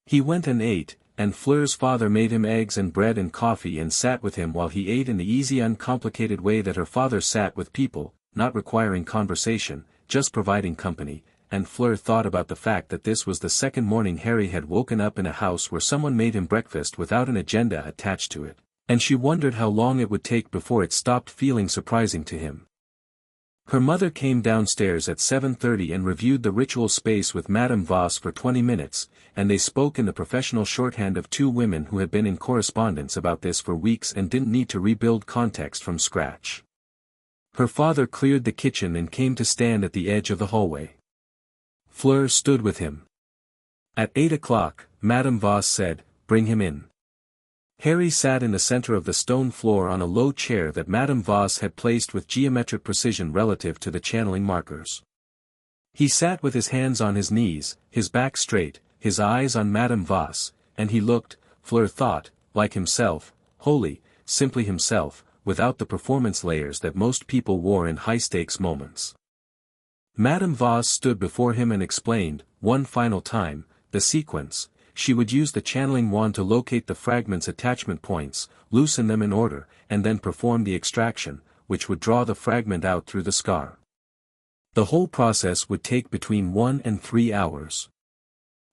He went and ate, and Fleur's father made him eggs and bread and coffee and sat with him while he ate in the easy uncomplicated way that her father sat with people, not requiring conversation, just providing company, and Fleur thought about the fact that this was the second morning Harry had woken up in a house where someone made him breakfast without an agenda attached to it, and she wondered how long it would take before it stopped feeling surprising to him. Her mother came downstairs at 7:30 and reviewed the ritual space with Madame Voss for 20 minutes, and they spoke in the professional shorthand of two women who had been in correspondence about this for weeks and didn't need to rebuild context from scratch. Her father cleared the kitchen and came to stand at the edge of the hallway. Fleur stood with him. At 8 o'clock, Madame Voss said, "Bring him in." Harry sat in the center of the stone floor on a low chair that Madame Voss had placed with geometric precision relative to the channeling markers. He sat with his hands on his knees, his back straight, his eyes on Madame Voss, and he looked, Fleur thought, like himself, wholly, simply himself, without the performance layers that most people wore in high-stakes moments. Madame Voss stood before him and explained, one final time, the sequence. She would use the channeling wand to locate the fragment's attachment points, loosen them in order, and then perform the extraction, which would draw the fragment out through the scar. The whole process would take between 1 and 3 hours.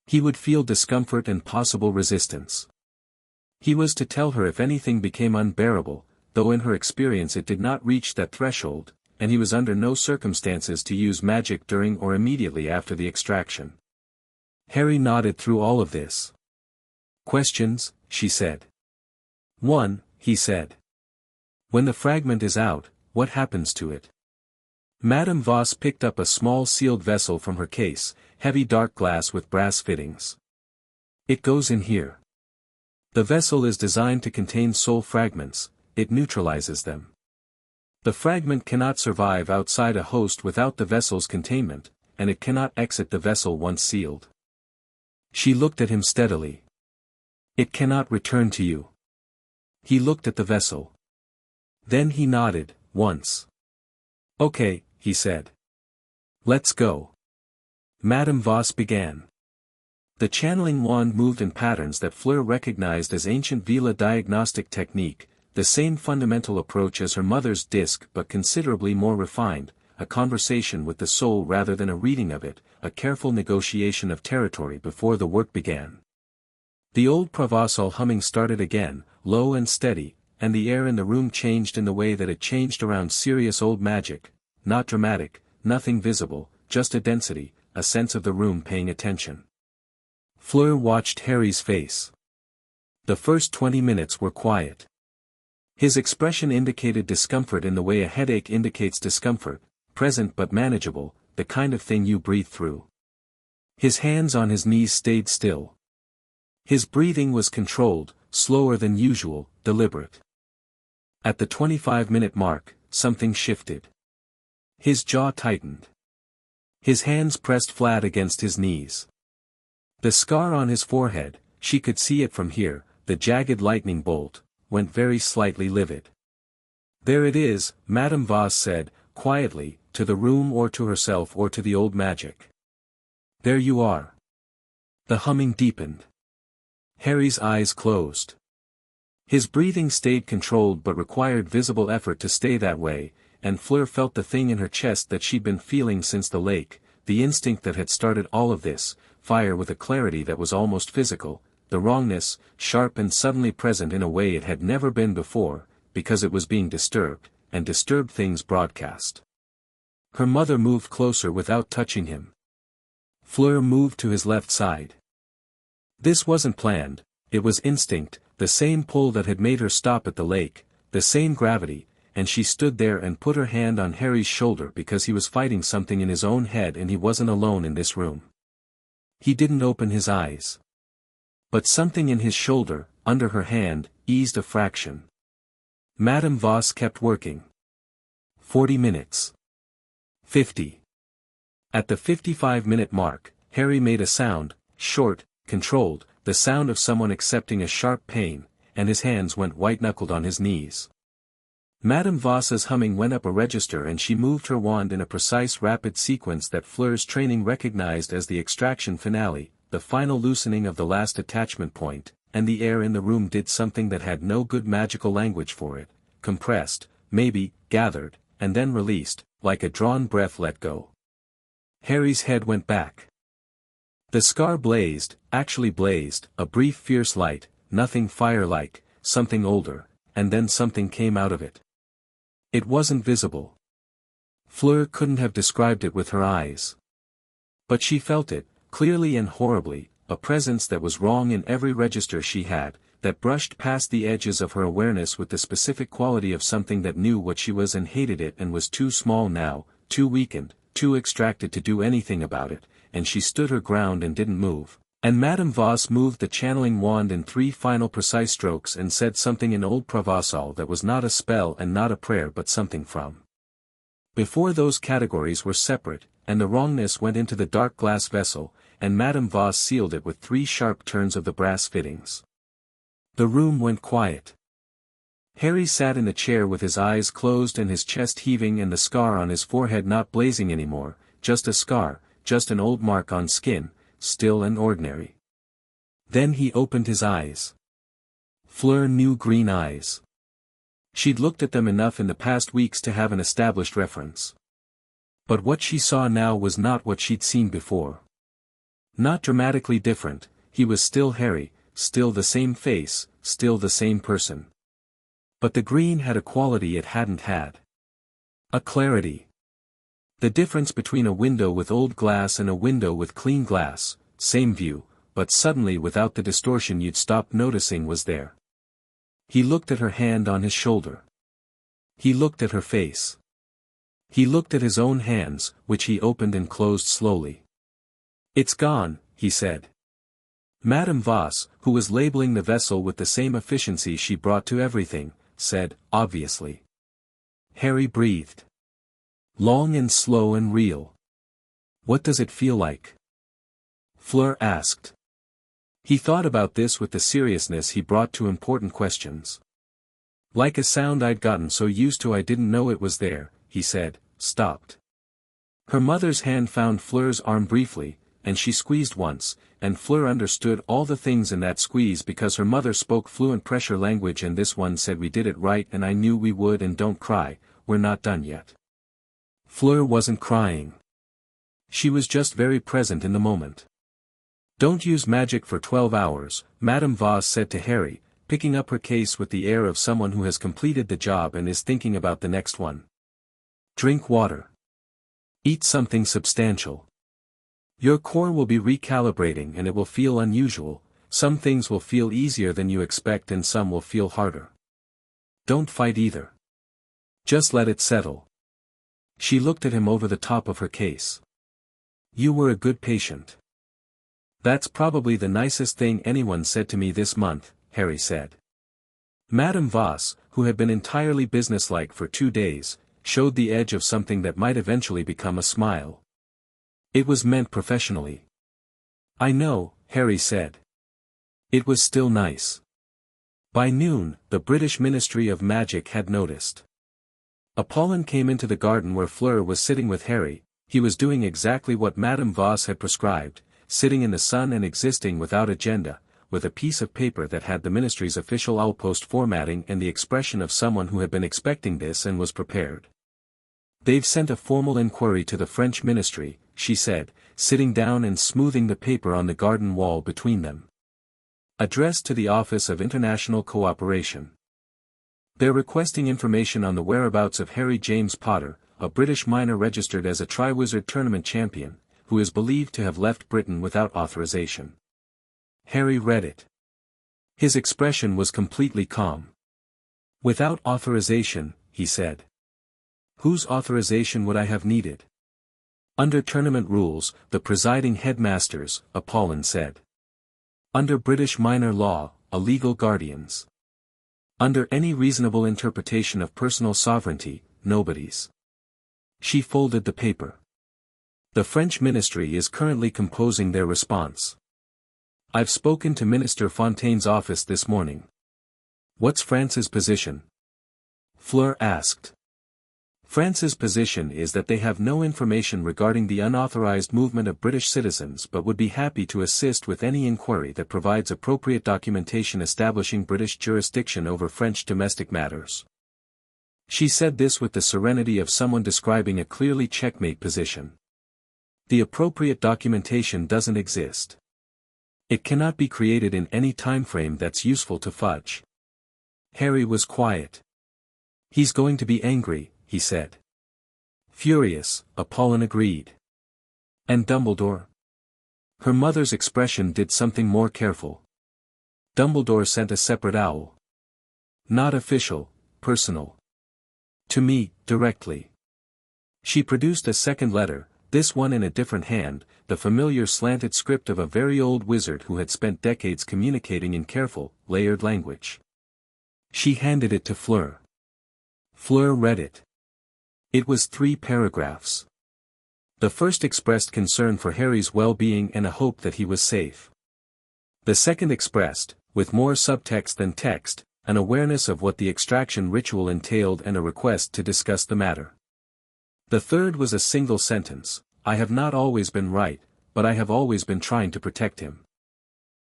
He would feel discomfort and possible resistance. He was to tell her if anything became unbearable, though in her experience it did not reach that threshold, and he was under no circumstances to use magic during or immediately after the extraction. Harry nodded through all of this. "Questions?" she said. "One," he said. "When the fragment is out, what happens to it?" Madame Voss picked up a small sealed vessel from her case, heavy dark glass with brass fittings. "It goes in here. The vessel is designed to contain soul fragments, it neutralizes them. The fragment cannot survive outside a host without the vessel's containment, and it cannot exit the vessel once sealed." She looked at him steadily. "It cannot return to you." He looked at the vessel. Then he nodded, once. "Okay," he said. "Let's go." Madame Voss began. The channeling wand moved in patterns that Fleur recognized as ancient Veela diagnostic technique, the same fundamental approach as her mother's disc but considerably more refined, a conversation with the soul rather than a reading of it, a careful negotiation of territory before the work began. The old provençal humming started again, low and steady, and the air in the room changed in the way that it changed around serious old magic, not dramatic, nothing visible, just a density, a sense of the room paying attention. Fleur watched Harry's face. The first 20 minutes were quiet. His expression indicated discomfort in the way a headache indicates discomfort, present but manageable, the kind of thing you breathe through. His hands on his knees stayed still. His breathing was controlled, slower than usual, deliberate. At the 25-minute mark, something shifted. His jaw tightened. His hands pressed flat against his knees. The scar on his forehead, she could see it from here, the jagged lightning bolt, went very slightly livid. "There it is," Madame Voss said, quietly, to the room or to herself or to the old magic. "There you are." The humming deepened. Harry's eyes closed. His breathing stayed controlled but required visible effort to stay that way, and Fleur felt the thing in her chest that she'd been feeling since the lake, the instinct that had started all of this, fire with a clarity that was almost physical, the wrongness, sharp and suddenly present in a way it had never been before, because it was being disturbed, and disturbed things broadcast. Her mother moved closer without touching him. Fleur moved to his left side. This wasn't planned, it was instinct, the same pull that had made her stop at the lake, the same gravity, and she stood there and put her hand on Harry's shoulder because he was fighting something in his own head and he wasn't alone in this room. He didn't open his eyes. But something in his shoulder, under her hand, eased a fraction. Madame Voss kept working. 40 minutes. 50. At the 55-minute mark, Harry made a sound, short, controlled, the sound of someone accepting a sharp pain, and his hands went white-knuckled on his knees. Madame Voss's humming went up a register and she moved her wand in a precise rapid sequence that Fleur's training recognized as the extraction finale, the final loosening of the last attachment point, and the air in the room did something that had no good magical language for it, compressed, maybe, gathered, and then released, like a drawn breath let go. Harry's head went back. The scar blazed, actually blazed, a brief fierce light, nothing fire-like, something older, and then something came out of it. It wasn't visible. Fleur couldn't have described it with her eyes. But she felt it, clearly and horribly, a presence that was wrong in every register she had, that brushed past the edges of her awareness with the specific quality of something that knew what she was and hated it and was too small now, too weakened, too extracted to do anything about it, and she stood her ground and didn't move. And Madame Voss moved the channeling wand in 3 final precise strokes and said something in Old Provençal that was not a spell and not a prayer but something from before. Those categories were separate, and the wrongness went into the dark glass vessel, and Madame Voss sealed it with 3 sharp turns of the brass fittings. The room went quiet. Harry sat in the chair with his eyes closed and his chest heaving and the scar on his forehead not blazing anymore, just a scar, just an old mark on skin, still and ordinary. Then he opened his eyes. Fleur knew green eyes. She'd looked at them enough in the past weeks to have an established reference. But what she saw now was not what she'd seen before. Not dramatically different, he was still Harry, still the same face, still the same person. But the green had a quality it hadn't had. A clarity. The difference between a window with old glass and a window with clean glass, same view, but suddenly without the distortion you'd stopped noticing was there. He looked at her hand on his shoulder. He looked at her face. He looked at his own hands, which he opened and closed slowly. "It's gone," he said. Madame Voss, who was labeling the vessel with the same efficiency she brought to everything, said, obviously. Harry breathed. Long and slow and real. "What does it feel like?" Fleur asked. He thought about this with the seriousness he brought to important questions. "Like a sound I'd gotten so used to I didn't know it was there," he said, stopped. Her mother's hand found Fleur's arm briefly, and she squeezed once, and Fleur understood all the things in that squeeze because her mother spoke fluent pressure language and this one said we did it right and I knew we would and don't cry, we're not done yet. Fleur wasn't crying. She was just very present in the moment. Don't use magic for 12 hours, Madame Voss said to Harry, picking up her case with the air of someone who has completed the job and is thinking about the next one. Drink water. Eat something substantial. Your core will be recalibrating and it will feel unusual, some things will feel easier than you expect and some will feel harder. Don't fight either. Just let it settle. She looked at him over the top of her case. You were a good patient. That's probably the nicest thing anyone said to me this month, Harry said. Madame Voss, who had been entirely businesslike for 2 days, showed the edge of something that might eventually become a smile. It was meant professionally. I know, Harry said. It was still nice. By noon, the British Ministry of Magic had noticed. Apollon came into the garden where Fleur was sitting with Harry. He was doing exactly what Madame Voss had prescribed, sitting in the sun and existing without agenda, with a piece of paper that had the ministry's official outpost formatting and the expression of someone who had been expecting this and was prepared. They've sent a formal inquiry to the French ministry, she said, sitting down and smoothing the paper on the garden wall between them. Addressed to the Office of International Cooperation. They're requesting information on the whereabouts of Harry James Potter, a British miner registered as a Triwizard Tournament champion, who is believed to have left Britain without authorization. Harry read it. His expression was completely calm. Without authorization, he said. Whose authorization would I have needed? Under tournament rules, the presiding headmasters, Apollon said. Under British minor law, a legal guardians. Under any reasonable interpretation of personal sovereignty, nobody's. She folded the paper. The French ministry is currently composing their response. I've spoken to Minister Fontaine's office this morning. What's France's position? Fleur asked. France's position is that they have no information regarding the unauthorized movement of British citizens but would be happy to assist with any inquiry that provides appropriate documentation establishing British jurisdiction over French domestic matters. She said this with the serenity of someone describing a clearly checkmate position. The appropriate documentation doesn't exist. It cannot be created in any timeframe that's useful to fudge. Harry was quiet. He's going to be angry, he said. Furious, Apollon agreed. And Dumbledore? Her mother's expression did something more careful. Dumbledore sent a separate owl. Not official, personal. To me, directly. She produced a second letter, this one in a different hand, the familiar slanted script of a very old wizard who had spent decades communicating in careful, layered language. She handed it to Fleur. Fleur read it. It was 3 paragraphs. The first expressed concern for Harry's well-being and a hope that he was safe. The second expressed, with more subtext than text, an awareness of what the extraction ritual entailed and a request to discuss the matter. The third was a single sentence, I have not always been right, but I have always been trying to protect him.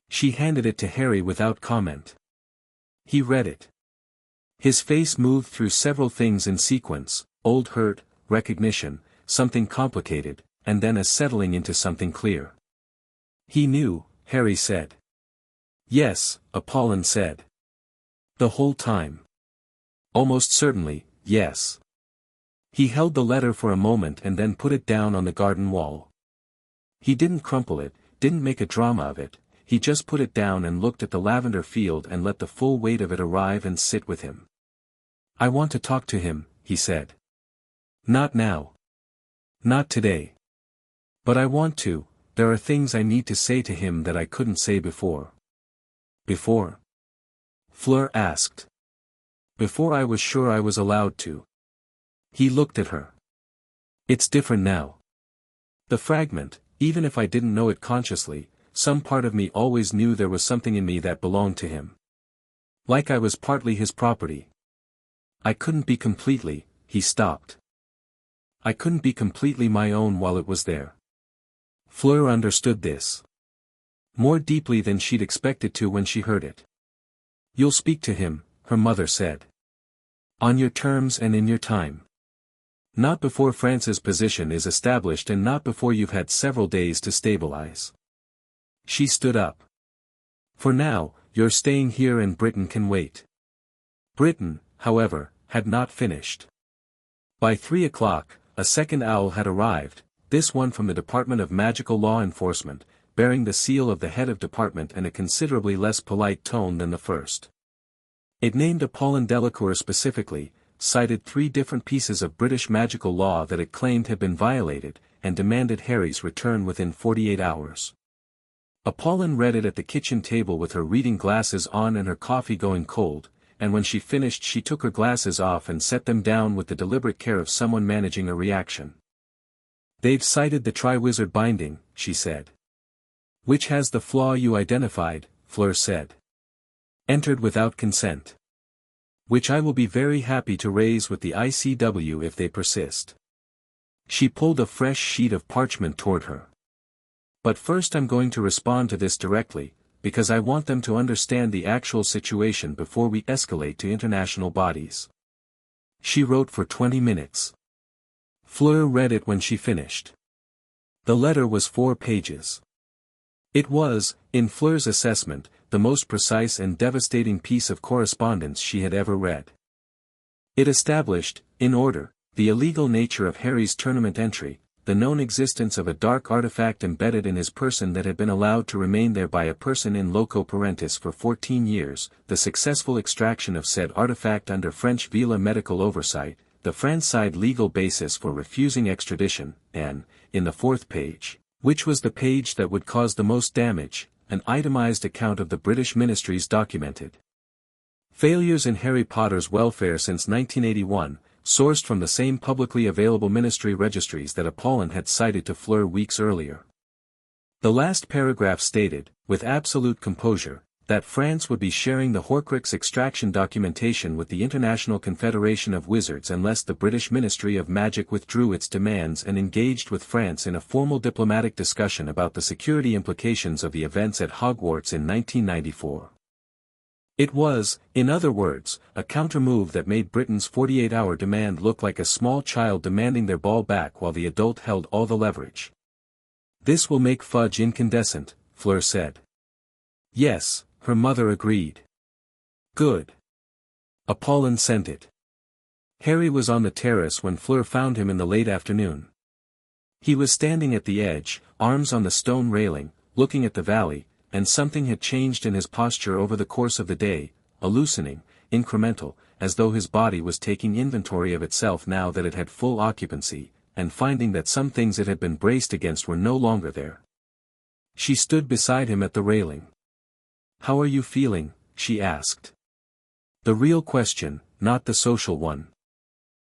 She handed it to Harry without comment. He read it. His face moved through several things in sequence, old hurt, recognition, something complicated, and then a settling into something clear. He knew, Harry said. Yes, Apollon said. The whole time. Almost certainly, yes. He held the letter for a moment and then put it down on the garden wall. He didn't crumple it, didn't make a drama of it, he just put it down and looked at the lavender field and let the full weight of it arrive and sit with him. I want to talk to him, he said. Not now. Not today. But I want to, there are things I need to say to him that I couldn't say before. Before? Fleur asked. Before I was sure I was allowed to. He looked at her. It's different now. The fragment, even if I didn't know it consciously, some part of me always knew there was something in me that belonged to him. Like I was partly his property. I couldn't be completely, he stopped. I couldn't be completely my own while it was there. Fleur understood this more deeply than she'd expected to when she heard it. "You'll speak to him," her mother said. "On your terms and in your time. Not before France's position is established and not before you've had several days to stabilize." She stood up. "For now, you're staying here and Britain can wait." Britain, however, had not finished. By 3 o'clock, a second owl had arrived, this one from the Department of Magical Law Enforcement, bearing the seal of the head of department in a considerably less polite tone than the first. It named Fleur Delacour specifically, cited 3 different pieces of British magical law that it claimed had been violated, and demanded Harry's return within 48 hours. Fleur read it at the kitchen table with her reading glasses on and her coffee going cold, and when she finished she took her glasses off and set them down with the deliberate care of someone managing a reaction. "They've cited the Triwizard binding," she said. "Which has the flaw you identified," Fleur said. "Entered without consent. Which I will be very happy to raise with the ICW if they persist." She pulled a fresh sheet of parchment toward her. "But first I'm going to respond to this directly, because I want them to understand the actual situation before we escalate to international bodies." She wrote for 20 minutes. Fleur read it when she finished. The letter was 4 pages. It was, in Fleur's assessment, the most precise and devastating piece of correspondence she had ever read. It established, in order, the illegal nature of Harry's tournament entry, the known existence of a dark artifact embedded in his person that had been allowed to remain there by a person in loco parentis for 14 years, the successful extraction of said artifact under French Veela medical oversight, the France-side legal basis for refusing extradition, and, in the 4th page, which was the page that would cause the most damage, an itemized account of the British ministry's documented failures in Harry Potter's welfare since 1981, sourced from the same publicly available ministry registries that Apollon had cited to Fleur weeks earlier. The last paragraph stated, with absolute composure, that France would be sharing the Horcrux extraction documentation with the International Confederation of Wizards unless the British Ministry of Magic withdrew its demands and engaged with France in a formal diplomatic discussion about the security implications of the events at Hogwarts in 1994. It was, in other words, a counter-move that made Britain's 48-hour demand look like a small child demanding their ball back while the adult held all the leverage. "This will make fudge incandescent," Fleur said. "Yes," her mother agreed. "Good." Apollon sent it. Harry was on the terrace when Fleur found him in the late afternoon. He was standing at the edge, arms on the stone railing, looking at the valley, and something had changed in his posture over the course of the day, a loosening, incremental, as though his body was taking inventory of itself now that it had full occupancy, and finding that some things it had been braced against were no longer there. She stood beside him at the railing. "How are you feeling?" she asked. The real question, not the social one.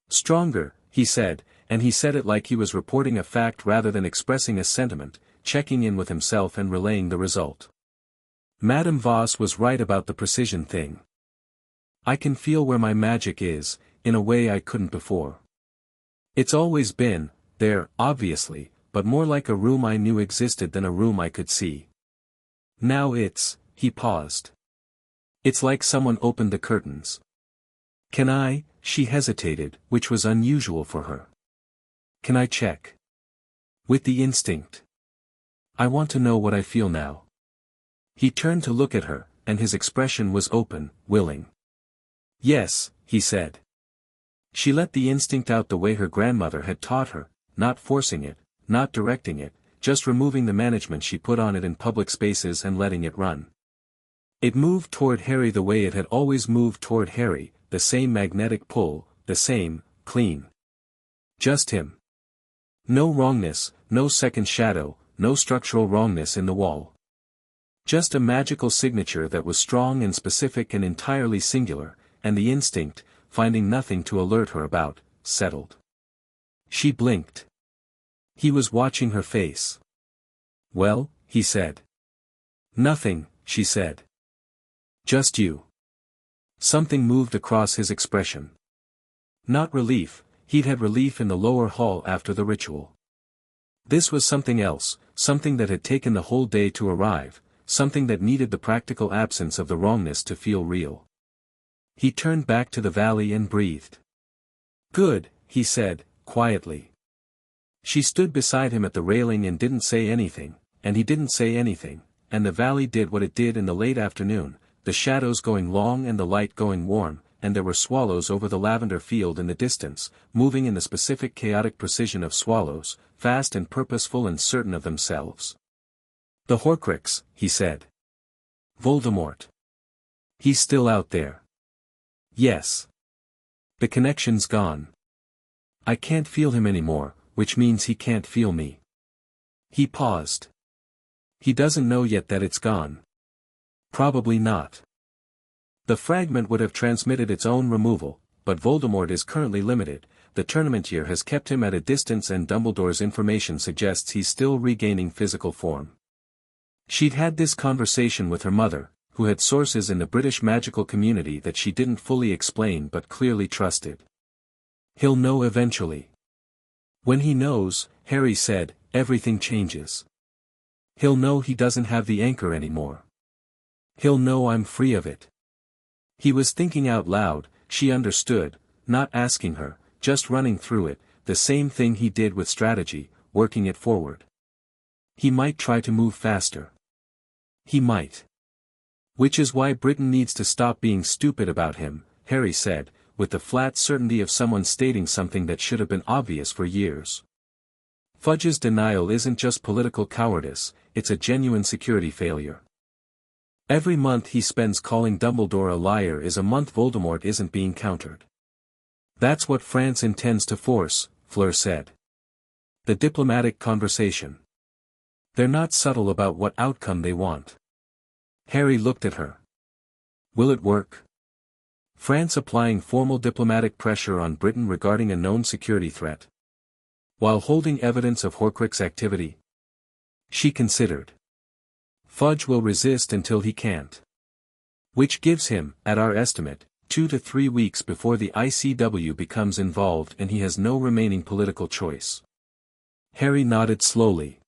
"Stronger," he said, and he said it like he was reporting a fact rather than expressing a sentiment, checking in with himself and relaying the result. Madame Voss was right about the precision thing. "I can feel where my magic is, in a way I couldn't before. It's always been there, obviously, but more like a room I knew existed than a room I could see. Now it's," he paused. "It's like someone opened the curtains." "Can I?" she hesitated, which was unusual for her. "Can I check?" "With the instinct. I want to know what I feel now." He turned to look at her, and his expression was open, willing. "Yes," he said. She let the instinct out the way her grandmother had taught her, not forcing it, not directing it, just removing the management she put on it in public spaces and letting it run. It moved toward Harry the way it had always moved toward Harry, the same magnetic pull, the same, clean. Just him. No wrongness, no second shadow, no structural wrongness in the wall. Just a magical signature that was strong and specific and entirely singular, and the instinct, finding nothing to alert her about, settled. She blinked. He was watching her face. "Well," he said. "Nothing," she said. "Just you." Something moved across his expression. Not relief, he'd had relief in the lower hall after the ritual. This was something else, something that had taken the whole day to arrive, something that needed the practical absence of the wrongness to feel real. He turned back to the valley and breathed. "Good," he said, quietly. She stood beside him at the railing and didn't say anything, and he didn't say anything, and the valley did what it did in the late afternoon, the shadows going long and the light going warm, and there were swallows over the lavender field in the distance, moving in the specific chaotic precision of swallows, fast and purposeful and certain of themselves. "The Horcrux," he said. "Voldemort. He's still out there." "Yes. The connection's gone. I can't feel him anymore, which means he can't feel me." He paused. "He doesn't know yet that it's gone." "Probably not. The fragment would have transmitted its own removal, but Voldemort is currently limited. The tournament year has kept him at a distance and Dumbledore's information suggests he's still regaining physical form." She'd had this conversation with her mother, who had sources in the British magical community that she didn't fully explain but clearly trusted. "He'll know eventually. When he knows," Harry said, "everything changes. He'll know he doesn't have the anchor anymore. He'll know I'm free of it." He was thinking out loud, she understood, not asking her, just running through it, the same thing he did with strategy, working it forward. He might try to move faster. He might. "Which is why Britain needs to stop being stupid about him," Harry said, with the flat certainty of someone stating something that should have been obvious for years. Fudge's denial isn't just political cowardice, it's a genuine security failure. Every month he spends calling Dumbledore a liar is a month Voldemort isn't being countered. "That's what France intends to force," Fleur said. "The diplomatic conversation. They're not subtle about what outcome they want." Harry looked at her. "Will it work? France applying formal diplomatic pressure on Britain regarding a known security threat, while holding evidence of Horcrux activity?" She considered. "Fudge will resist until he can't. Which gives him, at our estimate, 2 to 3 weeks before the ICW becomes involved and he has no remaining political choice." Harry nodded slowly.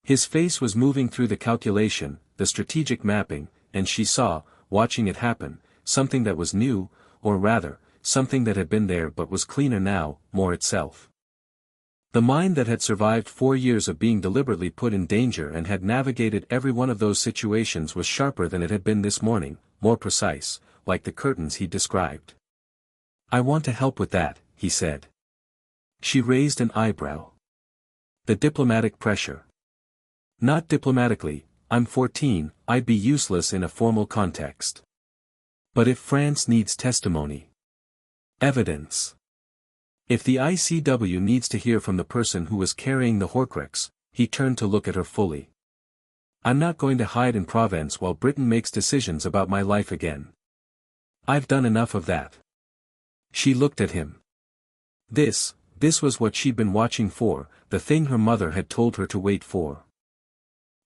His face was moving through the calculation, the strategic mapping, and she saw, watching it happen, something that was new, or rather, something that had been there but was cleaner now, more itself. The mind that had survived 4 years of being deliberately put in danger and had navigated every one of those situations was sharper than it had been this morning, more precise, like the curtains he described. "I want to help with that," he said. She raised an eyebrow. "The diplomatic pressure." "Not diplomatically, I'm 14, I'd be useless in a formal context. But if France needs testimony. Evidence. If the ICW needs to hear from the person who was carrying the Horcrux," he turned to look at her fully. "I'm not going to hide in Provence while Britain makes decisions about my life again. I've done enough of that." She looked at him. This was what she'd been watching for, the thing her mother had told her to wait for.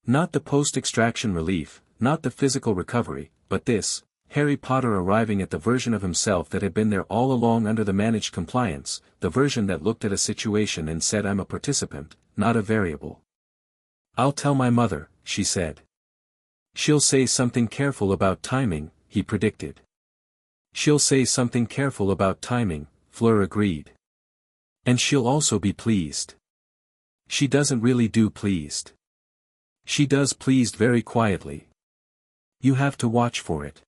Not the post-extraction relief, not the physical recovery, but this, Harry Potter arriving at the version of himself that had been there all along under the managed compliance, the version that looked at a situation and said I'm a participant, not a variable. "I'll tell my mother," she said. "She'll say something careful about timing," he predicted. "She'll say something careful about timing," Fleur agreed. "And she'll also be pleased. She doesn't really do pleased. She does pleased very quietly. You have to watch for it."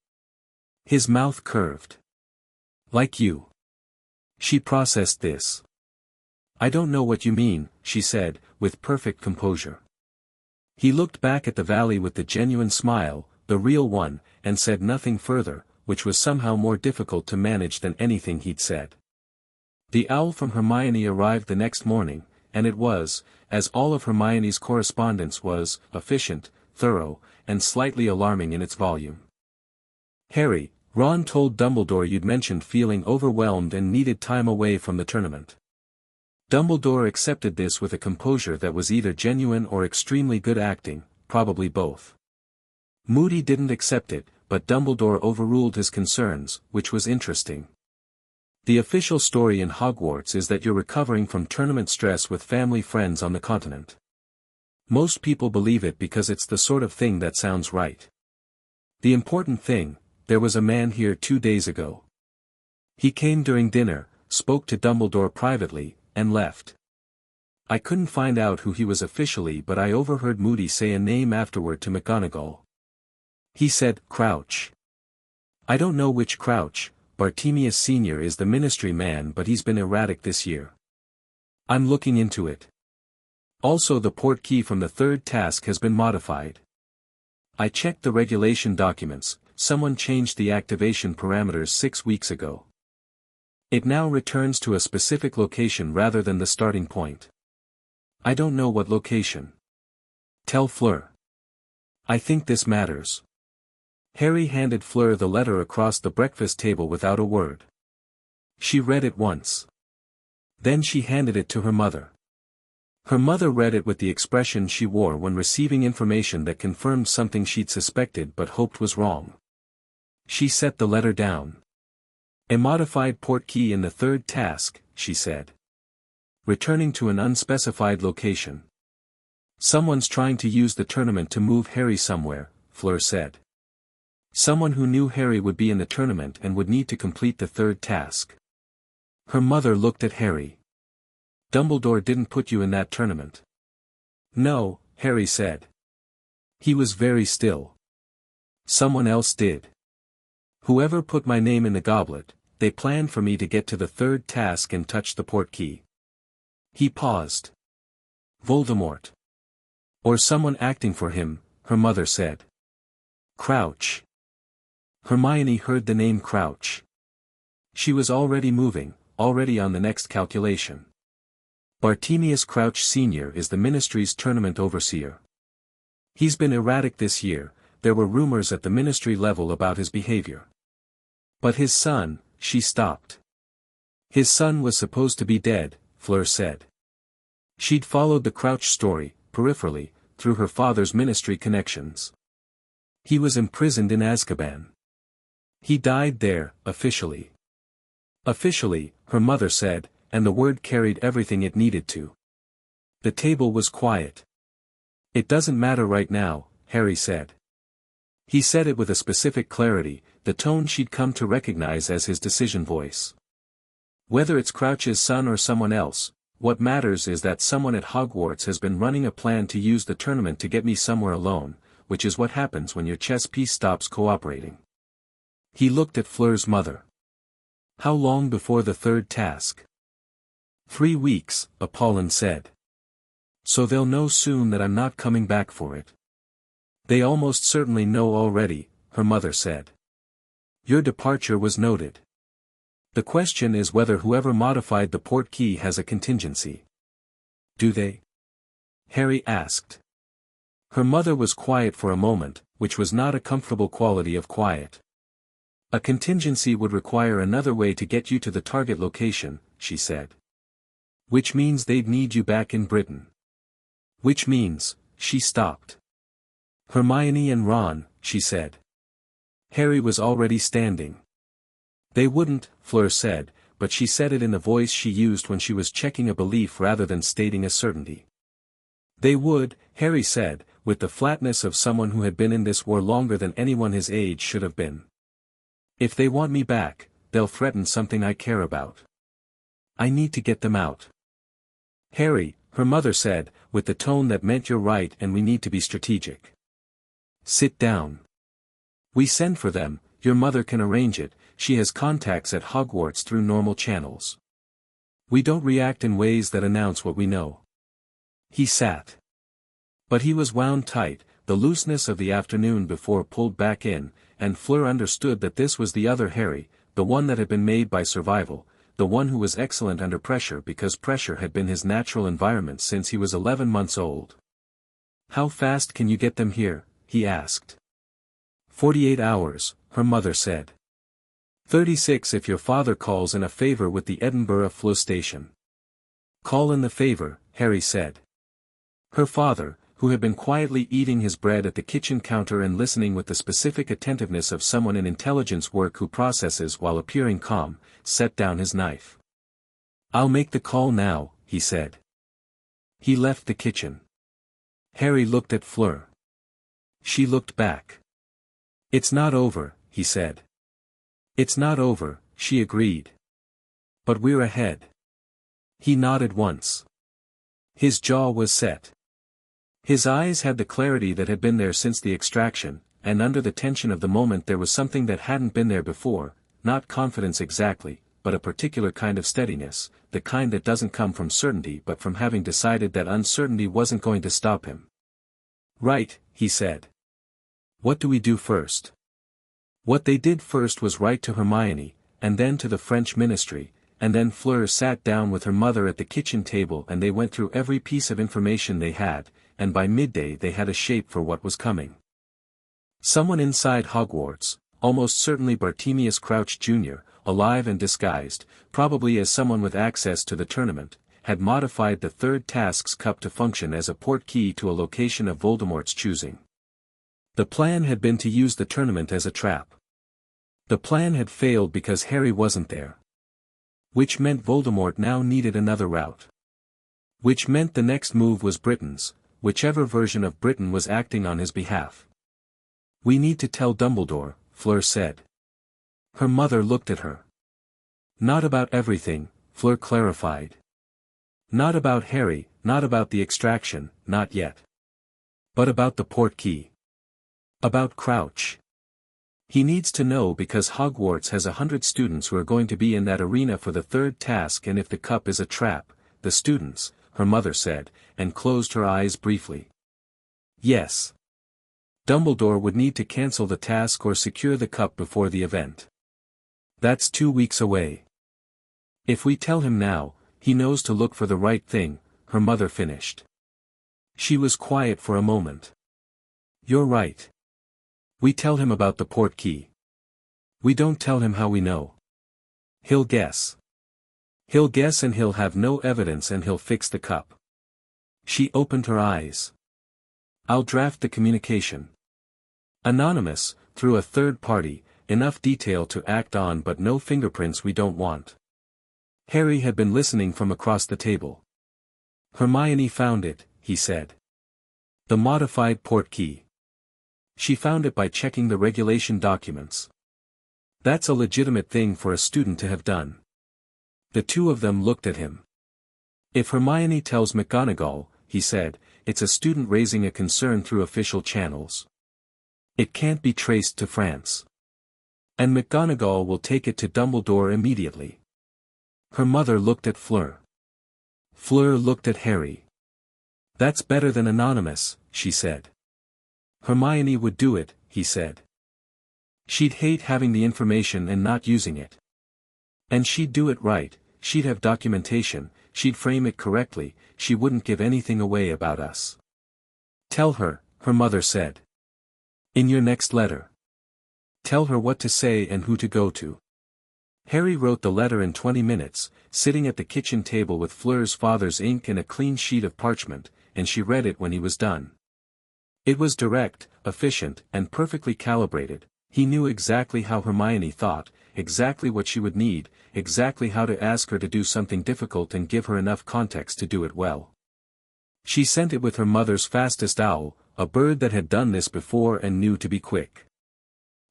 His mouth curved. "Like you." She processed this. "I don't know what you mean," she said, with perfect composure. He looked back at the valley with the genuine smile, the real one, and said nothing further, which was somehow more difficult to manage than anything he'd said. The owl from Hermione arrived the next morning, and it was, as all of Hermione's correspondence was, efficient, thorough, and slightly alarming in its volume. "Harry, Ron told Dumbledore you'd mentioned feeling overwhelmed and needed time away from the tournament." Dumbledore accepted this with a composure that was either genuine or extremely good acting, probably both. Moody didn't accept it, but Dumbledore overruled his concerns, which was interesting. The official story in Hogwarts is that you're recovering from tournament stress with family friends on the continent. Most people believe it because it's the sort of thing that sounds right. The important thing, there was a man here 2 days ago. He came during dinner, spoke to Dumbledore privately, and left. I couldn't find out who he was officially, but I overheard Moody say a name afterward to McGonagall. He said, Crouch. I don't know which Crouch. Bartemius Sr. is the ministry man, but he's been erratic this year. I'm looking into it. Also, the port key from the third task has been modified. I checked the regulation documents. Someone changed the activation parameters 6 weeks ago. It now returns to a specific location rather than the starting point. I don't know what location. Tell Fleur. I think this matters. Harry handed Fleur the letter across the breakfast table without a word. She read it once. Then she handed it to her mother. Her mother read it with the expression she wore when receiving information that confirmed something she'd suspected but hoped was wrong. She set the letter down. A modified port key in the third task, she said. Returning to an unspecified location. Someone's trying to use the tournament to move Harry somewhere, Fleur said. Someone who knew Harry would be in the tournament and would need to complete the third task. Her mother looked at Harry. Dumbledore didn't put you in that tournament. No, Harry said. He was very still. Someone else did. Whoever put my name in the goblet, they planned for me to get to the third task and touch the port key. He paused. Voldemort. Or someone acting for him, her mother said. Crouch. Hermione heard the name Crouch. She was already moving, already on the next calculation. Bartemius Crouch Sr. is the ministry's tournament overseer. He's been erratic this year. There were rumors at the ministry level about his behavior. But his son, she stopped. His son was supposed to be dead, Fleur said. She'd followed the Crouch story, peripherally, through her father's ministry connections. He was imprisoned in Azkaban. He died there, officially. Officially, her mother said, and the word carried everything it needed to. The table was quiet. It doesn't matter right now, Harry said. He said it with a specific clarity, the tone she'd come to recognize as his decision voice. Whether it's Crouch's son or someone else, what matters is that someone at Hogwarts has been running a plan to use the tournament to get me somewhere alone, which is what happens when your chess piece stops cooperating. He looked at Fleur's mother. How long before the third task? 3 weeks, Apollon said. So they'll know soon that I'm not coming back for it. They almost certainly know already, her mother said. Your departure was noted. The question is whether whoever modified the port key has a contingency. Do they? Harry asked. Her mother was quiet for a moment, which was not a comfortable quality of quiet. A contingency would require another way to get you to the target location, she said. Which means they'd need you back in Britain. Which means, she stopped. Hermione and Ron, she said. Harry was already standing. They wouldn't, Fleur said, but she said it in the voice she used when she was checking a belief rather than stating a certainty. They would, Harry said, with the flatness of someone who had been in this war longer than anyone his age should have been. If they want me back, they'll threaten something I care about. I need to get them out. Harry, her mother said, with the tone that meant you're right and we need to be strategic. Sit down. We send for them, your mother can arrange it, she has contacts at Hogwarts through normal channels. We don't react in ways that announce what we know. He sat. But he was wound tight, the looseness of the afternoon before pulled back in, and Fleur understood that this was the other Harry, the one that had been made by survival, the one who was excellent under pressure because pressure had been his natural environment since he was 11 months old. How fast can you get them here? He asked. 48 hours, her mother said. 36 if your father calls in a favor with the Edinburgh Flow Station. Call in the favor, Harry said. Her father, who had been quietly eating his bread at the kitchen counter and listening with the specific attentiveness of someone in intelligence work who processes while appearing calm, set down his knife. "I'll make the call now," he said. He left the kitchen. Harry looked at Fleur. She looked back. "It's not over," he said. "It's not over," she agreed. "But we're ahead." He nodded once. His jaw was set. His eyes had the clarity that had been there since the extraction, and under the tension of the moment there was something that hadn't been there before, not confidence exactly, but a particular kind of steadiness, the kind that doesn't come from certainty but from having decided that uncertainty wasn't going to stop him. "Right," he said. "What do we do first?" What they did first was write to Hermione, and then to the French ministry, and then Fleur sat down with her mother at the kitchen table and they went through every piece of information they had, and by midday they had a shape for what was coming. Someone inside Hogwarts, almost certainly Bartemius Crouch Jr., alive and disguised, probably as someone with access to the tournament, had modified the third task's cup to function as a portkey to a location of Voldemort's choosing. The plan had been to use the tournament as a trap. The plan had failed because Harry wasn't there. Which meant Voldemort now needed another route. Which meant the next move was Britain's, whichever version of Britain was acting on his behalf. "We need to tell Dumbledore," Fleur said. Her mother looked at her. "Not about everything," Fleur clarified. "Not about Harry, not about the extraction, not yet. But about the portkey. About Crouch. He needs to know because Hogwarts has 100 students who are going to be in that arena for the third task, and if the cup is a trap, the students," her mother said, and closed her eyes briefly. "Yes. Dumbledore would need to cancel the task or secure the cup before the event. That's 2 weeks away. If we tell him now, he knows to look for the right thing," her mother finished. She was quiet for a moment. "You're right. We tell him about the portkey. We don't tell him how we know. He'll guess. He'll guess and he'll have no evidence and he'll fix the cup." She opened her eyes. "I'll draft the communication. Anonymous, through a third party, enough detail to act on but no fingerprints we don't want." Harry had been listening from across the table. "Hermione found it," he said. "The modified portkey. She found it by checking the regulation documents. That's a legitimate thing for a student to have done." The two of them looked at him. "If Hermione tells McGonagall," he said, "it's a student raising a concern through official channels. It can't be traced to France. And McGonagall will take it to Dumbledore immediately." Her mother looked at Fleur. Fleur looked at Harry. "That's better than anonymous," she said. "Hermione would do it," he said. "She'd hate having the information and not using it. And she'd do it right, she'd have documentation, she'd frame it correctly, she wouldn't give anything away about us." "Tell her," her mother said. "In your next letter. Tell her what to say and who to go to." Harry wrote the letter in 20 minutes, sitting at the kitchen table with Fleur's father's ink and a clean sheet of parchment, and she read it when he was done. It was direct, efficient, and perfectly calibrated. He knew exactly how Hermione thought, exactly what she would need, exactly how to ask her to do something difficult and give her enough context to do it well. She sent it with her mother's fastest owl, a bird that had done this before and knew to be quick.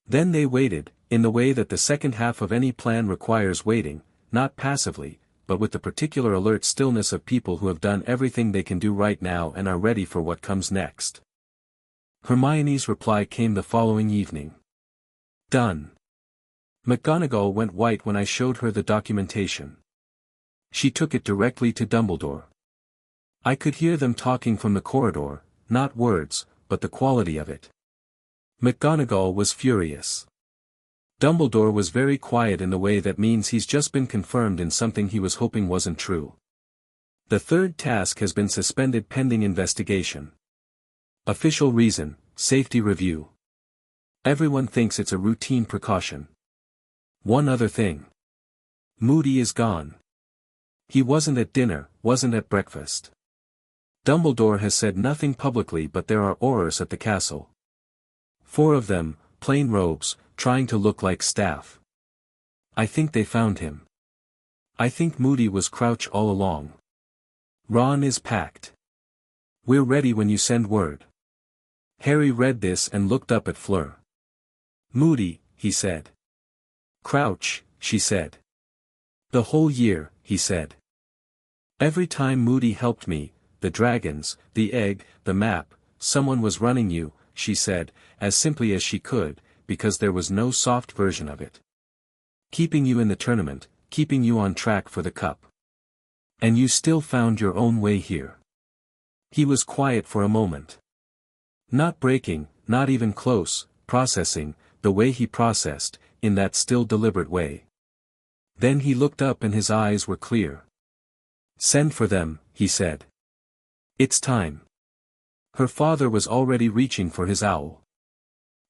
Then they waited, in the way that the second half of any plan requires waiting, not passively, but with the particular alert stillness of people who have done everything they can do right now and are ready for what comes next. Hermione's reply came the following evening. "Done." McGonagall went white when I showed her the documentation. She took it directly to Dumbledore. I could hear them talking from the corridor, not words, but the quality of it. McGonagall was furious. Dumbledore was very quiet in the way that means he's just been confirmed in something he was hoping wasn't true. The third task has been suspended pending investigation. Official reason, safety review. Everyone thinks it's a routine precaution. One other thing. Moody is gone. He wasn't at dinner, wasn't at breakfast. Dumbledore has said nothing publicly, but there are Aurors at the castle. 4 of them, plain robes, trying to look like staff. I think they found him. I think Moody was Crouch all along. Ron is packed. We're ready when you send word. Harry read this and looked up at Fleur. Moody, he said. Crouch, she said. The whole year, he said. Every time Moody helped me, the dragons, the egg, the map, someone was running you, she said, as simply as she could, because there was no soft version of it. Keeping you in the tournament, keeping you on track for the cup. And you still found your own way here. He was quiet for a moment. Not breaking, not even close, processing, the way he processed, in that still deliberate way. Then he looked up and his eyes were clear. Send for them, he said. It's time. Her father was already reaching for his owl.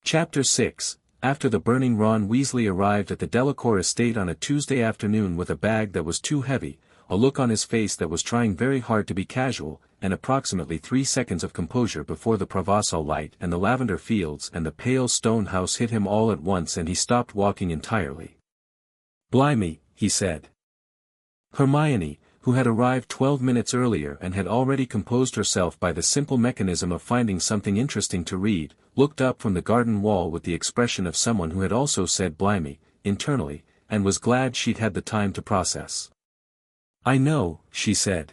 Chapter 6. After the burning, Ron Weasley arrived at the Delacour estate on a Tuesday afternoon with a bag that was too heavy, a look on his face that was trying very hard to be casual, and approximately 3 seconds of composure before the Provençal light and the lavender fields and the pale stone house hit him all at once, and he stopped walking entirely. Blimey, he said. Hermione, who had arrived 12 minutes earlier and had already composed herself by the simple mechanism of finding something interesting to read, looked up from the garden wall with the expression of someone who had also said blimey, internally, and was glad she'd had the time to process. I know, she said.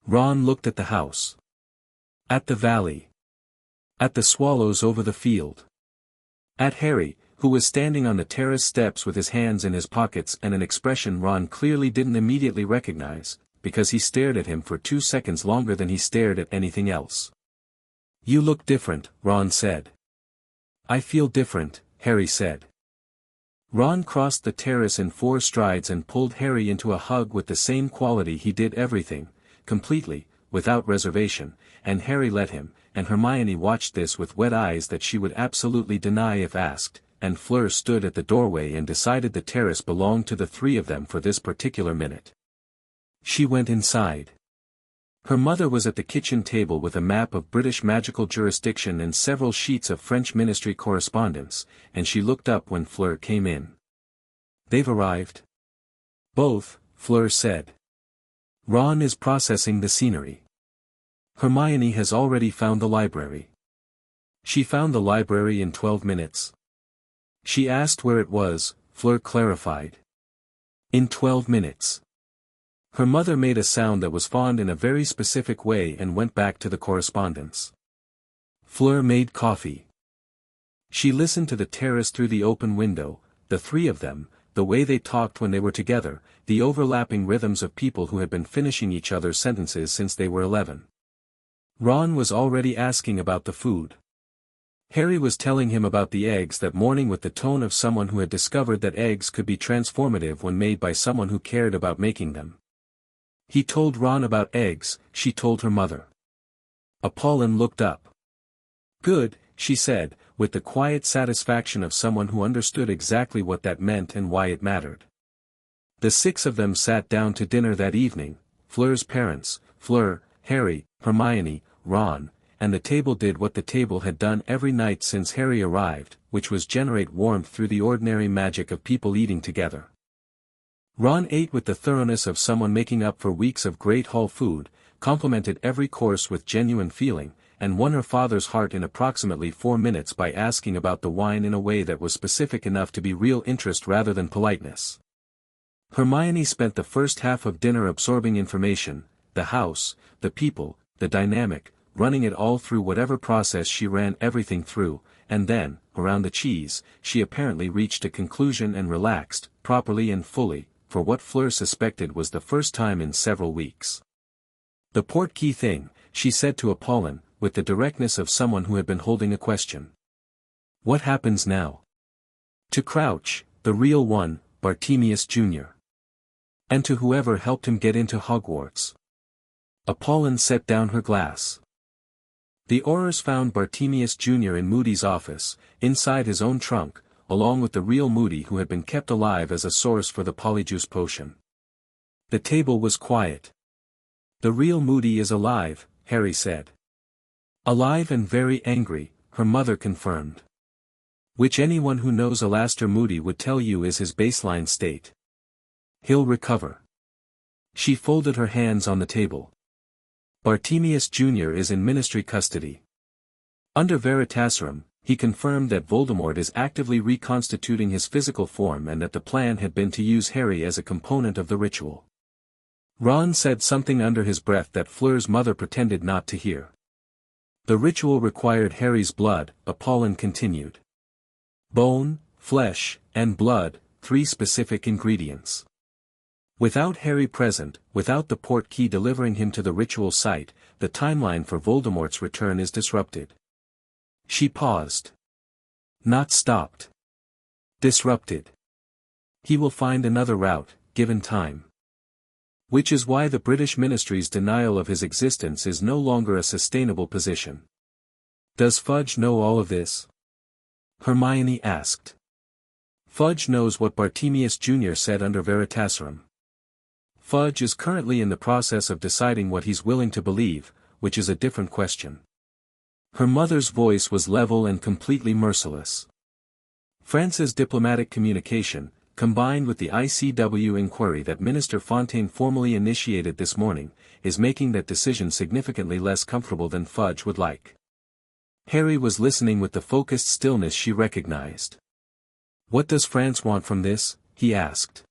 Ron looked at the house. At the valley. At the swallows over the field. At Harry, who was standing on the terrace steps with his hands in his pockets and an expression Ron clearly didn't immediately recognize, because he stared at him for 2 seconds longer than he stared at anything else. You look different, Ron said. I feel different, Harry said. Ron crossed the terrace in 4 strides and pulled Harry into a hug with the same quality he did everything, completely, without reservation, and Harry let him, and Hermione watched this with wet eyes that she would absolutely deny if asked, and Fleur stood at the doorway and decided the terrace belonged to the 3 of them for this particular minute. She went inside. Her mother was at the kitchen table with a map of British magical jurisdiction and several sheets of French ministry correspondence, and she looked up when Fleur came in. They've arrived? Both, Fleur said. Ron is processing the scenery. Hermione has already found the library. She found the library in 12 minutes. She asked where it was, Fleur clarified. In 12 minutes. Her mother made a sound that was fond in a very specific way and went back to the correspondence. Fleur made coffee. She listened to the terrace through the open window, the 3 of them, the way they talked when they were together, the overlapping rhythms of people who had been finishing each other's sentences since they were 11. Ron was already asking about the food. Harry was telling him about the eggs that morning with the tone of someone who had discovered that eggs could be transformative when made by someone who cared about making them. He told Ron about eggs, she told her mother. Apollon looked up. Good, she said, with the quiet satisfaction of someone who understood exactly what that meant and why it mattered. The 6 of them sat down to dinner that evening, Fleur's parents, Fleur, Harry, Hermione, Ron, and the table did what the table had done every night since Harry arrived, which was generate warmth through the ordinary magic of people eating together. Ron ate with the thoroughness of someone making up for weeks of great hall food, complimented every course with genuine feeling, and won her father's heart in approximately 4 minutes by asking about the wine in a way that was specific enough to be real interest rather than politeness. Hermione spent the first half of dinner absorbing information, the house, the people, the dynamic, running it all through whatever process she ran everything through, and then, around the cheese, she apparently reached a conclusion and relaxed, properly and fully, for what Fleur suspected was the first time in several weeks. The portkey thing, she said to Apollon, with the directness of someone who had been holding a question. What happens now? To Crouch, the real one, Bartemius Jr. And to whoever helped him get into Hogwarts. Apollon set down her glass. The Aurors found Bartemius Jr. in Moody's office, inside his own trunk, along with the real Moody who had been kept alive as a source for the polyjuice potion. The table was quiet. The real Moody is alive, Harry said. Alive and very angry, her mother confirmed. Which anyone who knows Alastair Moody would tell you is his baseline state. He'll recover. She folded her hands on the table. Bartemius Jr. is in ministry custody. Under Veritasurum, he confirmed that Voldemort is actively reconstituting his physical form and that the plan had been to use Harry as a component of the ritual. Ron said something under his breath that Fleur's mother pretended not to hear. The ritual required Harry's blood, Apollon continued. Bone, flesh, and blood, 3 specific ingredients. Without Harry present, without the portkey delivering him to the ritual site, the timeline for Voldemort's return is disrupted. She paused. Not stopped. Disrupted. He will find another route, given time. Which is why the British Ministry's denial of his existence is no longer a sustainable position. Does Fudge know all of this? Hermione asked. Fudge knows what Bartemius Jr. said under Veritasurum. Fudge is currently in the process of deciding what he's willing to believe, which is a different question. Her mother's voice was level and completely merciless. France's diplomatic communication, combined with the ICW inquiry that Minister Fontaine formally initiated this morning, is making that decision significantly less comfortable than Fudge would like. Harry was listening with the focused stillness she recognized. What does France want from this? He asked.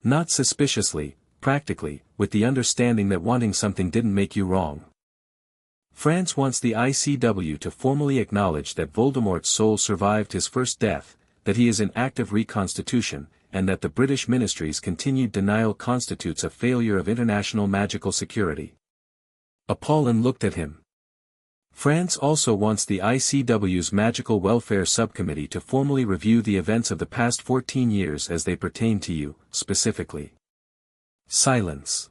Not suspiciously, practically, with the understanding that wanting something didn't make you wrong. France wants the ICW to formally acknowledge that Voldemort's soul survived his first death, that he is in active reconstitution, and that the British Ministry's continued denial constitutes a failure of international magical security. Apollon looked at him. France also wants the ICW's Magical Welfare Subcommittee to formally review the events of the past 14 years as they pertain to you, specifically. Silence.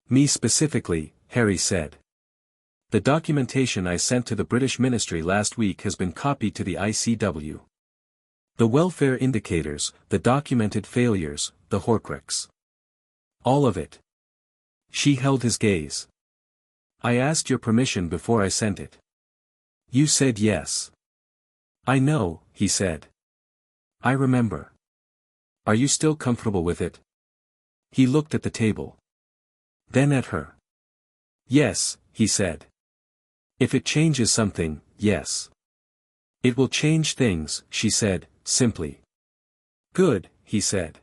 Me specifically, Harry said. The documentation I sent to the British Ministry last week has been copied to the ICW. The welfare indicators, the documented failures, the Horcrux. All of it. She held his gaze. I asked your permission before I sent it. You said yes. I know, he said. I remember. Are you still comfortable with it? He looked at the table. Then at her. Yes, he said. If it changes something, yes. It will change things, she said, simply. Good, he said.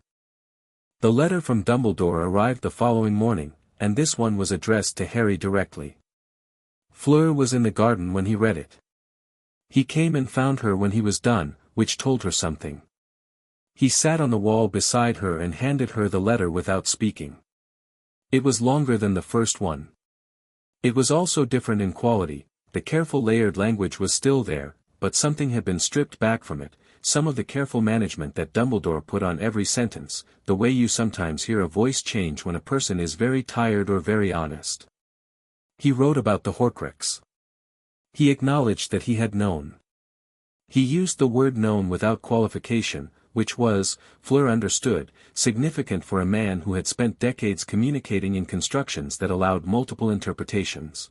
The letter from Dumbledore arrived the following morning, and this one was addressed to Harry directly. Fleur was in the garden when he read it. He came and found her when he was done, which told her something. He sat on the wall beside her and handed her the letter without speaking. It was longer than the first one. It was also different in quality, the careful layered language was still there, but something had been stripped back from it, some of the careful management that Dumbledore put on every sentence, the way you sometimes hear a voice change when a person is very tired or very honest. He wrote about the Horcrux. He acknowledged that he had known. He used the word known without qualification, which was, Fleur understood, significant for a man who had spent decades communicating in constructions that allowed multiple interpretations.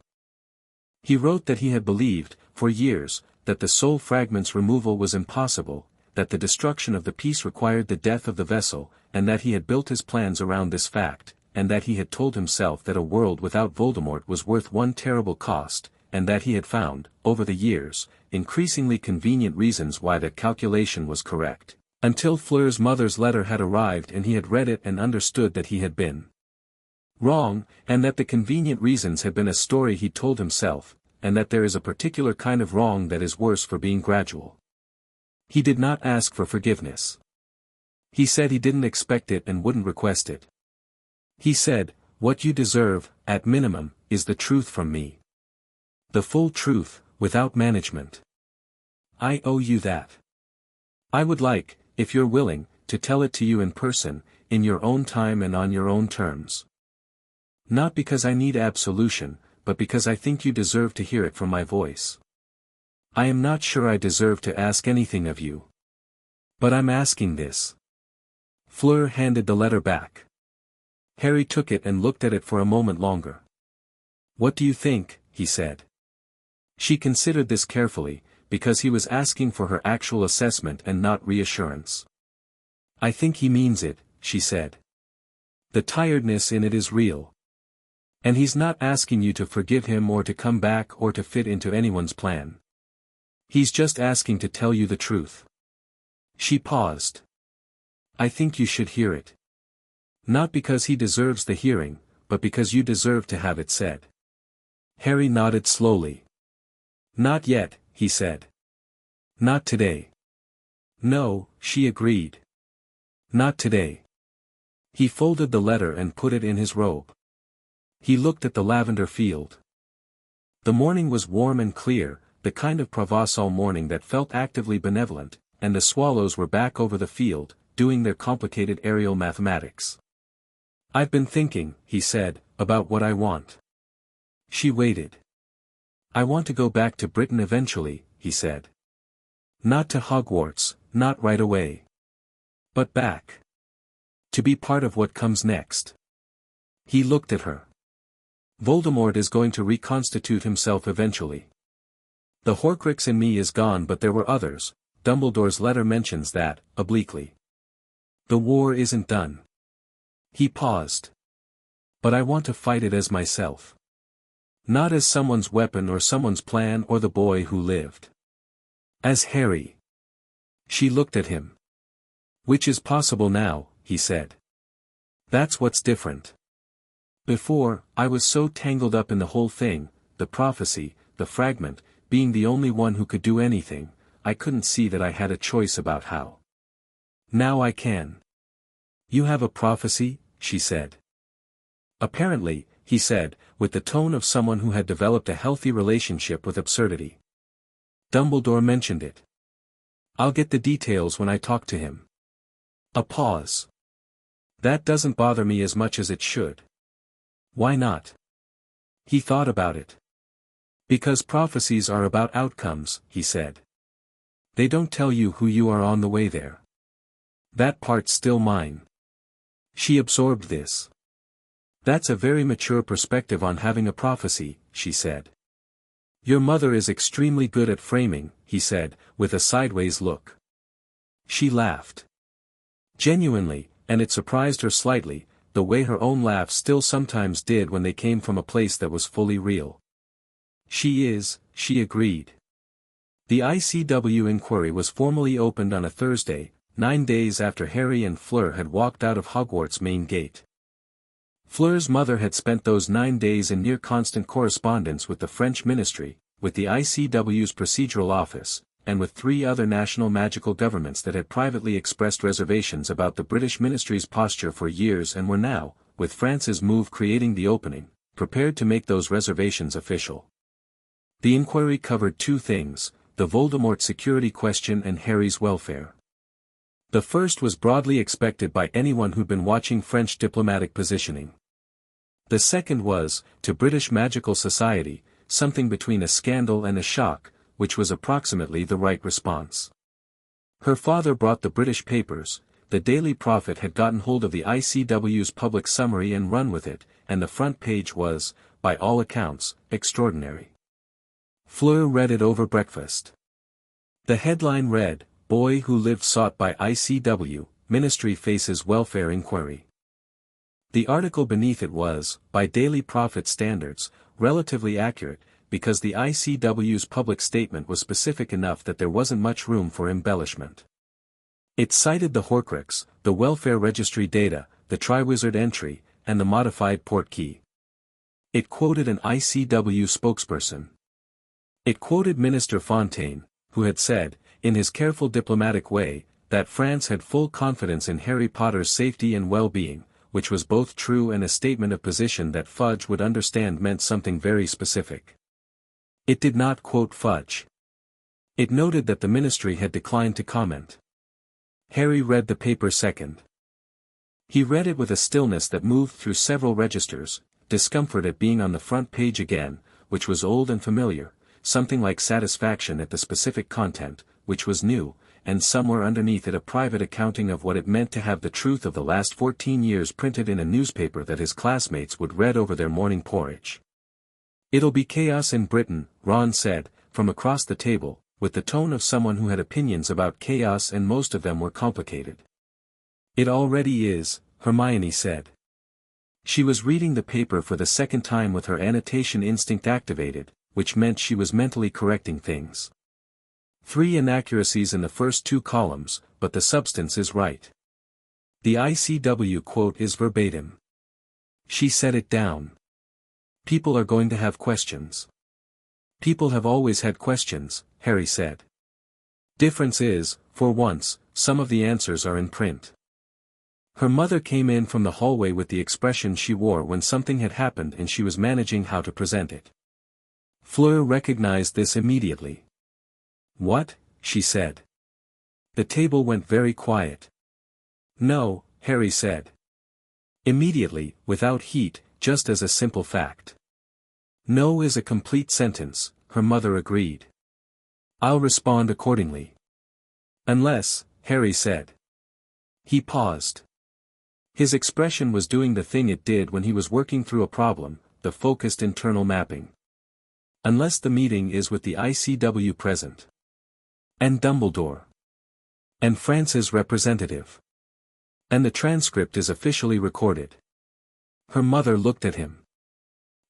He wrote that he had believed, for years, that the soul fragment's removal was impossible, that the destruction of the piece required the death of the vessel, and that he had built his plans around this fact, and that he had told himself that a world without Voldemort was worth one terrible cost, and that he had found, over the years, increasingly convenient reasons why that calculation was correct, until Fleur's mother's letter had arrived and he had read it and understood that he had been wrong, and that the convenient reasons had been a story he told himself, and that there is a particular kind of wrong that is worse for being gradual. He did not ask for forgiveness. He said he didn't expect it and wouldn't request it. He said, what you deserve, at minimum, is the truth from me. The full truth, without management. I owe you that. I would like, if you're willing, to tell it to you in person, in your own time and on your own terms. Not because I need absolution, but because I think you deserve to hear it from my voice. I am not sure I deserve to ask anything of you. But I'm asking this. Fleur handed the letter back. Harry took it and looked at it for a moment longer. "What do you think?" he said. She considered this carefully, because he was asking for her actual assessment and not reassurance. "I think he means it," she said. "The tiredness in it is real. And he's not asking you to forgive him or to come back or to fit into anyone's plan. He's just asking to tell you the truth." She paused. "I think you should hear it. Not because he deserves the hearing, but because you deserve to have it said." Harry nodded slowly. "Not yet," he said. "Not today." "No," she agreed. "Not today." He folded the letter and put it in his robe. He looked at the lavender field. The morning was warm and clear, the kind of Provençal morning that felt actively benevolent, and the swallows were back over the field, doing their complicated aerial mathematics. "I've been thinking," he said, "about what I want." She waited. "I want to go back to Britain eventually," he said. "Not to Hogwarts, not right away. But back. To be part of what comes next." He looked at her. "Voldemort is going to reconstitute himself eventually. The Horcrux in me is gone, but there were others. Dumbledore's letter mentions that, obliquely. The war isn't done." He paused. "But I want to fight it as myself. Not as someone's weapon or someone's plan or the boy who lived. As Harry." She looked at him. "Which is possible now," he said. "That's what's different. Before, I was so tangled up in the whole thing, the prophecy, the fragment, being the only one who could do anything, I couldn't see that I had a choice about how. Now I can." "You have a prophecy?" she said. "Apparently," he said, with the tone of someone who had developed a healthy relationship with absurdity. "Dumbledore mentioned it. I'll get the details when I talk to him." A pause. "That doesn't bother me as much as it should." "Why not?" He thought about it. "Because prophecies are about outcomes," he said. "They don't tell you who you are on the way there. That part's still mine." She absorbed this. "That's a very mature perspective on having a prophecy," she said. "Your mother is extremely good at framing," he said, with a sideways look. She laughed. Genuinely, and it surprised her slightly, the way her own laughs still sometimes did when they came from a place that was fully real. "She is," she agreed. The ICW inquiry was formally opened on a Thursday, 9 days after Harry and Fleur had walked out of Hogwarts' main gate. Fleur's mother had spent those 9 days in near constant correspondence with the French ministry, with the ICW's procedural office, and with 3 other national magical governments that had privately expressed reservations about the British ministry's posture for years and were now, with France's move creating the opening, prepared to make those reservations official. The inquiry covered 2 things, the Voldemort security question and Harry's welfare. The first was broadly expected by anyone who'd been watching French diplomatic positioning. The second was, to British Magical Society, something between a scandal and a shock, which was approximately the right response. Her father brought the British papers, the Daily Prophet had gotten hold of the ICW's public summary and run with it, and the front page was, by all accounts, extraordinary. Fleur read it over breakfast. The headline read, "Boy who lived sought by ICW, Ministry faces welfare inquiry." The article beneath it was, by Daily Prophet standards, relatively accurate, because the ICW's public statement was specific enough that there wasn't much room for embellishment. It cited the Horcrux, the welfare registry data, the Triwizard entry, and the modified port key. It quoted an ICW spokesperson. It quoted Minister Fontaine, who had said, in his careful diplomatic way, that France had full confidence in Harry Potter's safety and well-being, which was both true and a statement of position that Fudge would understand meant something very specific. It did not quote Fudge. It noted that the ministry had declined to comment. Harry read the paper second. He read it with a stillness that moved through several registers, discomfort at being on the front page again, which was old and familiar, something like satisfaction at the specific content, which was new, and somewhere underneath it a private accounting of what it meant to have the truth of the last 14 years printed in a newspaper that his classmates would read over their morning porridge. It'll be chaos in Britain, Ron said, from across the table, with the tone of someone who had opinions about chaos and most of them were complicated. It already is, Hermione said. She was reading the paper for the second time with her annotation instinct activated, which meant she was mentally correcting things. 3 inaccuracies in the first 2 columns, but the substance is right. The ICW quote is verbatim. She set it down. People are going to have questions. People have always had questions, Harry said. Difference is, for once, some of the answers are in print. Her mother came in from the hallway with the expression she wore when something had happened and she was managing how to present it. Fleur recognized this immediately. "What?" she said. The table went very quiet. "No," Harry said. Immediately, without heat, just as a simple fact. "No is a complete sentence," her mother agreed. "I'll respond accordingly." "Unless," Harry said. He paused. His expression was doing the thing it did when he was working through a problem, the focused internal mapping. "Unless the meeting is with the ICW present. And Dumbledore. And France's representative. And the transcript is officially recorded." Her mother looked at him.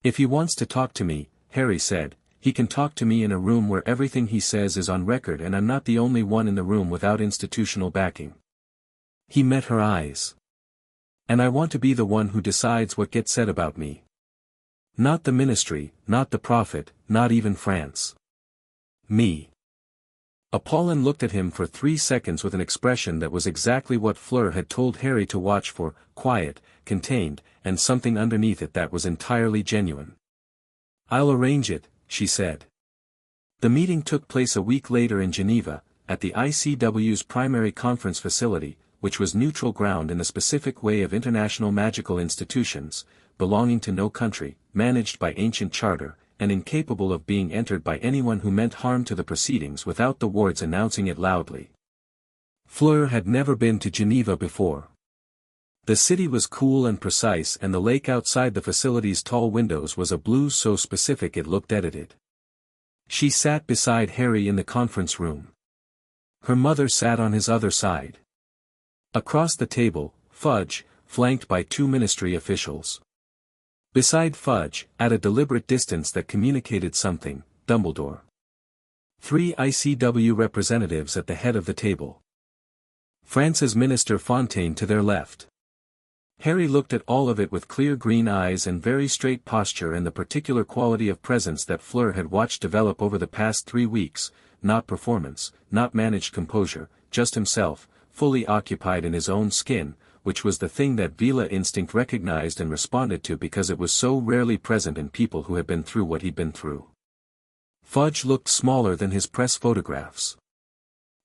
"If he wants to talk to me," Harry said, "he can talk to me in a room where everything he says is on record and I'm not the only one in the room without institutional backing." He met her eyes. "And I want to be the one who decides what gets said about me. Not the ministry, not the prophet, not even France. Me." Apollon looked at him for 3 seconds with an expression that was exactly what Fleur had told Harry to watch for, quiet, contained, and something underneath it that was entirely genuine. "I'll arrange it," she said. The meeting took place a week later in Geneva, at the ICW's primary conference facility, which was neutral ground in the specific way of international magical institutions, belonging to no country, managed by ancient charter, and incapable of being entered by anyone who meant harm to the proceedings without the wards announcing it loudly. Fleur had never been to Geneva before. The city was cool and precise and the lake outside the facility's tall windows was a blue so specific it looked edited. She sat beside Harry in the conference room. Her mother sat on his other side. Across the table, Fudge, flanked by 2 ministry officials. Beside Fudge, at a deliberate distance that communicated something, Dumbledore. 3 ICW representatives at the head of the table. France's Minister Fontaine to their left. Harry looked at all of it with clear green eyes and very straight posture and the particular quality of presence that Fleur had watched develop over the past 3 weeks, not performance, not managed composure, just himself, fully occupied in his own skin, which was the thing that Veela instinct recognized and responded to because it was so rarely present in people who had been through what he'd been through. Fudge looked smaller than his press photographs.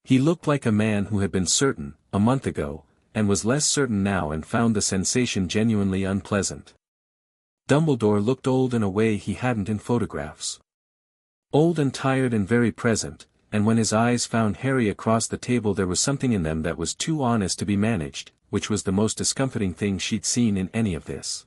He looked like a man who had been certain, a month ago, and was less certain now and found the sensation genuinely unpleasant. Dumbledore looked old in a way he hadn't in photographs. Old and tired and very present, and when his eyes found Harry across the table there was something in them that was too honest to be managed, which was the most discomfiting thing she'd seen in any of this.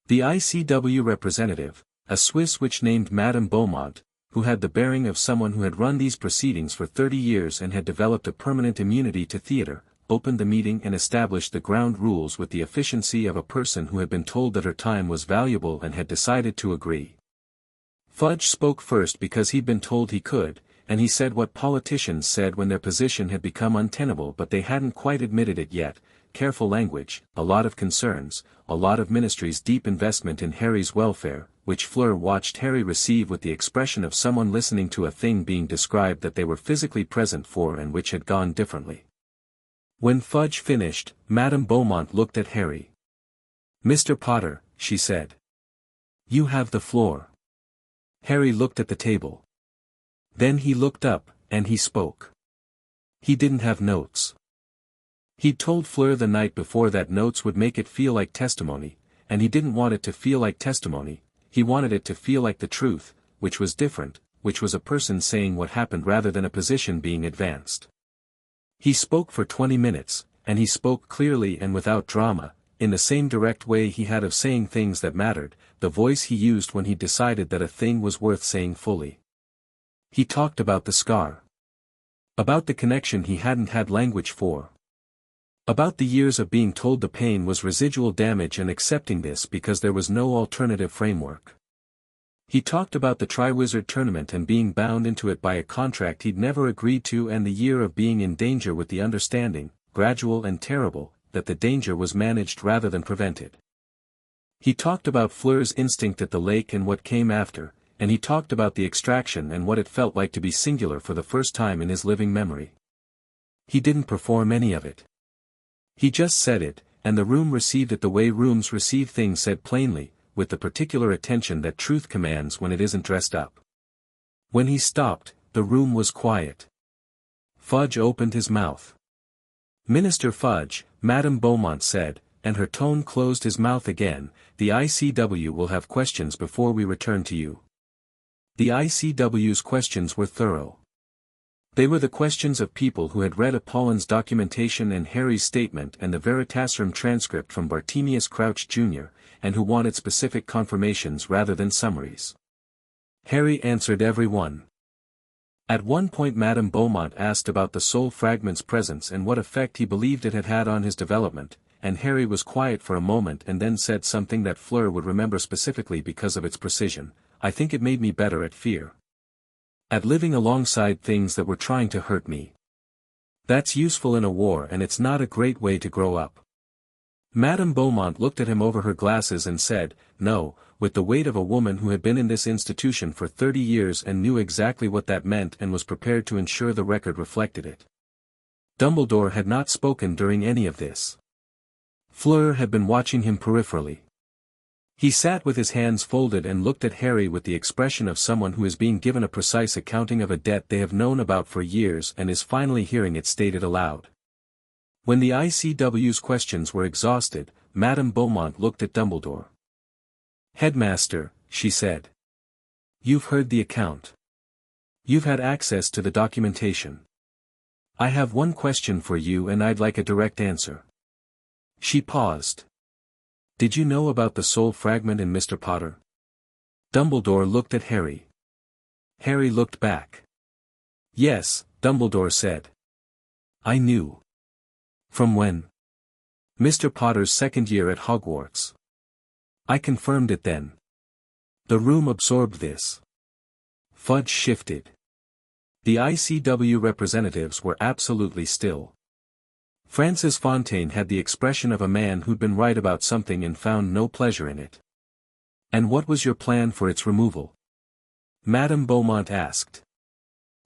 The ICW representative, a Swiss witch named Madame Beaumont, who had the bearing of someone who had run these proceedings for 30 years and had developed a permanent immunity to theater, opened the meeting and established the ground rules with the efficiency of a person who had been told that her time was valuable and had decided to agree. Fudge spoke first because he'd been told he could, and he said what politicians said when their position had become untenable but they hadn't quite admitted it yet, careful language, a lot of concerns, a lot of ministry's deep investment in Harry's welfare, which Fleur watched Harry receive with the expression of someone listening to a thing being described that they were physically present for and which had gone differently. When Fudge finished, Madame Beaumont looked at Harry. "Mr. Potter," she said. "You have the floor." Harry looked at the table. Then he looked up, and he spoke. He didn't have notes. He'd told Fleur the night before that notes would make it feel like testimony, and he didn't want it to feel like testimony, he wanted it to feel like the truth, which was different, which was a person saying what happened rather than a position being advanced. He spoke for 20 minutes, and he spoke clearly and without drama, in the same direct way he had of saying things that mattered, the voice he used when he decided that a thing was worth saying fully. He talked about the scar. About the connection he hadn't had language for. About the years of being told the pain was residual damage and accepting this because there was no alternative framework. He talked about the Triwizard Tournament and being bound into it by a contract he'd never agreed to, and the year of being in danger, with the understanding, gradual and terrible, that the danger was managed rather than prevented. He talked about Fleur's instinct at the lake and what came after, and he talked about the extraction and what it felt like to be singular for the first time in his living memory. He didn't perform any of it. He just said it, and the room received it the way rooms receive things said plainly, with the particular attention that truth commands when it isn't dressed up. When he stopped, the room was quiet. Fudge opened his mouth. "Minister Fudge," Madame Beaumont said, and her tone closed his mouth again, "the ICW will have questions before we return to you." The ICW's questions were thorough. They were the questions of people who had read Apollin's documentation and Harry's statement and the Veritaserum transcript from Bartemius Crouch Jr., and who wanted specific confirmations rather than summaries. Harry answered every one. At one point Madame Beaumont asked about the soul fragment's presence and what effect he believed it had had on his development, and Harry was quiet for a moment and then said something that Fleur would remember specifically because of its precision: "I think it made me better at fear. At living alongside things that were trying to hurt me. That's useful in a war, and it's not a great way to grow up." Madame Beaumont looked at him over her glasses and said, "No," with the weight of a woman who had been in this institution for 30 years and knew exactly what that meant and was prepared to ensure the record reflected it. Dumbledore had not spoken during any of this. Fleur had been watching him peripherally. He sat with his hands folded and looked at Harry with the expression of someone who is being given a precise accounting of a debt they have known about for years and is finally hearing it stated aloud. When the ICW's questions were exhausted, Madame Beaumont looked at Dumbledore. "Headmaster," she said. "You've heard the account. You've had access to the documentation. I have one question for you and I'd like a direct answer." She paused. "Did you know about the soul fragment in Mr. Potter?" Dumbledore looked at Harry. Harry looked back. "Yes," Dumbledore said. "I knew." "From when?" "Mr. Potter's second year at Hogwarts. I confirmed it then. The room absorbed this." Fudge shifted. The ICW representatives were absolutely still. Francis Fontaine had the expression of a man who'd been right about something and found no pleasure in it. "And what was your plan for its removal?" Madame Beaumont asked.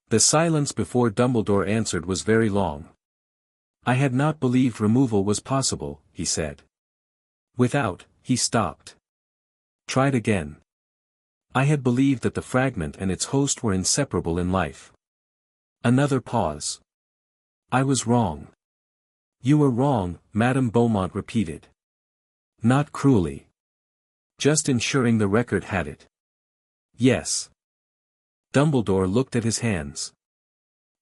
The silence before Dumbledore answered was very long. "I had not believed removal was possible," he said. Without, he stopped. Tried again. "I had believed that the fragment and its host were inseparable in life." Another pause. "I was wrong." "You were wrong," Madame Beaumont repeated. "Not cruelly. Just ensuring the record had it." "Yes." Dumbledore looked at his hands.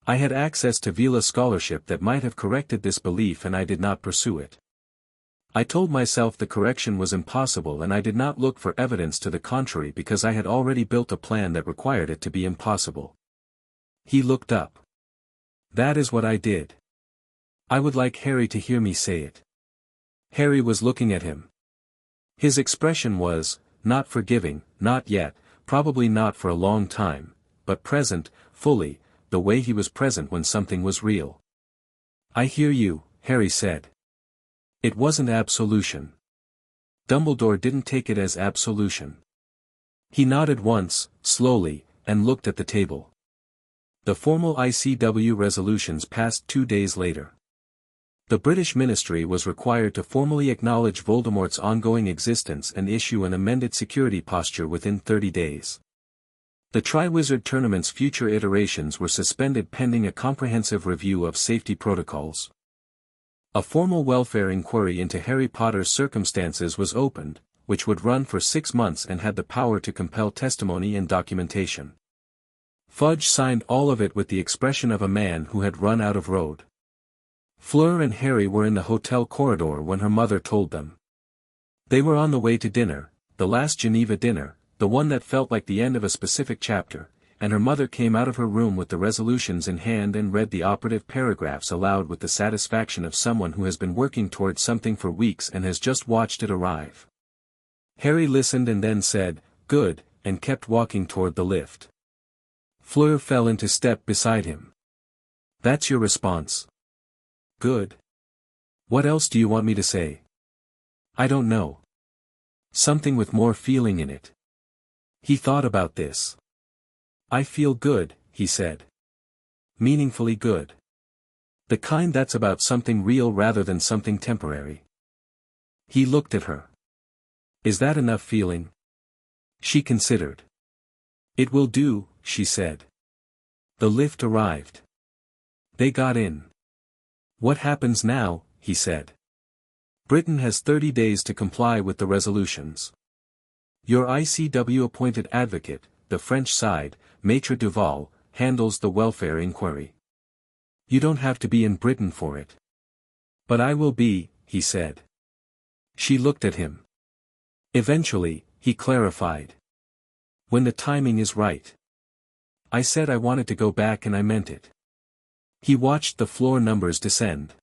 "I had access to Veela scholarship that might have corrected this belief and I did not pursue it. I told myself the correction was impossible and I did not look for evidence to the contrary because I had already built a plan that required it to be impossible." He looked up. "That is what I did. I would like Harry to hear me say it." Harry was looking at him. His expression was, not forgiving, not yet, probably not for a long time, but present, fully, the way he was present when something was real. "I hear you," Harry said. "It wasn't absolution." Dumbledore didn't take it as absolution. He nodded once, slowly, and looked at the table. The formal ICW resolutions passed 2 days later. The British Ministry was required to formally acknowledge Voldemort's ongoing existence and issue an amended security posture within 30 days. The Triwizard Tournament's future iterations were suspended pending a comprehensive review of safety protocols. A formal welfare inquiry into Harry Potter's circumstances was opened, which would run for 6 months and had the power to compel testimony and documentation. Fudge signed all of it with the expression of a man who had run out of road. Fleur and Harry were in the hotel corridor when her mother told them. They were on the way to dinner, the last Geneva dinner, the one that felt like the end of a specific chapter, and her mother came out of her room with the resolutions in hand and read the operative paragraphs aloud with the satisfaction of someone who has been working towards something for weeks and has just watched it arrive. Harry listened and then said, "Good," and kept walking toward the lift. Fleur fell into step beside him. "That's your response? Good. What else do you want me to say?" "I don't know. Something with more feeling in it." He thought about this. "I feel good," he said. "Meaningfully good. The kind that's about something real rather than something temporary." He looked at her. "Is that enough feeling?" She considered. "It will do," she said. The lift arrived. They got in. "What happens now?" he said. "Britain has 30 days to comply with the resolutions. Your ICW-appointed advocate, the French side, Maître Duval, handles the welfare inquiry. You don't have to be in Britain for it." "But I will be," he said. She looked at him. "Eventually," he clarified. "When the timing is right. I said I wanted to go back and I meant it." He watched the floor numbers descend.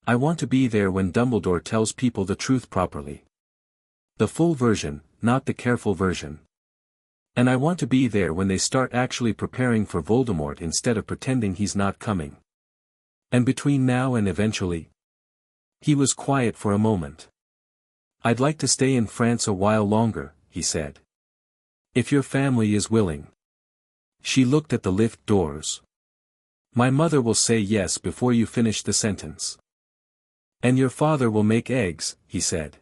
"I want to be there when Dumbledore tells people the truth properly. The full version, not the careful version. And I want to be there when they start actually preparing for Voldemort instead of pretending he's not coming. And between now and eventually." He was quiet for a moment. "I'd like to stay in France a while longer," he said. "If your family is willing." She looked at the lift doors. "My mother will say yes before you finish the sentence." "And your father will make eggs," he said.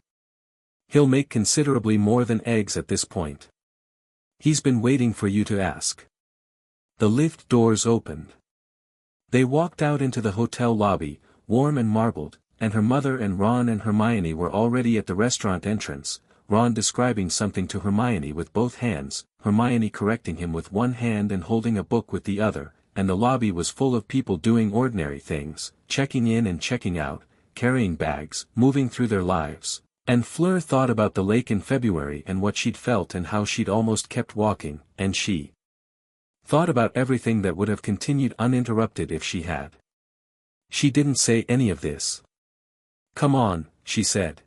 "He'll make considerably more than eggs at this point. He's been waiting for you to ask." The lift doors opened. They walked out into the hotel lobby, warm and marbled, and her mother and Ron and Hermione were already at the restaurant entrance, Ron describing something to Hermione with both hands, Hermione correcting him with one hand and holding a book with the other, and the lobby was full of people doing ordinary things, checking in and checking out, carrying bags, moving through their lives. And Fleur thought about the lake in February and what she'd felt and how she'd almost kept walking, and she thought about everything that would have continued uninterrupted if she had. She didn't say any of this. "Come on," she said.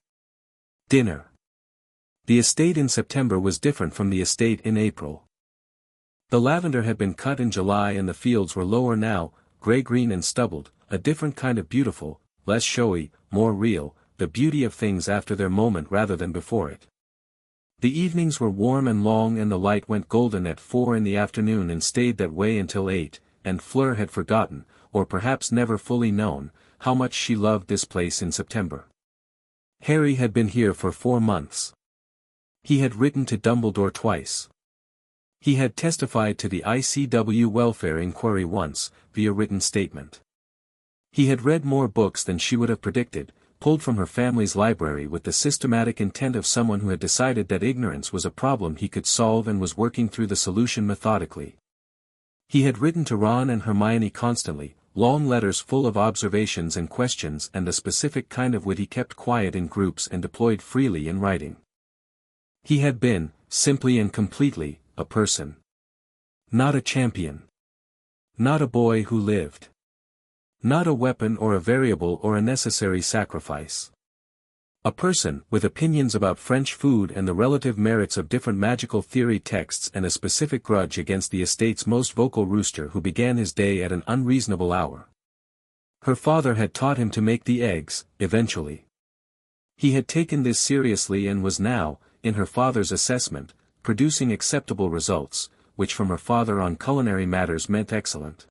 "Dinner." The estate in September was different from the estate in April. The lavender had been cut in July and the fields were lower now, grey-green and stubbled, a different kind of beautiful, less showy, more real, the beauty of things after their moment rather than before it. The evenings were warm and long and the light went golden at 4 in the afternoon and stayed that way until 8, and Fleur had forgotten, or perhaps never fully known, how much she loved this place in September. Harry had been here for 4 months. He had written to Dumbledore twice. He had testified to the ICW welfare inquiry once, via written statement. He had read more books than she would have predicted, pulled from her family's library with the systematic intent of someone who had decided that ignorance was a problem he could solve and was working through the solution methodically. He had written to Ron and Hermione constantly, long letters full of observations and questions and the specific kind of wit he kept quiet in groups and deployed freely in writing. He had been, simply and completely, a person. Not a champion. Not a boy who lived. Not a weapon or a variable or a necessary sacrifice. A person with opinions about French food and the relative merits of different magical theory texts and a specific grudge against the estate's most vocal rooster who began his day at an unreasonable hour. Her father had taught him to make the eggs, eventually. He had taken this seriously and was now, in her father's assessment, producing acceptable results, which from her father on culinary matters meant excellent.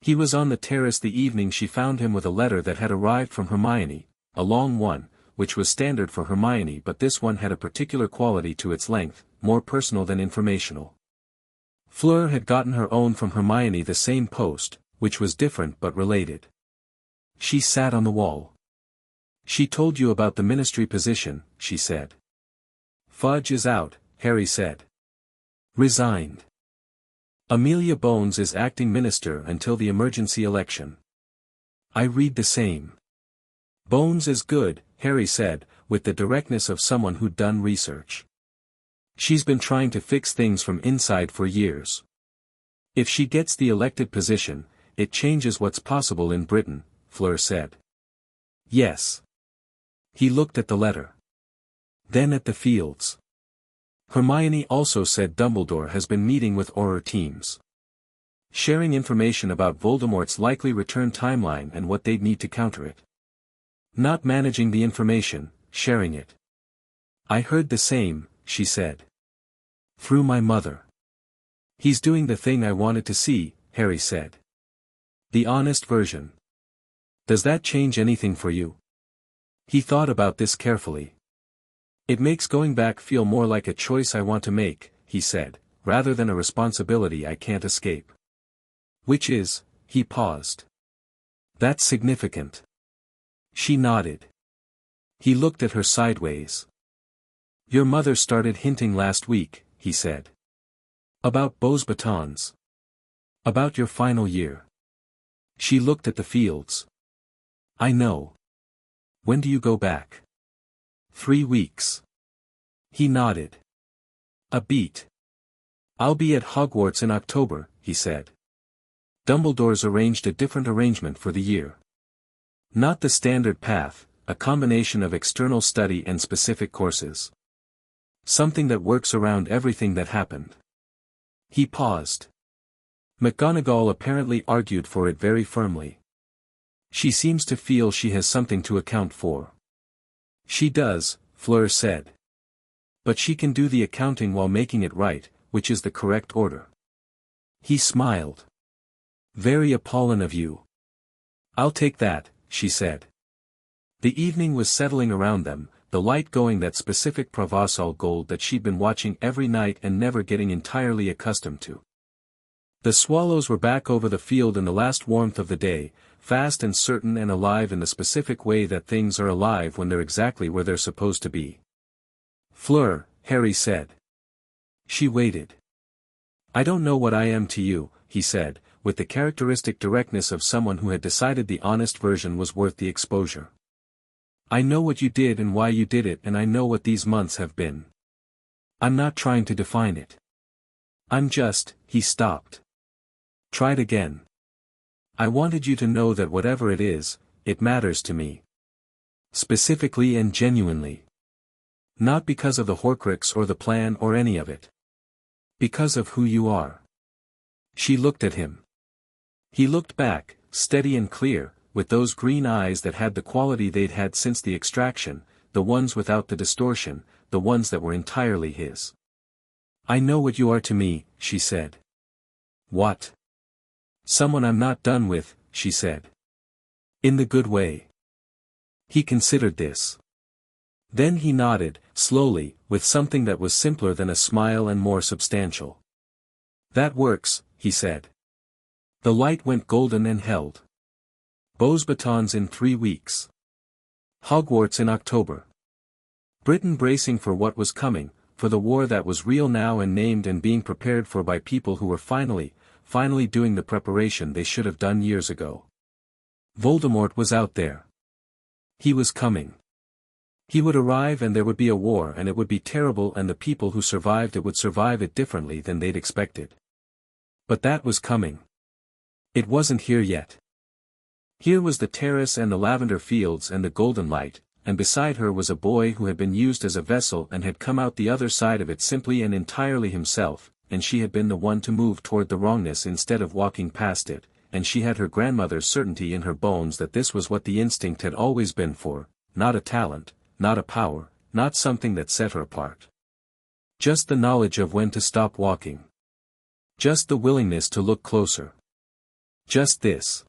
He was on the terrace the evening she found him with a letter that had arrived from Hermione, a long one, which was standard for Hermione but this one had a particular quality to its length, more personal than informational. Fleur had gotten her own from Hermione the same post, which was different but related. She sat on the wall. "She told you about the ministry position," she said. "Fudge is out," Harry said. "Resigned. Amelia Bones is acting minister until the emergency election." I read the same. Bones is good, Harry said, with the directness of someone who'd done research. She's been trying to fix things from inside for years. If she gets the elected position, it changes what's possible in Britain, Fleur said. Yes. He looked at the letter. Then at the fields. Hermione also said Dumbledore has been meeting with Auror teams. Sharing information about Voldemort's likely return timeline and what they'd need to counter it. Not managing the information, sharing it. I heard the same, she said. Through my mother. He's doing the thing I wanted to see, Harry said. The honest version. Does that change anything for you? He thought about this carefully. It makes going back feel more like a choice I want to make, he said, rather than a responsibility I can't escape. Which is, he paused. That's significant. She nodded. He looked at her sideways. Your mother started hinting last week, he said. About Beau's batons. About your final year. She looked at the fields. I know. When do you go back? 3 weeks. He nodded. A beat. I'll be at Hogwarts in October, he said. Dumbledore's arranged a different arrangement for the year. Not the standard path, a combination of external study and specific courses. Something that works around everything that happened. He paused. McGonagall apparently argued for it very firmly. She seems to feel she has something to account for. She does, Fleur said. But she can do the accounting while making it right, which is the correct order. He smiled. Very Apollon of you. I'll take that, she said. The evening was settling around them, the light going that specific Provençal gold that she'd been watching every night and never getting entirely accustomed to. The swallows were back over the field in the last warmth of the day, fast and certain and alive in the specific way that things are alive when they're exactly where they're supposed to be. Fleur, Harry said. She waited. I don't know what I am to you, he said, with the characteristic directness of someone who had decided the honest version was worth the exposure. I know what you did and why you did it, and I know what these months have been. I'm not trying to define it. I'm just, he stopped. Tried again. I wanted you to know that whatever it is, it matters to me. Specifically and genuinely. Not because of the Horcrux or the plan or any of it. Because of who you are. She looked at him. He looked back, steady and clear, with those green eyes that had the quality they'd had since the extraction, the ones without the distortion, the ones that were entirely his. I know what you are to me, she said. What? Someone I'm not done with, she said. In the good way. He considered this. Then he nodded, slowly, with something that was simpler than a smile and more substantial. That works, he said. The light went golden and held. Beau's batons in 3 weeks. Hogwarts in October. Britain bracing for what was coming, for the war that was real now and named and being prepared for by people who were finally doing the preparation they should have done years ago. Voldemort was out there. He was coming. He would arrive and there would be a war and it would be terrible and the people who survived it would survive it differently than they'd expected. But that was coming. It wasn't here yet. Here was the terrace and the lavender fields and the golden light, and beside her was a boy who had been used as a vessel and had come out the other side of it simply and entirely himself, and she had been the one to move toward the wrongness instead of walking past it, and she had her grandmother's certainty in her bones that this was what the instinct had always been for, not a talent, not a power, not something that set her apart. Just the knowledge of when to stop walking. Just the willingness to look closer. Just this.